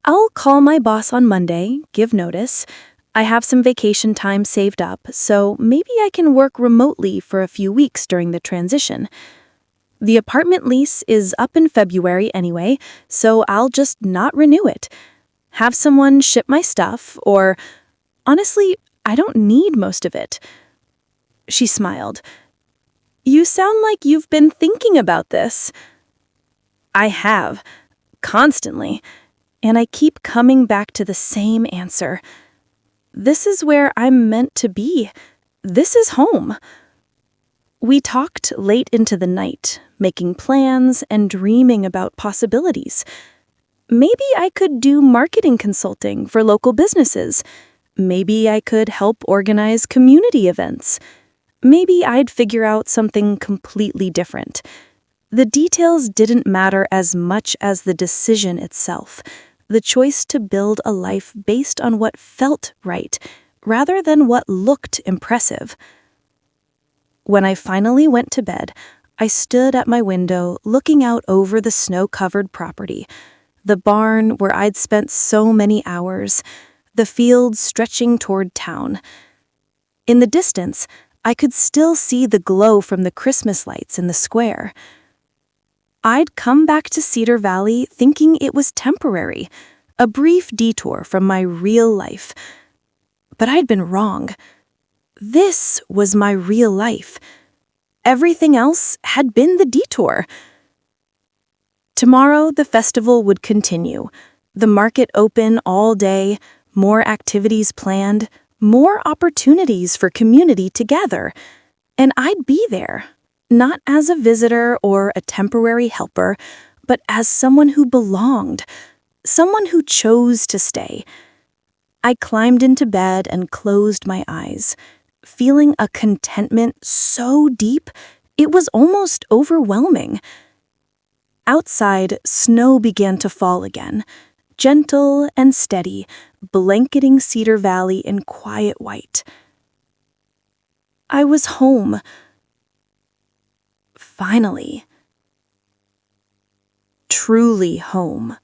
I'll call my boss on Monday, give notice. I have some vacation time saved up, so maybe I can work remotely for a few weeks during the transition. The apartment lease is up in February anyway, so I'll just not renew it. Have someone ship my stuff, or honestly, I don't need most of it. She smiled. You sound like you've been thinking about this. I have, constantly, and I keep coming back to the same answer. This is where I'm meant to be. This is home. We talked late into the night, making plans and dreaming about possibilities. Maybe I could do marketing consulting for local businesses. Maybe I could help organize community events. Maybe I'd figure out something completely different. The details didn't matter as much as the decision itself, the choice to build a life based on what felt right, rather than what looked impressive. When I finally went to bed, I stood at my window looking out over the snow-covered property, the barn where I'd spent so many hours, the fields stretching toward town. In the distance, I could still see the glow from the Christmas lights in the square. I'd come back to Cedar Valley thinking it was temporary, a brief detour from my real life. But I'd been wrong. This was my real life. Everything else had been the detour. Tomorrow, the festival would continue. The market open all day, more activities planned, more opportunities for community to gather. And I'd be there, not as a visitor or a temporary helper, but as someone who belonged, someone who chose to stay. I climbed into bed and closed my eyes, feeling a contentment so deep it was almost overwhelming. Outside, snow began to fall again, gentle and steady, blanketing Cedar Valley in quiet white. I was home. Finally. Truly home.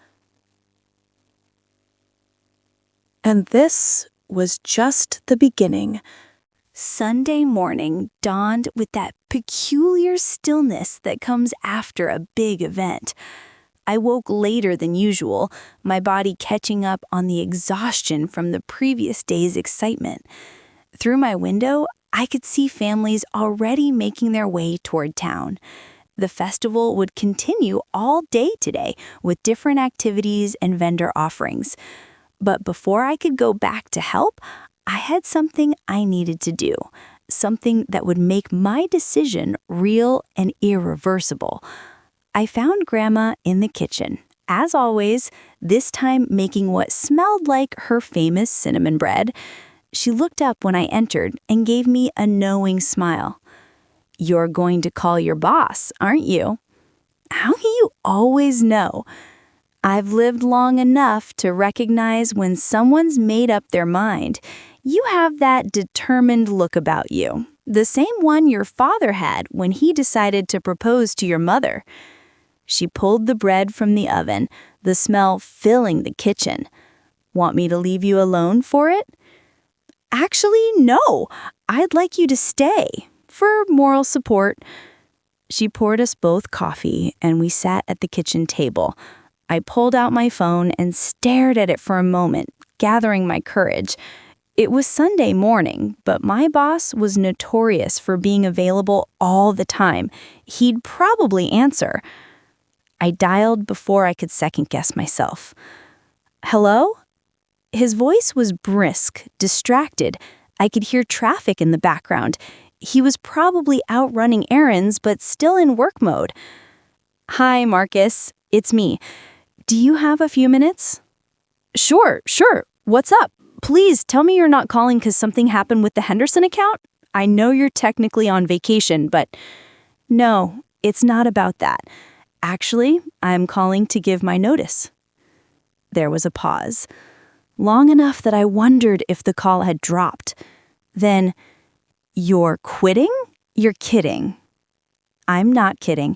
And this was just the beginning. Sunday morning dawned with that peculiar stillness that comes after a big event. I woke later than usual, my body catching up on the exhaustion from the previous day's excitement. Through my window, I could see families already making their way toward town. The festival would continue all day today with different activities and vendor offerings. But before I could go back to help, I had something I needed to do, something that would make my decision real and irreversible. I found Grandma in the kitchen, as always, this time making what smelled like her famous cinnamon bread. She looked up when I entered and gave me a knowing smile. "You're going to call your boss, aren't you?" "How do you always know?" "I've lived long enough to recognize when someone's made up their mind. You have that determined look about you, the same one your father had when he decided to propose to your mother." She pulled the bread from the oven, the smell filling the kitchen. "Want me to leave you alone for it?" "Actually, no. I'd like you to stay, for moral support." She poured us both coffee, and we sat at the kitchen table. I pulled out my phone and stared at it for a moment, gathering my courage. It was Sunday morning, but my boss was notorious for being available all the time. He'd probably answer. I dialed before I could second-guess myself. "Hello?" His voice was brisk, distracted. I could hear traffic in the background. He was probably out running errands, but still in work mode. "Hi, Marcus. It's me. Do you have a few minutes?" Sure. What's up? Please tell me you're not calling because something happened with the Henderson account. I know you're technically on vacation, but..." "No, it's not about that. Actually, I'm calling to give my notice." There was a pause, long enough that I wondered if the call had dropped. Then, "You're quitting? You're kidding." "I'm not kidding.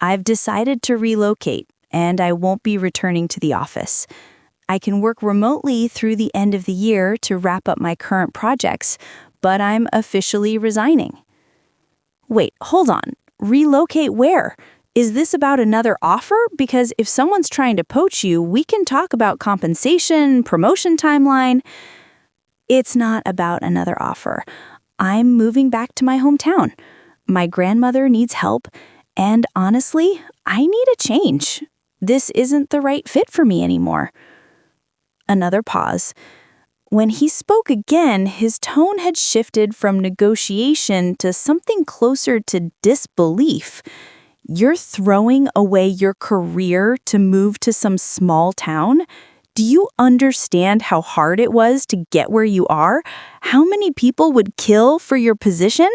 I've decided to relocate, and I won't be returning to the office. I can work remotely through the end of the year to wrap up my current projects, but I'm officially resigning." "Wait, hold on. Relocate where? Is this about another offer? Because if someone's trying to poach you, we can talk about compensation, promotion timeline." "It's not about another offer. I'm moving back to my hometown. My grandmother needs help, and honestly, I need a change. This isn't the right fit for me anymore." Another pause. When he spoke again, his tone had shifted from negotiation to something closer to disbelief. You're throwing away your career to move to some small town? Do you understand how hard it was to get where you are? How many people would kill for your position?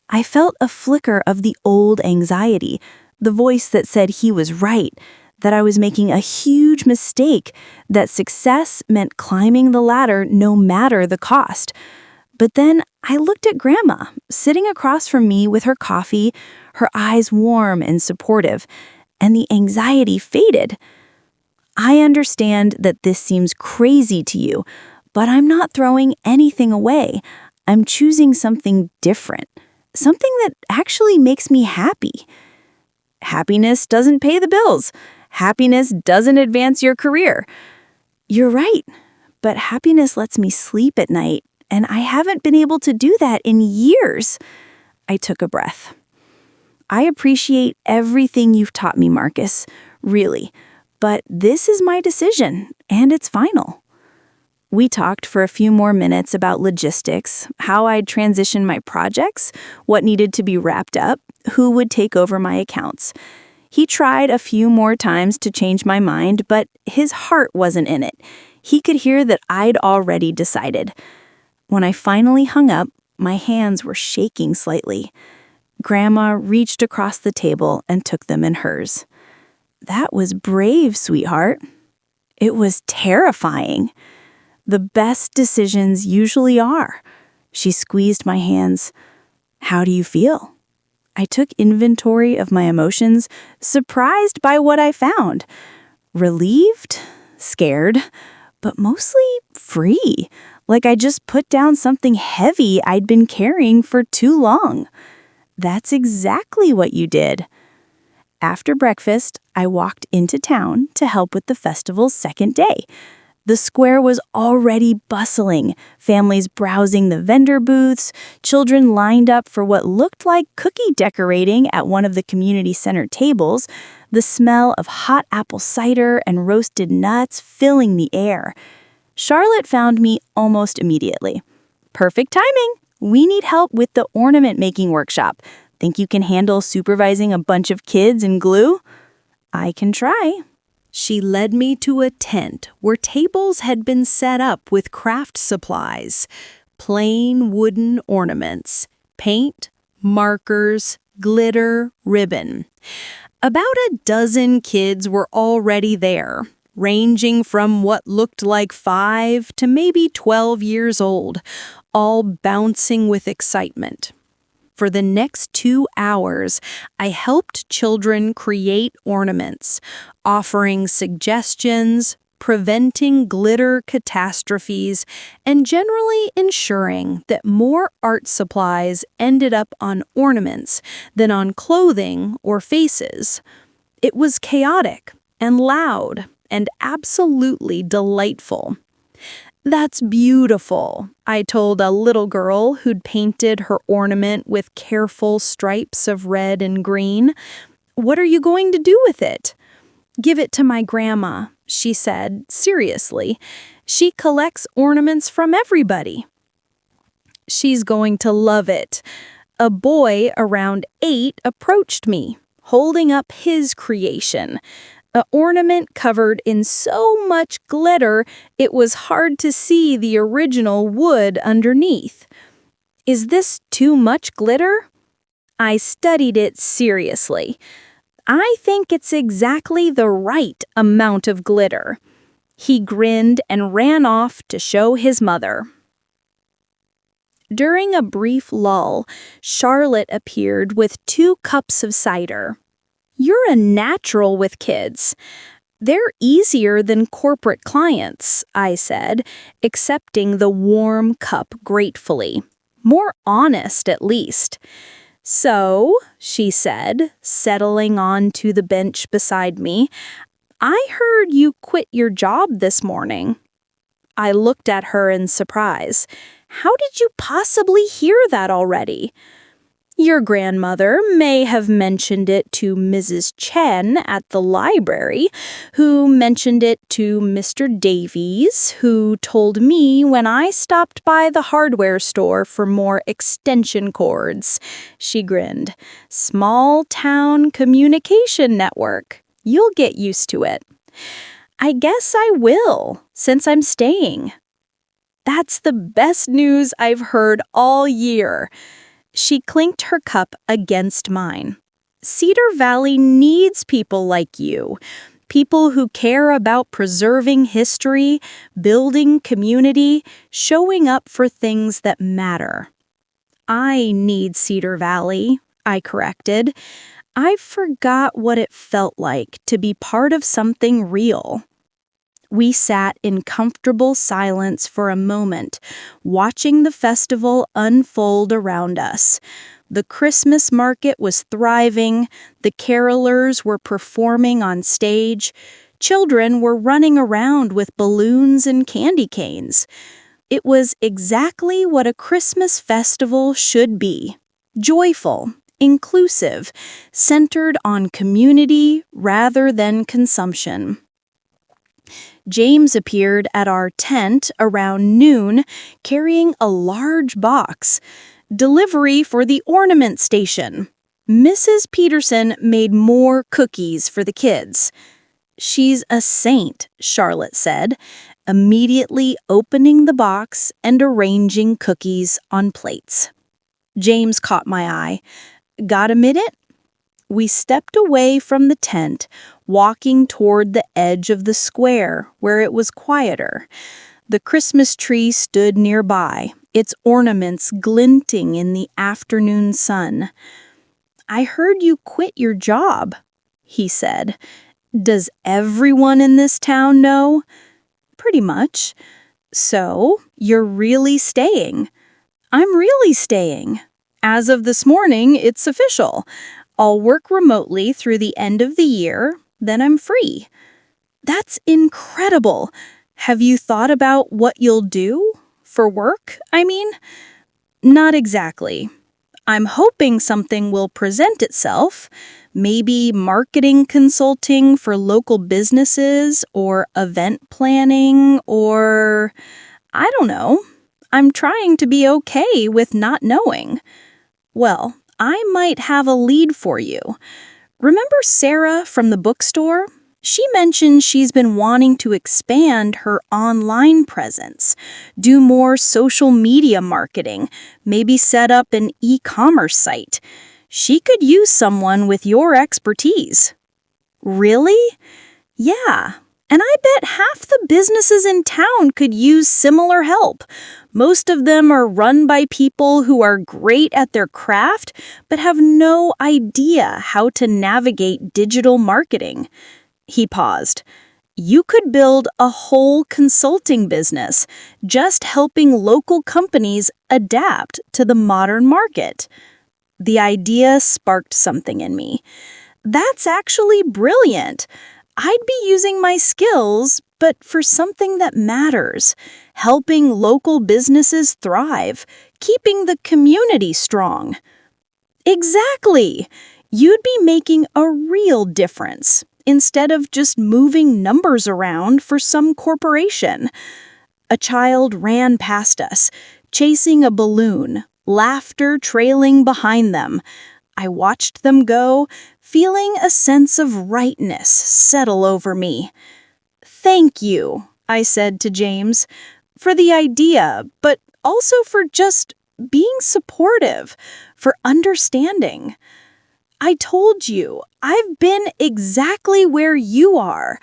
I felt a flicker of the old anxiety, the voice that said he was right, that I was making a huge mistake, that success meant climbing the ladder no matter the cost. But then I looked at Grandma, sitting across from me with her coffee, her eyes warm and supportive, and the anxiety faded. I understand that this seems crazy to you, but I'm not throwing anything away. I'm choosing something different, something that actually makes me happy. Happiness doesn't pay the bills. Happiness doesn't advance your career. You're right, but happiness lets me sleep at night, and I haven't been able to do that in years. I took a breath. I appreciate everything you've taught me, Marcus, really, but this is my decision, and it's final. We talked for a few more minutes about logistics, how I'd transition my projects, what needed to be wrapped up, who would take over my accounts. He tried a few more times to change my mind, but his heart wasn't in it. He could hear that I'd already decided. When I finally hung up, my hands were shaking slightly. Grandma reached across the table and took them in hers. That was brave, sweetheart. It was terrifying. The best decisions usually are. She squeezed my hands. How do you feel? I took inventory of my emotions, surprised by what I found. Relieved, scared, but mostly free, like I just put down something heavy I'd been carrying for too long. That's exactly what you did. After breakfast, I walked into town to help with the festival's second day. The square was already bustling, families browsing the vendor booths, children lined up for what looked like cookie decorating at one of the community center tables, the smell of hot apple cider and roasted nuts filling the air. Charlotte found me almost immediately. Perfect timing! We need help with the ornament-making workshop. Think you can handle supervising a bunch of kids in glue? I can try. She led me to a tent where tables had been set up with craft supplies, plain wooden ornaments, paint, markers, glitter, ribbon. About a dozen kids were already there, ranging from what looked like 5 to maybe 12 years old, all bouncing with excitement. For the next 2 hours, I helped children create ornaments, offering suggestions, preventing glitter catastrophes, and generally ensuring that more art supplies ended up on ornaments than on clothing or faces. It was chaotic and loud and absolutely delightful. "That's beautiful," I told a little girl who'd painted her ornament with careful stripes of red and green. "What are you going to do with it?" "Give it to my grandma," she said, seriously. "She collects ornaments from everybody." "She's going to love it." A boy around 8 approached me, holding up his creation. An ornament covered in so much glitter, it was hard to see the original wood underneath. "Is this too much glitter?" I studied it seriously. "I think it's exactly the right amount of glitter." He grinned and ran off to show his mother. During a brief lull, Charlotte appeared with 2 cups of cider. "You're a natural with kids." "They're easier than corporate clients," I said, accepting the warm cup gratefully. "More honest, at least." "So," she said, settling onto the bench beside me, "I heard you quit your job this morning." I looked at her in surprise. "How did you possibly hear that already?" Your grandmother may have mentioned it to Mrs. Chen at the library, who mentioned it to Mr. Davies, who told me when I stopped by the hardware store for more extension cords. She grinned. Small town communication network. You'll get used to it. I guess I will, since I'm staying. That's the best news I've heard all year. She clinked her cup against mine. Cedar Valley needs people like you, people who care about preserving history, building community, showing up for things that matter. I need Cedar Valley, I corrected. I forgot what it felt like to be part of something real. We sat in comfortable silence for a moment, watching the festival unfold around us. The Christmas market was thriving, the carolers were performing on stage, children were running around with balloons and candy canes. It was exactly what a Christmas festival should be. Joyful, inclusive, centered on community rather than consumption. James appeared at our tent around noon, carrying a large box. Delivery for the ornament station. Mrs. Peterson made more cookies for the kids. She's a saint, Charlotte said, immediately opening the box and arranging cookies on plates. James caught my eye. Got a minute? We stepped away from the tent, walking toward the edge of the square where it was quieter. The Christmas tree stood nearby, its ornaments glinting in the afternoon sun. I heard you quit your job, he said. Does everyone in this town know? Pretty much. So, you're really staying? I'm really staying. As of this morning, it's official. I'll work remotely through the end of the year, then I'm free. That's incredible. Have you thought about what you'll do? For work, I mean? Not exactly. I'm hoping something will present itself. Maybe marketing consulting for local businesses or event planning or... I don't know. I'm trying to be okay with not knowing. Well, I might have a lead for you. Remember Sarah from the bookstore? She mentioned she's been wanting to expand her online presence, do more social media marketing, maybe set up an e-commerce site. She could use someone with your expertise. Really? Yeah. And I bet half the businesses in town could use similar help. Most of them are run by people who are great at their craft, but have no idea how to navigate digital marketing. He paused. You could build a whole consulting business, just helping local companies adapt to the modern market. The idea sparked something in me. That's actually brilliant. I'd be using my skills, but for something that matters, helping local businesses thrive, keeping the community strong. Exactly! You'd be making a real difference, instead of just moving numbers around for some corporation. A child ran past us, chasing a balloon, laughter trailing behind them. I watched them go, feeling a sense of rightness settle over me. Thank you, I said to James, for the idea, but also for just being supportive, for understanding. I told you, I've been exactly where you are.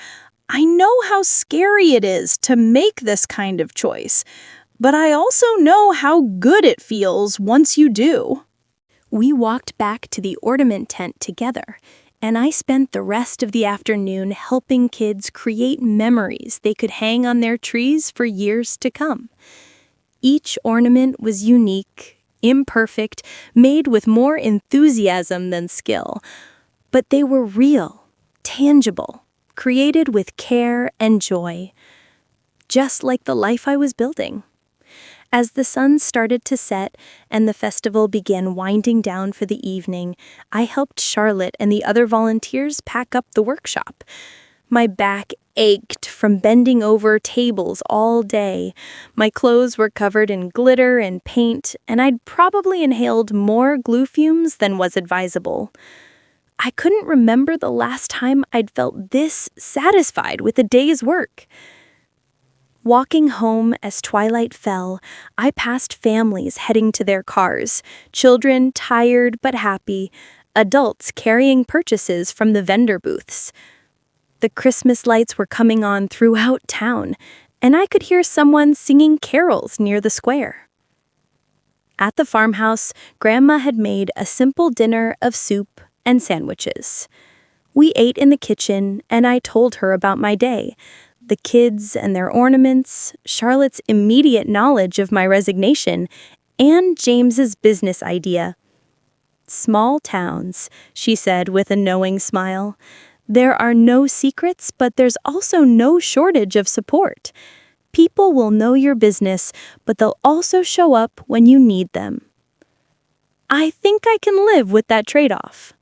I know how scary it is to make this kind of choice, but I also know how good it feels once you do. We walked back to the ornament tent together, and I spent the rest of the afternoon helping kids create memories they could hang on their trees for years to come. Each ornament was unique, imperfect, made with more enthusiasm than skill, but they were real, tangible, created with care and joy, just like the life I was building. As the sun started to set and the festival began winding down for the evening, I helped Charlotte and the other volunteers pack up the workshop. My back ached from bending over tables all day. My clothes were covered in glitter and paint, and I'd probably inhaled more glue fumes than was advisable. I couldn't remember the last time I'd felt this satisfied with a day's work. Walking home as twilight fell, I passed families heading to their cars, children tired but happy, adults carrying purchases from the vendor booths. The Christmas lights were coming on throughout town, and I could hear someone singing carols near the square. At the farmhouse, Grandma had made a simple dinner of soup and sandwiches. We ate in the kitchen, and I told her about my day, the kids and their ornaments, Charlotte's immediate knowledge of my resignation, and James's business idea. "Small towns," she said with a knowing smile. "There are no secrets, but there's also no shortage of support. People will know your business, but they'll also show up when you need them." I think I can live with that trade-off.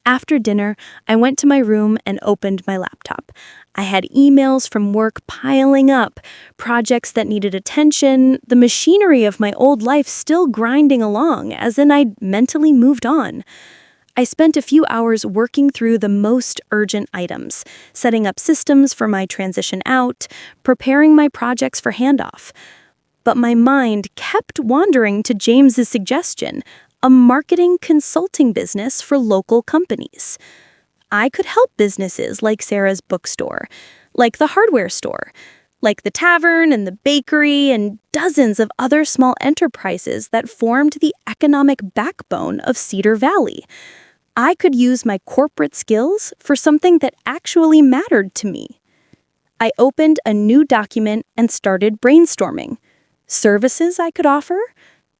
After dinner, I went to my room and opened my laptop. I had emails from work piling up, projects that needed attention, the machinery of my old life still grinding along, as in I'd mentally moved on. I spent a few hours working through the most urgent items, setting up systems for my transition out, preparing my projects for handoff. But my mind kept wandering to James's suggestion, a marketing consulting business for local companies. I could help businesses like Sarah's bookstore, like the hardware store, like the tavern and the bakery and dozens of other small enterprises that formed the economic backbone of Cedar Valley. I could use my corporate skills for something that actually mattered to me. I opened a new document and started brainstorming. Services I could offer,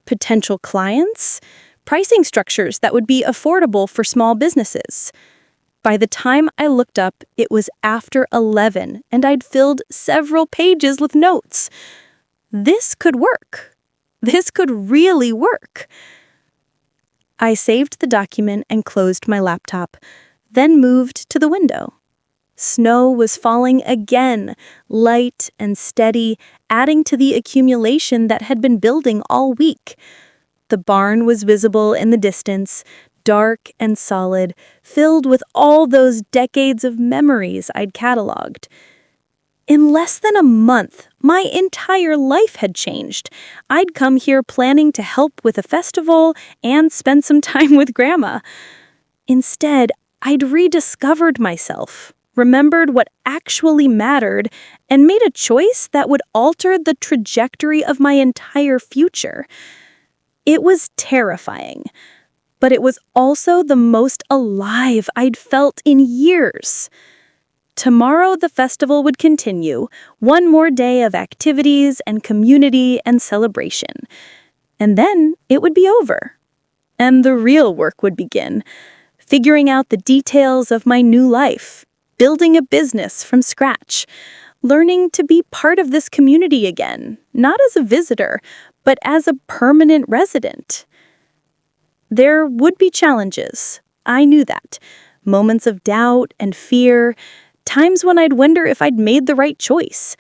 potential clients, pricing structures that would be affordable for small businesses. By the time I looked up, it was after 11, and I'd filled several pages with notes. This could work. This could really work. I saved the document and closed my laptop, then moved to the window. Snow was falling again, light and steady, adding to the accumulation that had been building all week. The barn was visible in the distance, dark and solid, filled with all those decades of memories I'd cataloged. In less than a month, my entire life had changed. I'd come here planning to help with a festival and spend some time with Grandma. Instead, I'd rediscovered myself, remembered what actually mattered, and made a choice that would alter the trajectory of my entire future. It was terrifying, but it was also the most alive I'd felt in years. Tomorrow the festival would continue, one more day of activities and community and celebration. And then it would be over. And the real work would begin, figuring out the details of my new life, building a business from scratch, learning to be part of this community again, not as a visitor, but as a permanent resident. There would be challenges. I knew that. Moments of doubt and fear, times when I'd wonder if I'd made the right choice.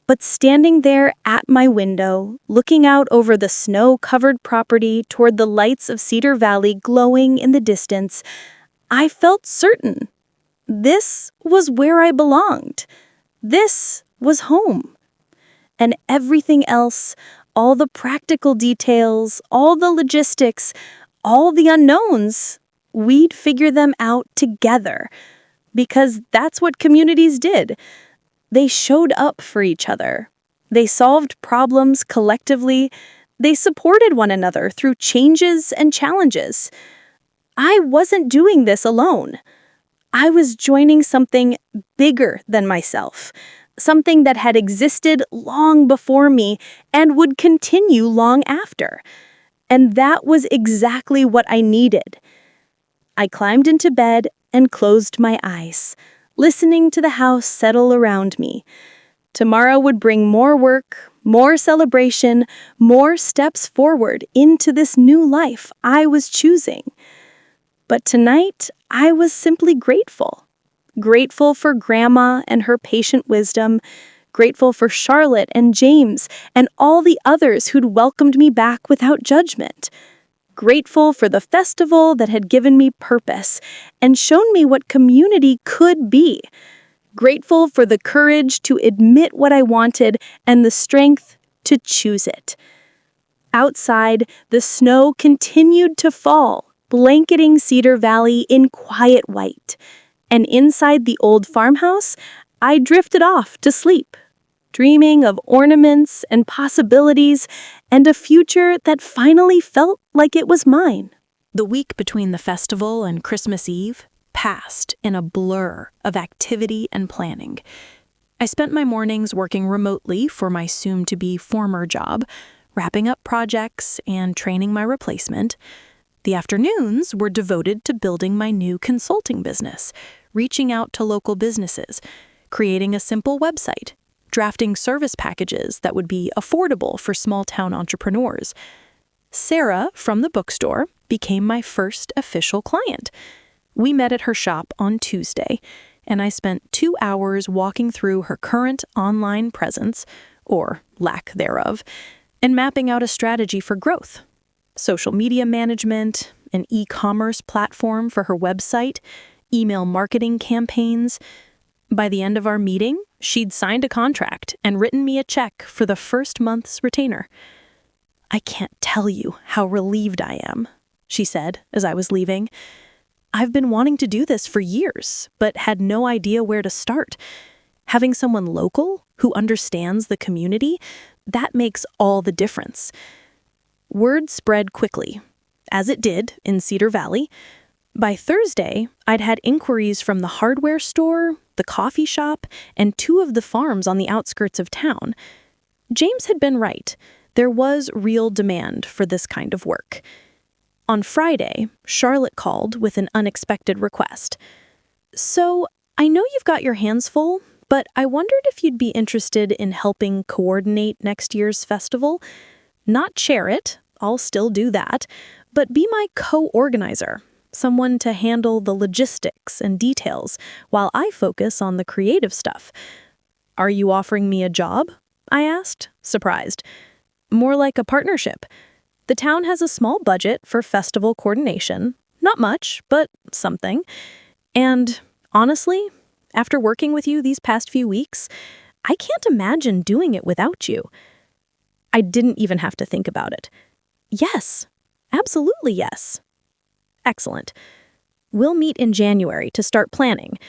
But standing there at my window, looking out over the snow-covered property toward the lights of Cedar Valley glowing in the distance, I felt certain. This was where I belonged. This was home. And everything else, all the practical details, all the logistics, all the unknowns, we'd figure them out together. Because that's what communities did. They showed up for each other. They solved problems collectively. They supported one another through changes and challenges. I wasn't doing this alone. I was joining something bigger than myself, something that had existed long before me and would continue long after. And that was exactly what I needed. I climbed into bed and closed my eyes, listening to the house settle around me. Tomorrow would bring more work, more celebration, more steps forward into this new life I was choosing. But tonight, I was simply grateful. Grateful for Grandma and her patient wisdom, grateful for Charlotte and James and all the others who'd welcomed me back without judgment. Grateful for the festival that had given me purpose and shown me what community could be. Grateful for the courage to admit what I wanted and the strength to choose it. Outside, the snow continued to fall, blanketing Cedar Valley in quiet white. And inside the old farmhouse, I drifted off to sleep, dreaming of ornaments and possibilities and a future that finally felt like it was mine. The week between the festival and Christmas Eve passed in a blur of activity and planning. I spent my mornings working remotely for my soon-to-be former job, wrapping up projects and training my replacement. The afternoons were devoted to building my new consulting business, reaching out to local businesses, creating a simple website, drafting service packages that would be affordable for small-town entrepreneurs. Sarah from the bookstore became my first official client. We met at her shop on Tuesday, and I spent 2 hours walking through her current online presence, or lack thereof, and mapping out a strategy for growth. Social media management, an e-commerce platform for her website, email marketing campaigns. By the end of our meeting, she'd signed a contract and written me a check for the first month's retainer. "I can't tell you how relieved I am," she said as I was leaving. "I've been wanting to do this for years, but had no idea where to start. Having someone local who understands the community, that makes all the difference." Word spread quickly, as it did in Cedar Valley. By Thursday, I'd had inquiries from the hardware store, the coffee shop, and 2 of the farms on the outskirts of town. James had been right. There was real demand for this kind of work. On Friday, Charlotte called with an unexpected request. "So, I know you've got your hands full, but I wondered if you'd be interested in helping coordinate next year's festival. Not chair it, I'll still do that, but be my co-organizer, someone to handle the logistics and details while I focus on the creative stuff." "Are you offering me a job?" I asked, surprised. "More like a partnership. The town has a small budget for festival coordination. Not much, but something. And honestly, after working with you these past few weeks, I can't imagine doing it without you." I didn't even have to think about it. "Yes, absolutely yes." "Excellent. We'll meet in January to start planning.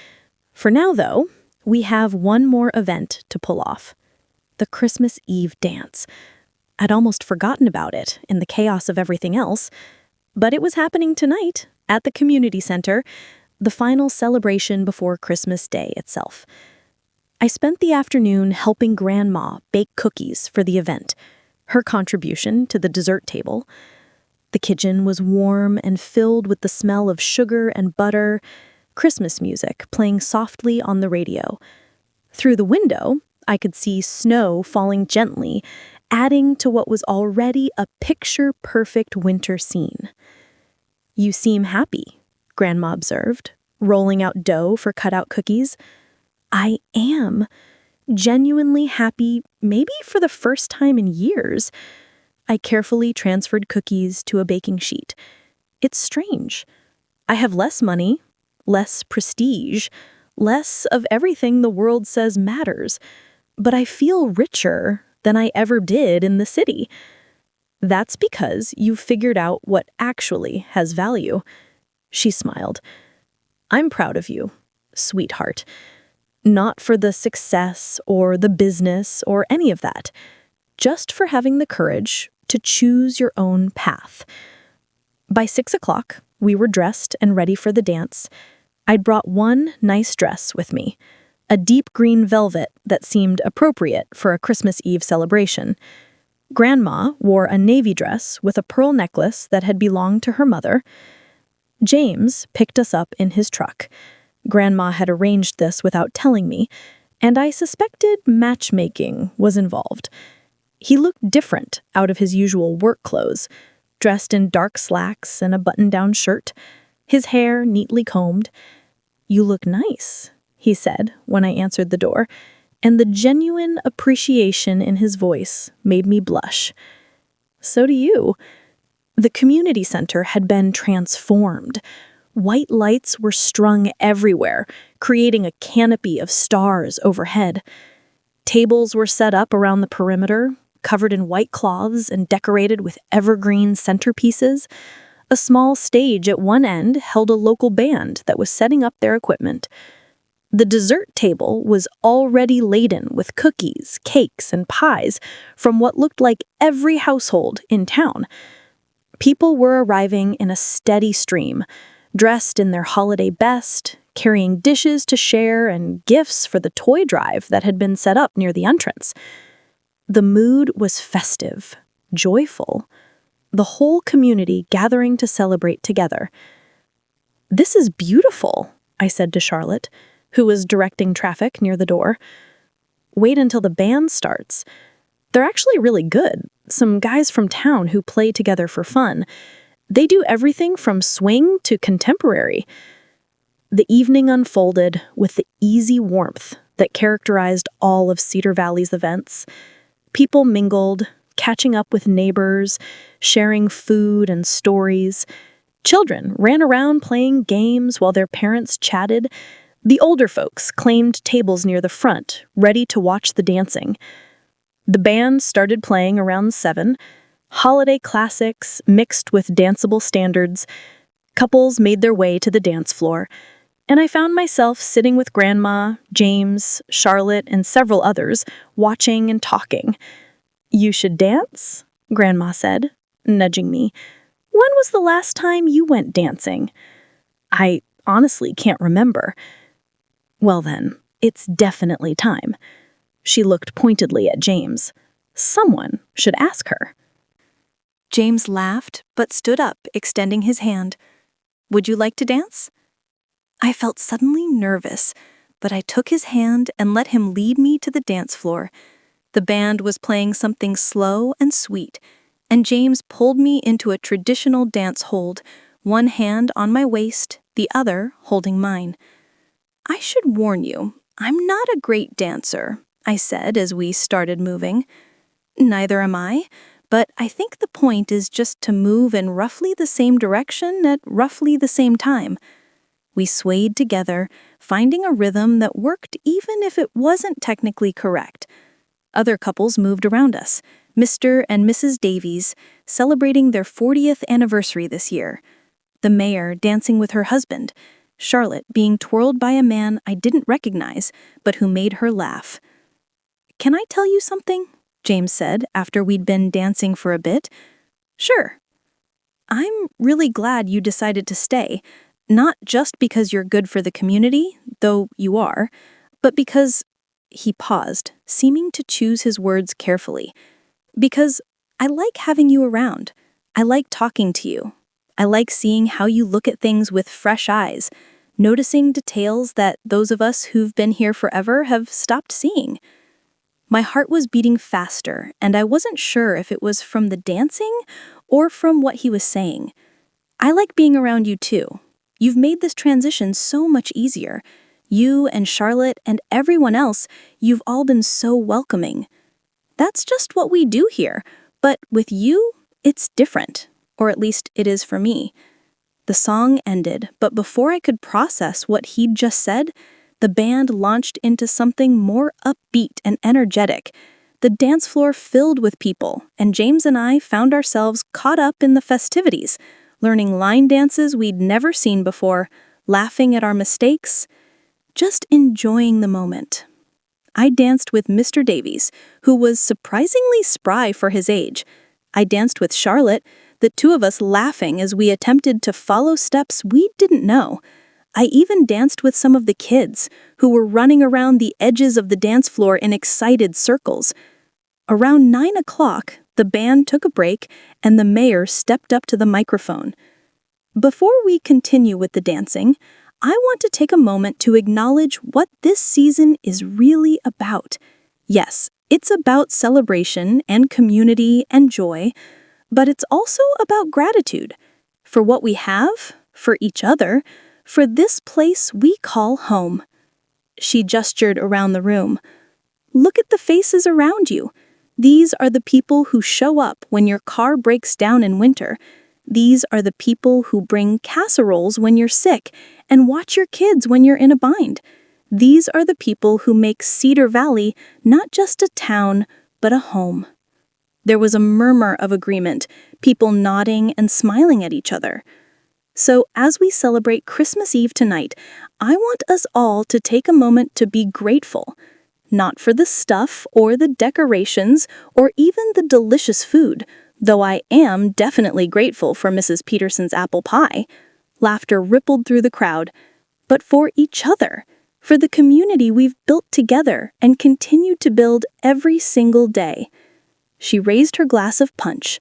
For now, though, we have one more event to pull off. The Christmas Eve dance. I'd almost forgotten about it in the chaos of everything else, but it was happening tonight at the community center, the final celebration before Christmas Day itself. I spent the afternoon helping Grandma bake cookies for the event, her contribution to the dessert table. The kitchen was warm and filled with the smell of sugar and butter, Christmas music playing softly on the radio. Through the window, I could see snow falling gently, adding to what was already a picture-perfect winter scene. "You seem happy," Grandma observed, rolling out dough for cutout cookies. "I am. Genuinely happy, maybe for the first time in years." I carefully transferred cookies to a baking sheet. It's strange. I have less money, less prestige, less of everything the world says matters, but I feel richer than I ever did in the city. "That's because you've figured out what actually has value." She smiled. "I'm proud of you, sweetheart. Not for the success or the business or any of that, just for having the courage to choose your own path." By 6 o'clock, we were dressed and ready for the dance. I'd brought one nice dress with me, a deep green velvet that seemed appropriate for a Christmas Eve celebration. Grandma wore a navy dress with a pearl necklace that had belonged to her mother. James picked us up in his truck. Grandma had arranged this without telling me, and I suspected matchmaking was involved. He looked different out of his usual work clothes, dressed in dark slacks and a button-down shirt, his hair neatly combed. "You look nice," he said when I answered the door, and the genuine appreciation in his voice made me blush. "So do you." The community center had been transformed. White lights were strung everywhere, creating a canopy of stars overhead. Tables were set up around the perimeter, covered in white cloths and decorated with evergreen centerpieces. A small stage at one end held a local band that was setting up their equipment. The dessert table was already laden with cookies, cakes, and pies from what looked like every household in town. People were arriving in a steady stream, dressed in their holiday best, carrying dishes to share and gifts for the toy drive that had been set up near the entrance. The mood was festive, joyful, the whole community gathering to celebrate together. "This is beautiful," I said to Charlotte, who was directing traffic near the door. "Wait until the band starts. They're actually really good. Some guys from town who play together for fun. They do everything from swing to contemporary." The evening unfolded with the easy warmth that characterized all of Cedar Valley's events. People mingled, catching up with neighbors, sharing food and stories. Children ran around playing games while their parents chatted. The older folks claimed tables near the front, ready to watch the dancing. The band started playing around 7. Holiday classics mixed with danceable standards. Couples made their way to the dance floor, and I found myself sitting with Grandma, James, Charlotte, and several others, watching and talking. "You should dance," Grandma said, nudging me. "When was the last time you went dancing?" "I honestly can't remember." "Well then, it's definitely time." She looked pointedly at James. "Someone should ask her." James laughed, but stood up, extending his hand. "Would you like to dance?" I felt suddenly nervous, but I took his hand and let him lead me to the dance floor. The band was playing something slow and sweet, and James pulled me into a traditional dance hold, one hand on my waist, the other holding mine. "I should warn you, I'm not a great dancer," I said as we started moving. "Neither am I, but I think the point is just to move in roughly the same direction at roughly the same time." We swayed together, finding a rhythm that worked even if it wasn't technically correct. Other couples moved around us, Mr. and Mrs. Davies, celebrating their 40th anniversary this year. The mayor dancing with her husband, Charlotte being twirled by a man I didn't recognize, but who made her laugh. "Can I tell you something?" James said after we'd been dancing for a bit. "Sure." "I'm really glad you decided to stay. Not just because you're good for the community, though you are, but because—" He paused, seeming to choose his words carefully. "Because I like having you around. I like talking to you. I like seeing how you look at things with fresh eyes, noticing details that those of us who've been here forever have stopped seeing." My heart was beating faster, and I wasn't sure if it was from the dancing or from what he was saying. "I like being around you too. You've made this transition so much easier. You and Charlotte and everyone else, you've all been so welcoming. That's just what we do here, but with you, it's different, or at least it is for me." The song ended, but before I could process what he'd just said, the band launched into something more upbeat and energetic. The dance floor filled with people, and James and I found ourselves caught up in the festivities, learning line dances we'd never seen before, laughing at our mistakes, just enjoying the moment. I danced with Mr. Davies, who was surprisingly spry for his age. I danced with Charlotte, the two of us laughing as we attempted to follow steps we didn't know. I even danced with some of the kids, who were running around the edges of the dance floor in excited circles. Around 9 o'clock, the band took a break, and the mayor stepped up to the microphone. "Before we continue with the dancing, I want to take a moment to acknowledge what this season is really about. Yes, it's about celebration and community and joy, but it's also about gratitude for what we have, for each other, for this place we call home. She gestured around the room. Look at the faces around you. These are the people who show up when your car breaks down in winter. These are the people who bring casseroles when you're sick and watch your kids when you're in a bind. These are the people who make Cedar Valley not just a town, but a home. There was a murmur of agreement, people nodding and smiling at each other. So as we celebrate Christmas Eve tonight, I want us all to take a moment to be grateful. Not for the stuff or the decorations or even the delicious food, though I am definitely grateful for Mrs. Peterson's apple pie. Laughter rippled through the crowd. But for each other, for the community we've built together and continue to build every single day. She raised her glass of punch.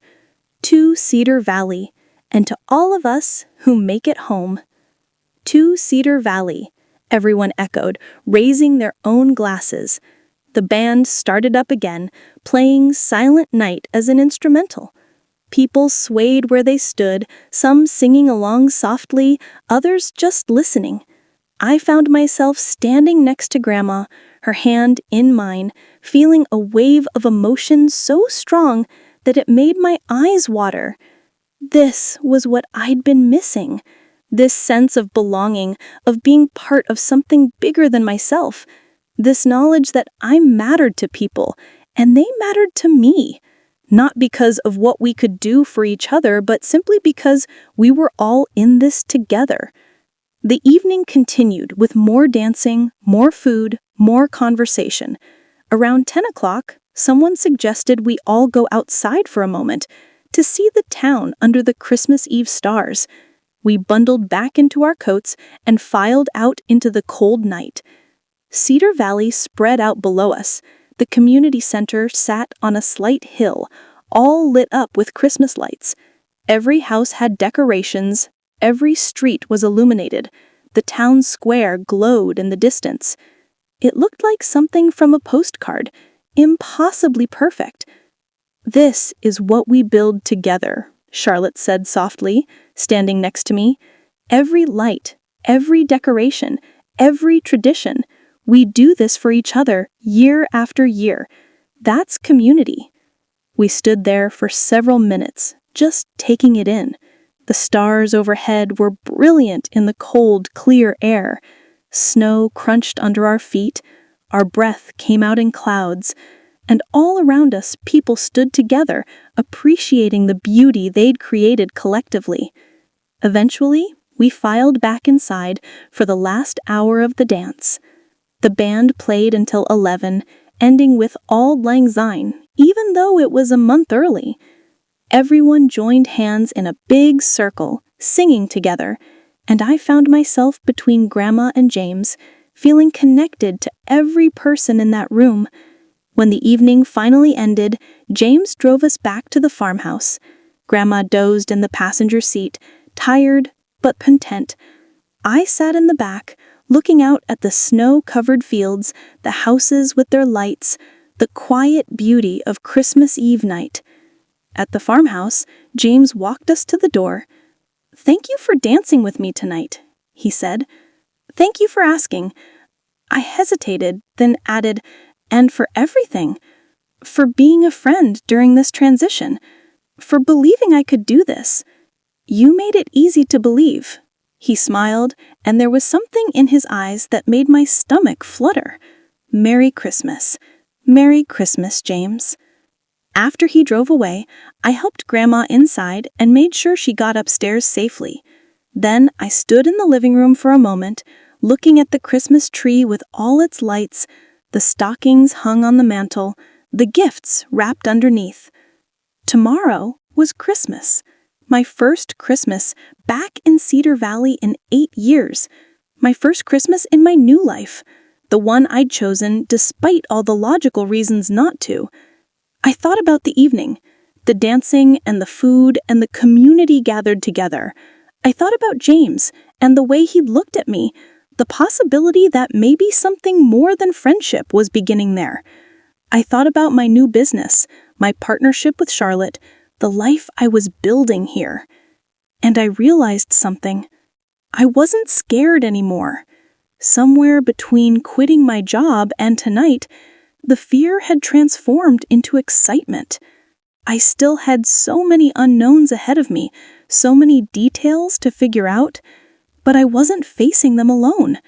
To Cedar Valley, and to all of us who make it home. To Cedar Valley, everyone echoed, raising their own glasses. The band started up again, playing Silent Night as an instrumental. People swayed where they stood, some singing along softly, others just listening. I found myself standing next to Grandma, her hand in mine, feeling a wave of emotion so strong that it made my eyes water. This was what I'd been missing. This sense of belonging, of being part of something bigger than myself. This knowledge that I mattered to people, and they mattered to me. Not because of what we could do for each other, but simply because we were all in this together. The evening continued with more dancing, more food, more conversation. Around 10 o'clock, someone suggested we all go outside for a moment to see the town under the Christmas Eve stars. We bundled back into our coats and filed out into the cold night. Cedar Valley spread out below us. The community center sat on a slight hill, all lit up with Christmas lights. Every house had decorations. Every street was illuminated. The town square glowed in the distance. It looked like something from a postcard, impossibly perfect. This is what we build together, Charlotte said softly, standing next to me. Every light, every decoration, every tradition. We do this for each other year after year. That's community. We stood there for several minutes, just taking it in. The stars overhead were brilliant in the cold, clear air. Snow crunched under our feet. Our breath came out in clouds. And all around us, people stood together, appreciating the beauty they'd created collectively. Eventually, we filed back inside for the last hour of the dance. The band played until 11, ending with Auld Lang Syne, even though it was a month early. Everyone joined hands in a big circle, singing together, and I found myself between Grandma and James, feeling connected to every person in that room. When the evening finally ended, James drove us back to the farmhouse. Grandma dozed in the passenger seat, tired but content. I sat in the back, looking out at the snow-covered fields, the houses with their lights, the quiet beauty of Christmas Eve night. At the farmhouse, James walked us to the door. "Thank you for dancing with me tonight," he said. "Thank you for asking." I hesitated, then added, "And for everything. For being a friend during this transition. For believing I could do this. You made it easy to believe." He smiled, and there was something in his eyes that made my stomach flutter. "Merry Christmas. Merry Christmas, James." After he drove away, I helped Grandma inside and made sure she got upstairs safely. Then I stood in the living room for a moment, looking at the Christmas tree with all its lights, the stockings hung on the mantel, the gifts wrapped underneath. Tomorrow was Christmas. My first Christmas back in Cedar Valley in 8 years. My first Christmas in my new life. The one I'd chosen despite all the logical reasons not to. I thought about the evening, the dancing and the food and the community gathered together. I thought about James and the way he'd looked at me, the possibility that maybe something more than friendship was beginning there. I thought about my new business, my partnership with Charlotte, the life I was building here. And I realized something. I wasn't scared anymore. Somewhere between quitting my job and tonight, the fear had transformed into excitement. I still had so many unknowns ahead of me, so many details to figure out, but I wasn't facing them alone.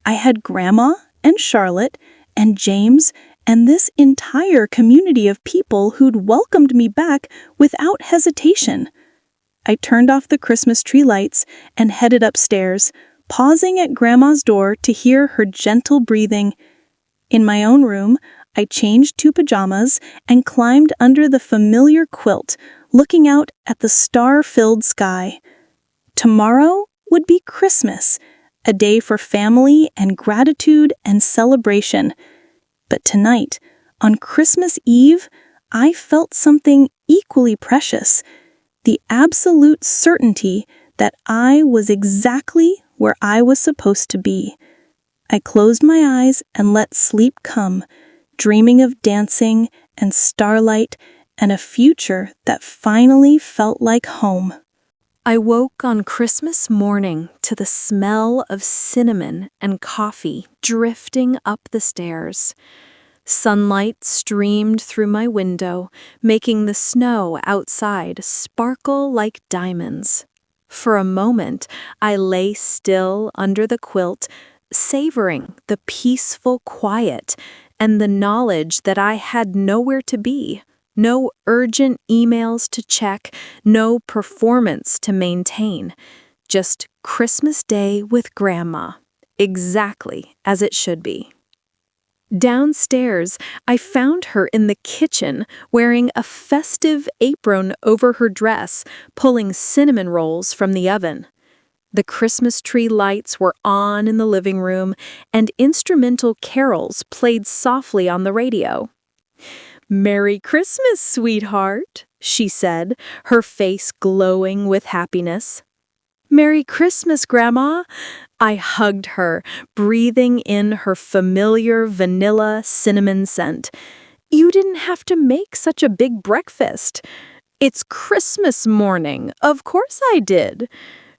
I had Grandma and Charlotte and James and this entire community of people who'd welcomed me back without hesitation. I turned off the Christmas tree lights and headed upstairs, pausing at Grandma's door to hear her gentle breathing. In my own room, I changed to pajamas and climbed under the familiar quilt, looking out at the star-filled sky. Tomorrow would be Christmas, a day for family and gratitude and celebration. But tonight, on Christmas Eve, I felt something equally precious, the absolute certainty that I was exactly where I was supposed to be. I closed my eyes and let sleep come, dreaming of dancing and starlight and a future that finally felt like home. I woke on Christmas morning to the smell of cinnamon and coffee drifting up the stairs. Sunlight streamed through my window, making the snow outside sparkle like diamonds. For a moment, I lay still under the quilt, savoring the peaceful quiet and the knowledge that I had nowhere to be. No urgent emails to check, no performance to maintain. Just Christmas Day with Grandma, exactly as it should be. Downstairs, I found her in the kitchen, wearing a festive apron over her dress, pulling cinnamon rolls from the oven. The Christmas tree lights were on in the living room, and instrumental carols played softly on the radio. "Merry Christmas, sweetheart," she said, her face glowing with happiness. "Merry Christmas, Grandma." I hugged her, breathing in her familiar vanilla cinnamon scent. "You didn't have to make such a big breakfast." "It's Christmas morning. Of course I did."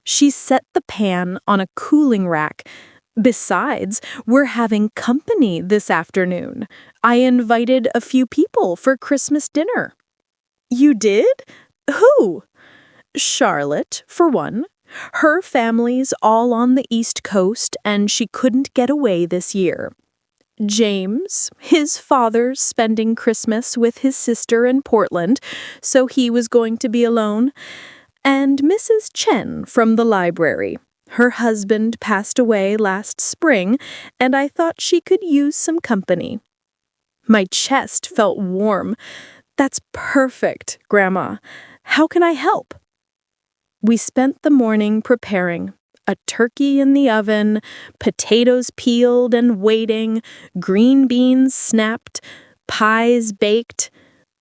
She set the pan on a cooling rack. "Besides, we're having company this afternoon. I invited a few people for Christmas dinner." "You did? Who?" "Charlotte, for one. Her family's all on the East Coast, and she couldn't get away this year. James, his father's spending Christmas with his sister in Portland, so he was going to be alone. And Mrs. Chen from the library. Her husband passed away last spring, and I thought she could use some company." My chest felt warm. "That's perfect, Grandma. How can I help?" We spent the morning preparing. A turkey in the oven, potatoes peeled and waiting, green beans snapped, pies baked.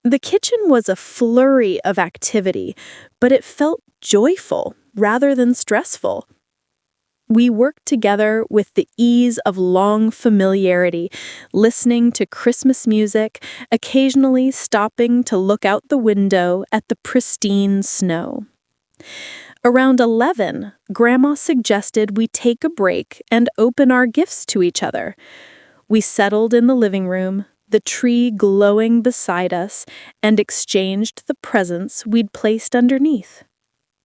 The kitchen was a flurry of activity, but it felt joyful rather than stressful. We worked together with the ease of long familiarity, listening to Christmas music, occasionally stopping to look out the window at the pristine snow. Around 11, Grandma suggested we take a break and open our gifts to each other. We settled in the living room, the tree glowing beside us, and exchanged the presents we'd placed underneath.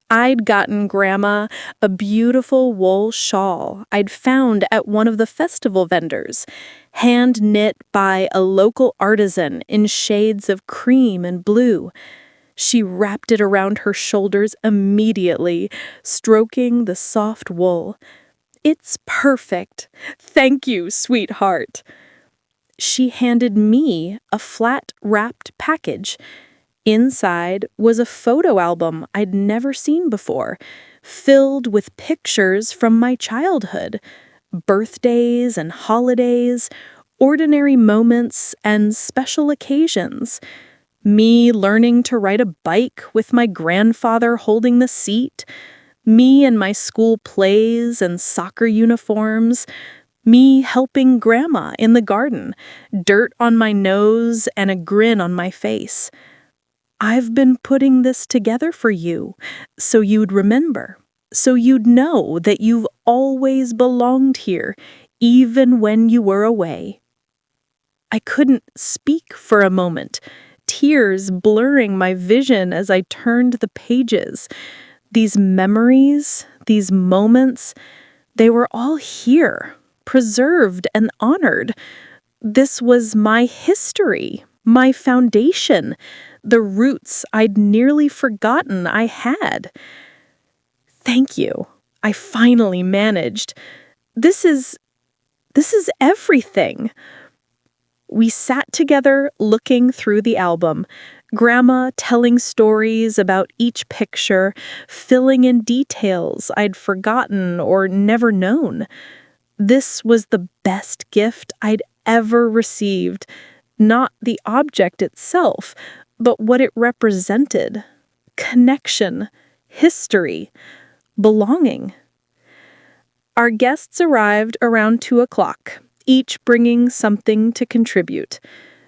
I'd gotten Grandma a beautiful wool shawl I'd found at one of the festival vendors, hand-knit by a local artisan in shades of cream and blue. She wrapped it around her shoulders immediately, stroking the soft wool. "It's perfect. Thank you, sweetheart." She handed me a flat wrapped package. Inside was a photo album I'd never seen before, filled with pictures from my childhood, birthdays and holidays, ordinary moments and special occasions. Me learning to ride a bike with my grandfather holding the seat, Me in my school plays and soccer uniforms, me helping Grandma in the garden, dirt on my nose and a grin on my face. I've been putting this together for you, so you'd remember, so you'd know that you've always belonged here, even when you were away. I couldn't speak for a moment, tears blurring my vision as I turned the pages. These memories, these moments, they were all here, preserved and honored. This was my history, my foundation, the roots I'd nearly forgotten I had. Thank you. I finally managed. This is everything. We sat together looking through the album, Grandma telling stories about each picture, filling in details I'd forgotten or never known. This was the best gift I'd ever received, not the object itself, but what it represented: connection, history, belonging. Our guests arrived around 2 o'clock, each bringing something to contribute.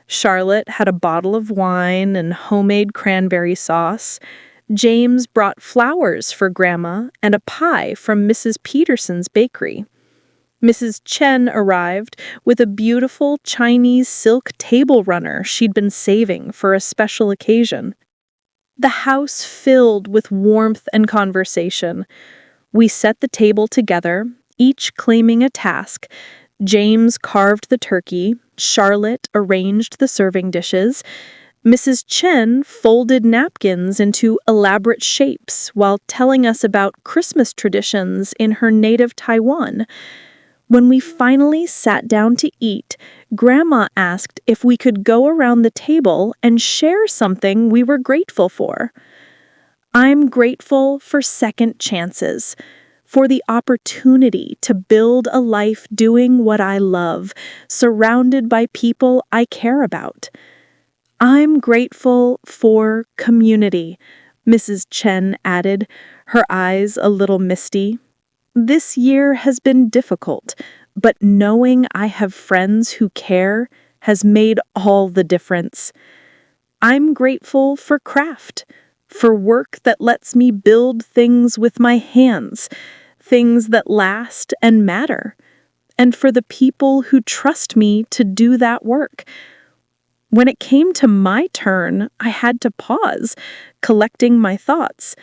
Charlotte had a bottle of wine and homemade cranberry sauce. James brought flowers for Grandma and a pie from Mrs. Peterson's bakery. Mrs. Chen arrived with a beautiful Chinese silk table runner she'd been saving for a special occasion. The house filled with warmth and conversation. We set the table together, each claiming a task. James carved the turkey, Charlotte arranged the serving dishes, Mrs. Chen folded napkins into elaborate shapes while telling us about Christmas traditions in her native Taiwan. When we finally sat down to eat, Grandma asked if we could go around the table and share something we were grateful for. I'm grateful for second chances, for the opportunity to build a life doing what I love, surrounded by people I care about. I'm grateful for community, Mrs. Chen added, her eyes a little misty. This year has been difficult, but knowing I have friends who care has made all the difference. I'm grateful for craft, for work that lets me build things with my hands, things that last and matter, and for the people who trust me to do that work. When it came to my turn, I had to pause, collecting my thoughts.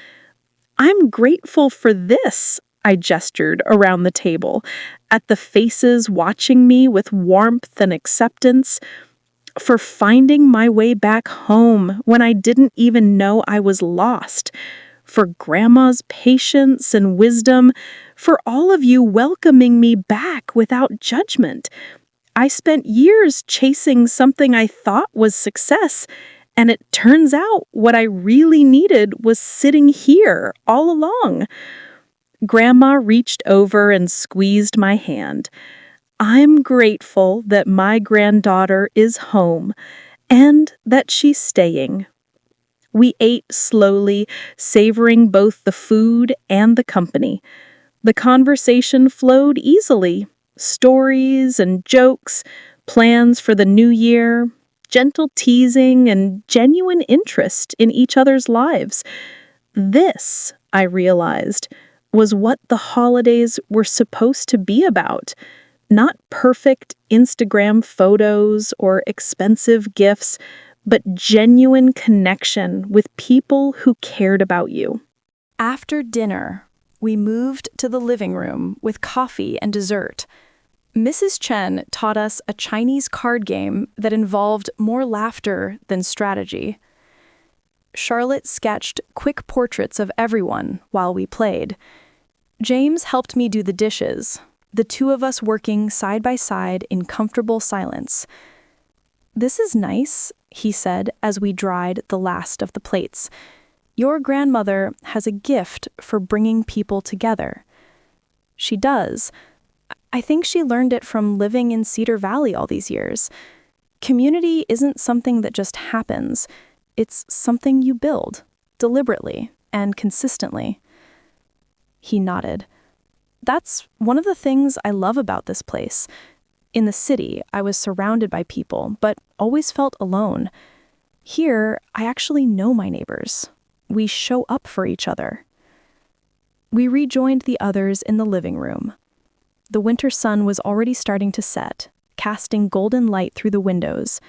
I'm grateful for this, I gestured around the table, at the faces watching me with warmth and acceptance, for finding my way back home when I didn't even know I was lost, for Grandma's patience and wisdom, for all of you welcoming me back without judgment. I spent years chasing something I thought was success, and it turns out what I really needed was sitting here all along. Grandma reached over and squeezed my hand. I'm grateful that my granddaughter is home and that she's staying. We ate slowly, savoring both the food and the company. The conversation flowed easily. Stories and jokes, plans for the new year, gentle teasing and genuine interest in each other's lives. This, I realized, was what the holidays were supposed to be about. Not perfect Instagram photos or expensive gifts, but genuine connection with people who cared about you. After dinner, we moved to the living room with coffee and dessert. Mrs. Chen taught us a Chinese card game that involved more laughter than strategy. Charlotte sketched quick portraits of everyone while we played. James helped me do the dishes, the two of us working side by side in comfortable silence. "This is nice," he said as we dried the last of the plates. "Your grandmother has a gift for bringing people together." She does. I think she learned it from living in Cedar Valley all these years. Community isn't something that just happens. It's something you build, deliberately and consistently. He nodded. That's one of the things I love about this place. In the city, I was surrounded by people, but always felt alone. Here, I actually know my neighbors. We show up for each other. We rejoined the others in the living room. The winter sun was already starting to set, casting golden light through the windows.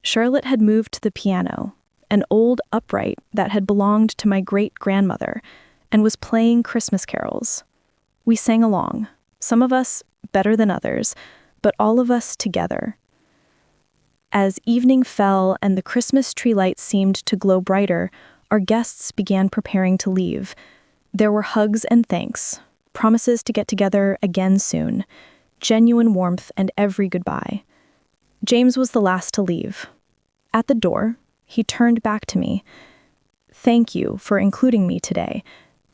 Charlotte had moved to the piano, an old upright that had belonged to my great-grandmother, and was playing Christmas carols. We sang along, some of us better than others, but all of us together. As evening fell and the Christmas tree lights seemed to glow brighter, our guests began preparing to leave. There were hugs and thanks, promises to get together again soon, genuine warmth and every goodbye. James was the last to leave. At the door, he turned back to me. "Thank you for including me today.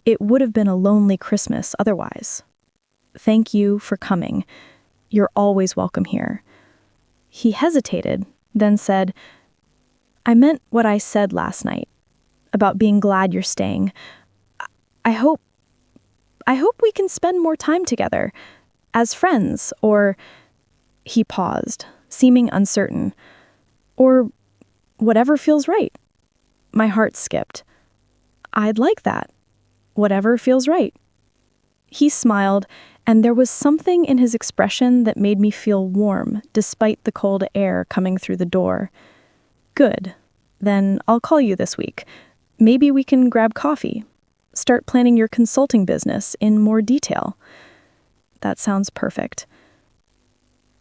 It would have been a lonely Christmas otherwise. Thank you for coming. You're always welcome here." He hesitated, then said, "I meant what I said last night, about being glad you're staying. I hope we can spend more time together, as friends, or..." He paused, seeming uncertain. "Or whatever feels right." My heart skipped. "I'd like that. Whatever feels right." He smiled, and there was something in his expression that made me feel warm, despite the cold air coming through the door. "Good. Then I'll call you this week. Maybe we can grab coffee. Start planning your consulting business in more detail." "That sounds perfect."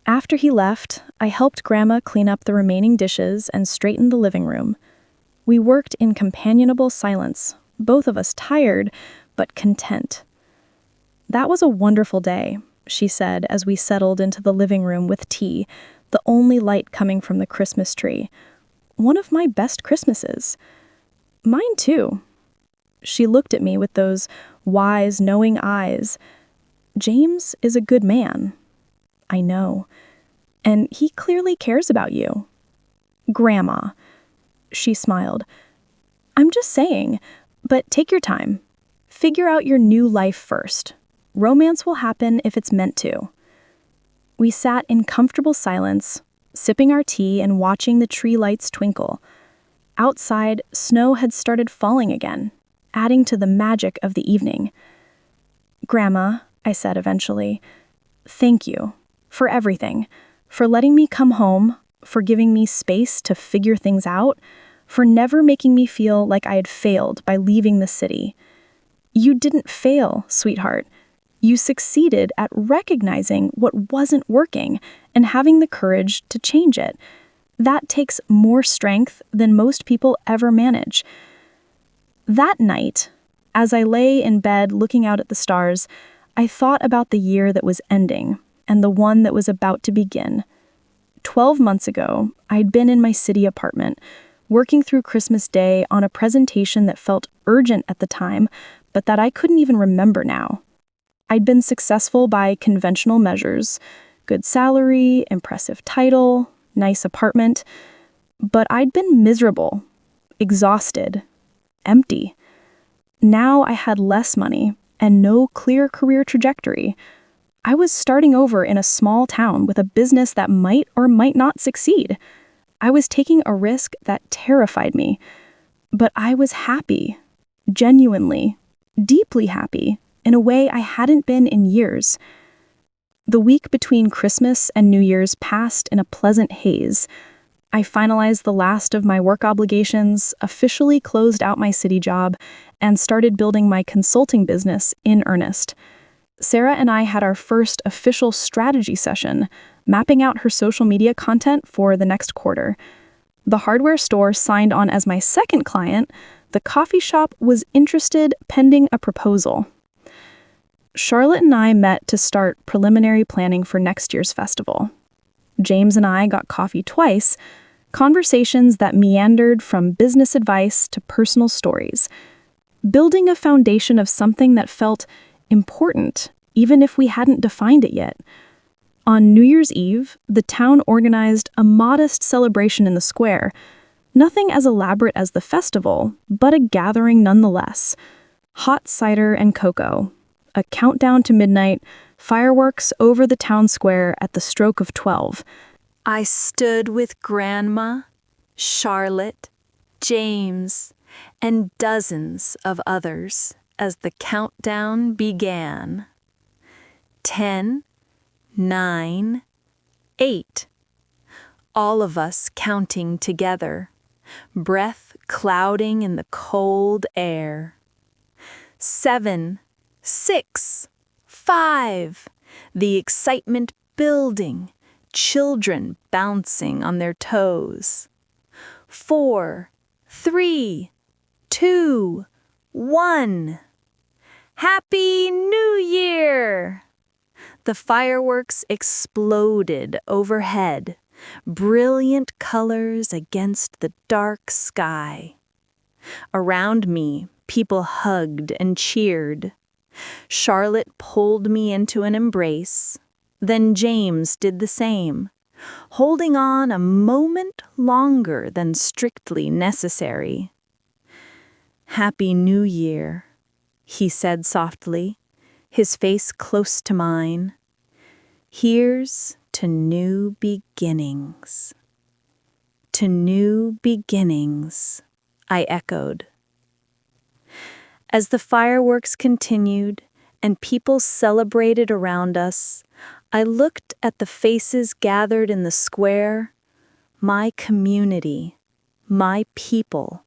After he left, I helped Grandma clean up the remaining dishes and straighten the living room. We worked in companionable silence, both of us tired, but content. "That was a wonderful day," she said as we settled into the living room with tea, the only light coming from the Christmas tree. "One of my best Christmases." "Mine too." She looked at me with those wise, knowing eyes. "James is a good man." "I know. And he clearly cares about you." "Grandma." She smiled. "I'm just saying, but take your time. Figure out your new life first. Romance will happen if it's meant to." We sat in comfortable silence, sipping our tea and watching the tree lights twinkle. Outside, snow had started falling again, adding to the magic of the evening. "Grandma," I said eventually, "thank you for everything, for letting me come home, for giving me space to figure things out, for never making me feel like I had failed by leaving the city. You didn't fail, sweetheart. You succeeded at recognizing what wasn't working and having the courage to change it. That takes more strength than most people ever manage." That night, as I lay in bed looking out at the stars, I thought about the year that was ending and the one that was about to begin. 12 months ago, I'd been in my city apartment, working through Christmas Day on a presentation that felt urgent at the time, but that I couldn't even remember now. I'd been successful by conventional measures: good salary, impressive title, nice apartment, but I'd been miserable, exhausted, empty. Now I had less money and no clear career trajectory. I was starting over in a small town with a business that might or might not succeed. I was taking a risk that terrified me, but I was happy, genuinely, deeply happy, in a way I hadn't been in years. The week between Christmas and New Year's passed in a pleasant haze. I finalized the last of my work obligations, officially closed out my city job, and started building my consulting business in earnest. Sarah and I had our first official strategy session, mapping out her social media content for the next quarter. The hardware store signed on as my second client. The coffee shop was interested pending a proposal. Charlotte and I met to start preliminary planning for next year's festival. James and I got coffee twice, conversations that meandered from business advice to personal stories, building a foundation of something that felt important, even if we hadn't defined it yet. On New Year's Eve, the town organized a modest celebration in the square, nothing as elaborate as the festival, but a gathering nonetheless. hot cider and cocoa, a countdown to midnight, fireworks over the town square at the stroke of 12. I stood with Grandma, Charlotte, James, and dozens of others as the countdown began. 10, 9, 8. All of us counting together, breath clouding in the cold air. 7, 6, 5. The excitement building, children bouncing on their toes. 4, 3, 2, 1. Happy New Year! The fireworks exploded overhead, brilliant colors against the dark sky. Around me, people hugged and cheered. Charlotte pulled me into an embrace. Then James did the same, holding on a moment longer than strictly necessary. Happy New Year, he said softly, his face close to mine. Here's to new beginnings. To new beginnings, I echoed. As the fireworks continued and people celebrated around us, I looked at the faces gathered in the square, my community, my people,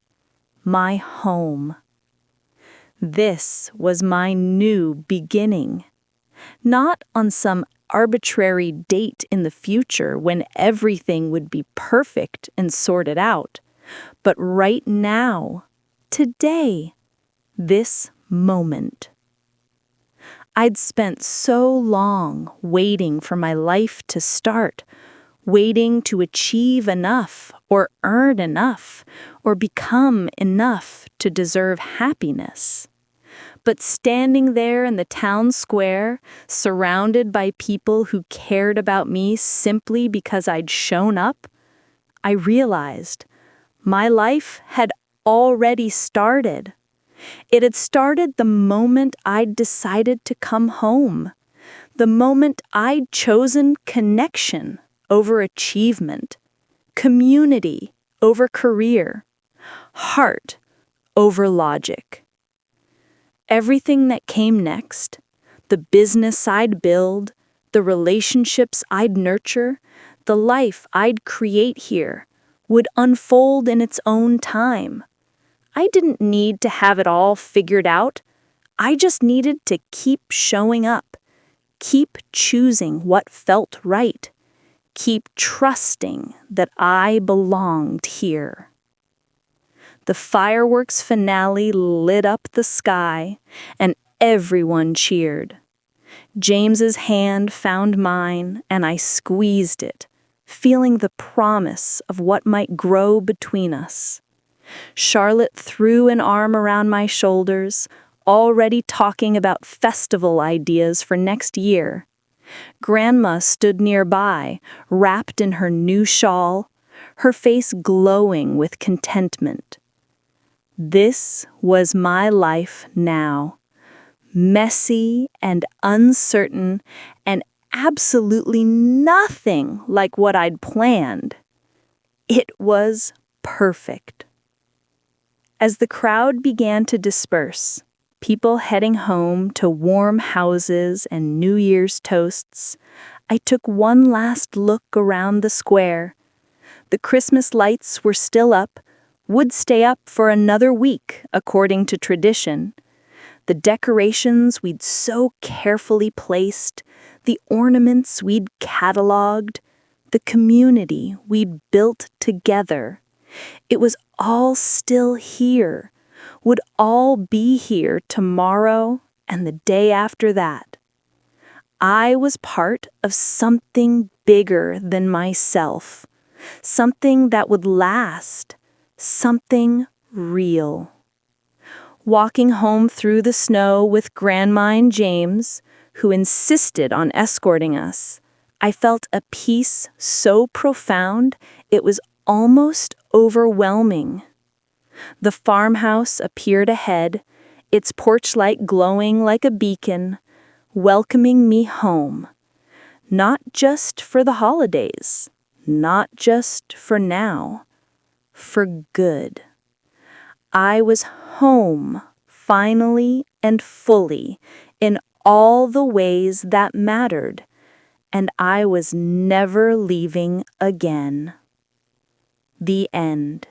my home. This was my new beginning, not on some arbitrary date in the future when everything would be perfect and sorted out, but right now, today, this moment. I'd spent so long waiting for my life to start, waiting to achieve enough or earn enough or become enough to deserve happiness. But standing there in the town square, surrounded by people who cared about me simply because I'd shown up, I realized my life had already started. It had started the moment I'd decided to come home, the moment I'd chosen connection over achievement, community over career, heart over logic. Everything that came next, the business I'd build, the relationships I'd nurture, the life I'd create here, would unfold in its own time. I didn't need to have it all figured out. I just needed to keep showing up, keep choosing what felt right, keep trusting that I belonged here. The fireworks finale lit up the sky, and everyone cheered. James's hand found mine, and I squeezed it, feeling the promise of what might grow between us. Charlotte threw an arm around my shoulders, already talking about festival ideas for next year. Grandma stood nearby, wrapped in her new shawl, her face glowing with contentment. This was my life now, messy and uncertain and absolutely nothing like what I'd planned. It was perfect. As the crowd began to disperse, people heading home to warm houses and New Year's toasts, I took one last look around the square. The Christmas lights were still up, would stay up for another week, according to tradition. The decorations we'd so carefully placed, the ornaments we'd cataloged, the community we'd built together. It was all still here, would all be here tomorrow and the day after that. I was part of something bigger than myself, something that would last, something real. Walking home through the snow with Grandma and James, who insisted on escorting us, I felt a peace so profound it was almost overwhelming. The farmhouse appeared ahead, its porch light glowing like a beacon, welcoming me home. Not just for the holidays, not just for now, for good. I was home, finally and fully, in all the ways that mattered, and I was never leaving again. The end.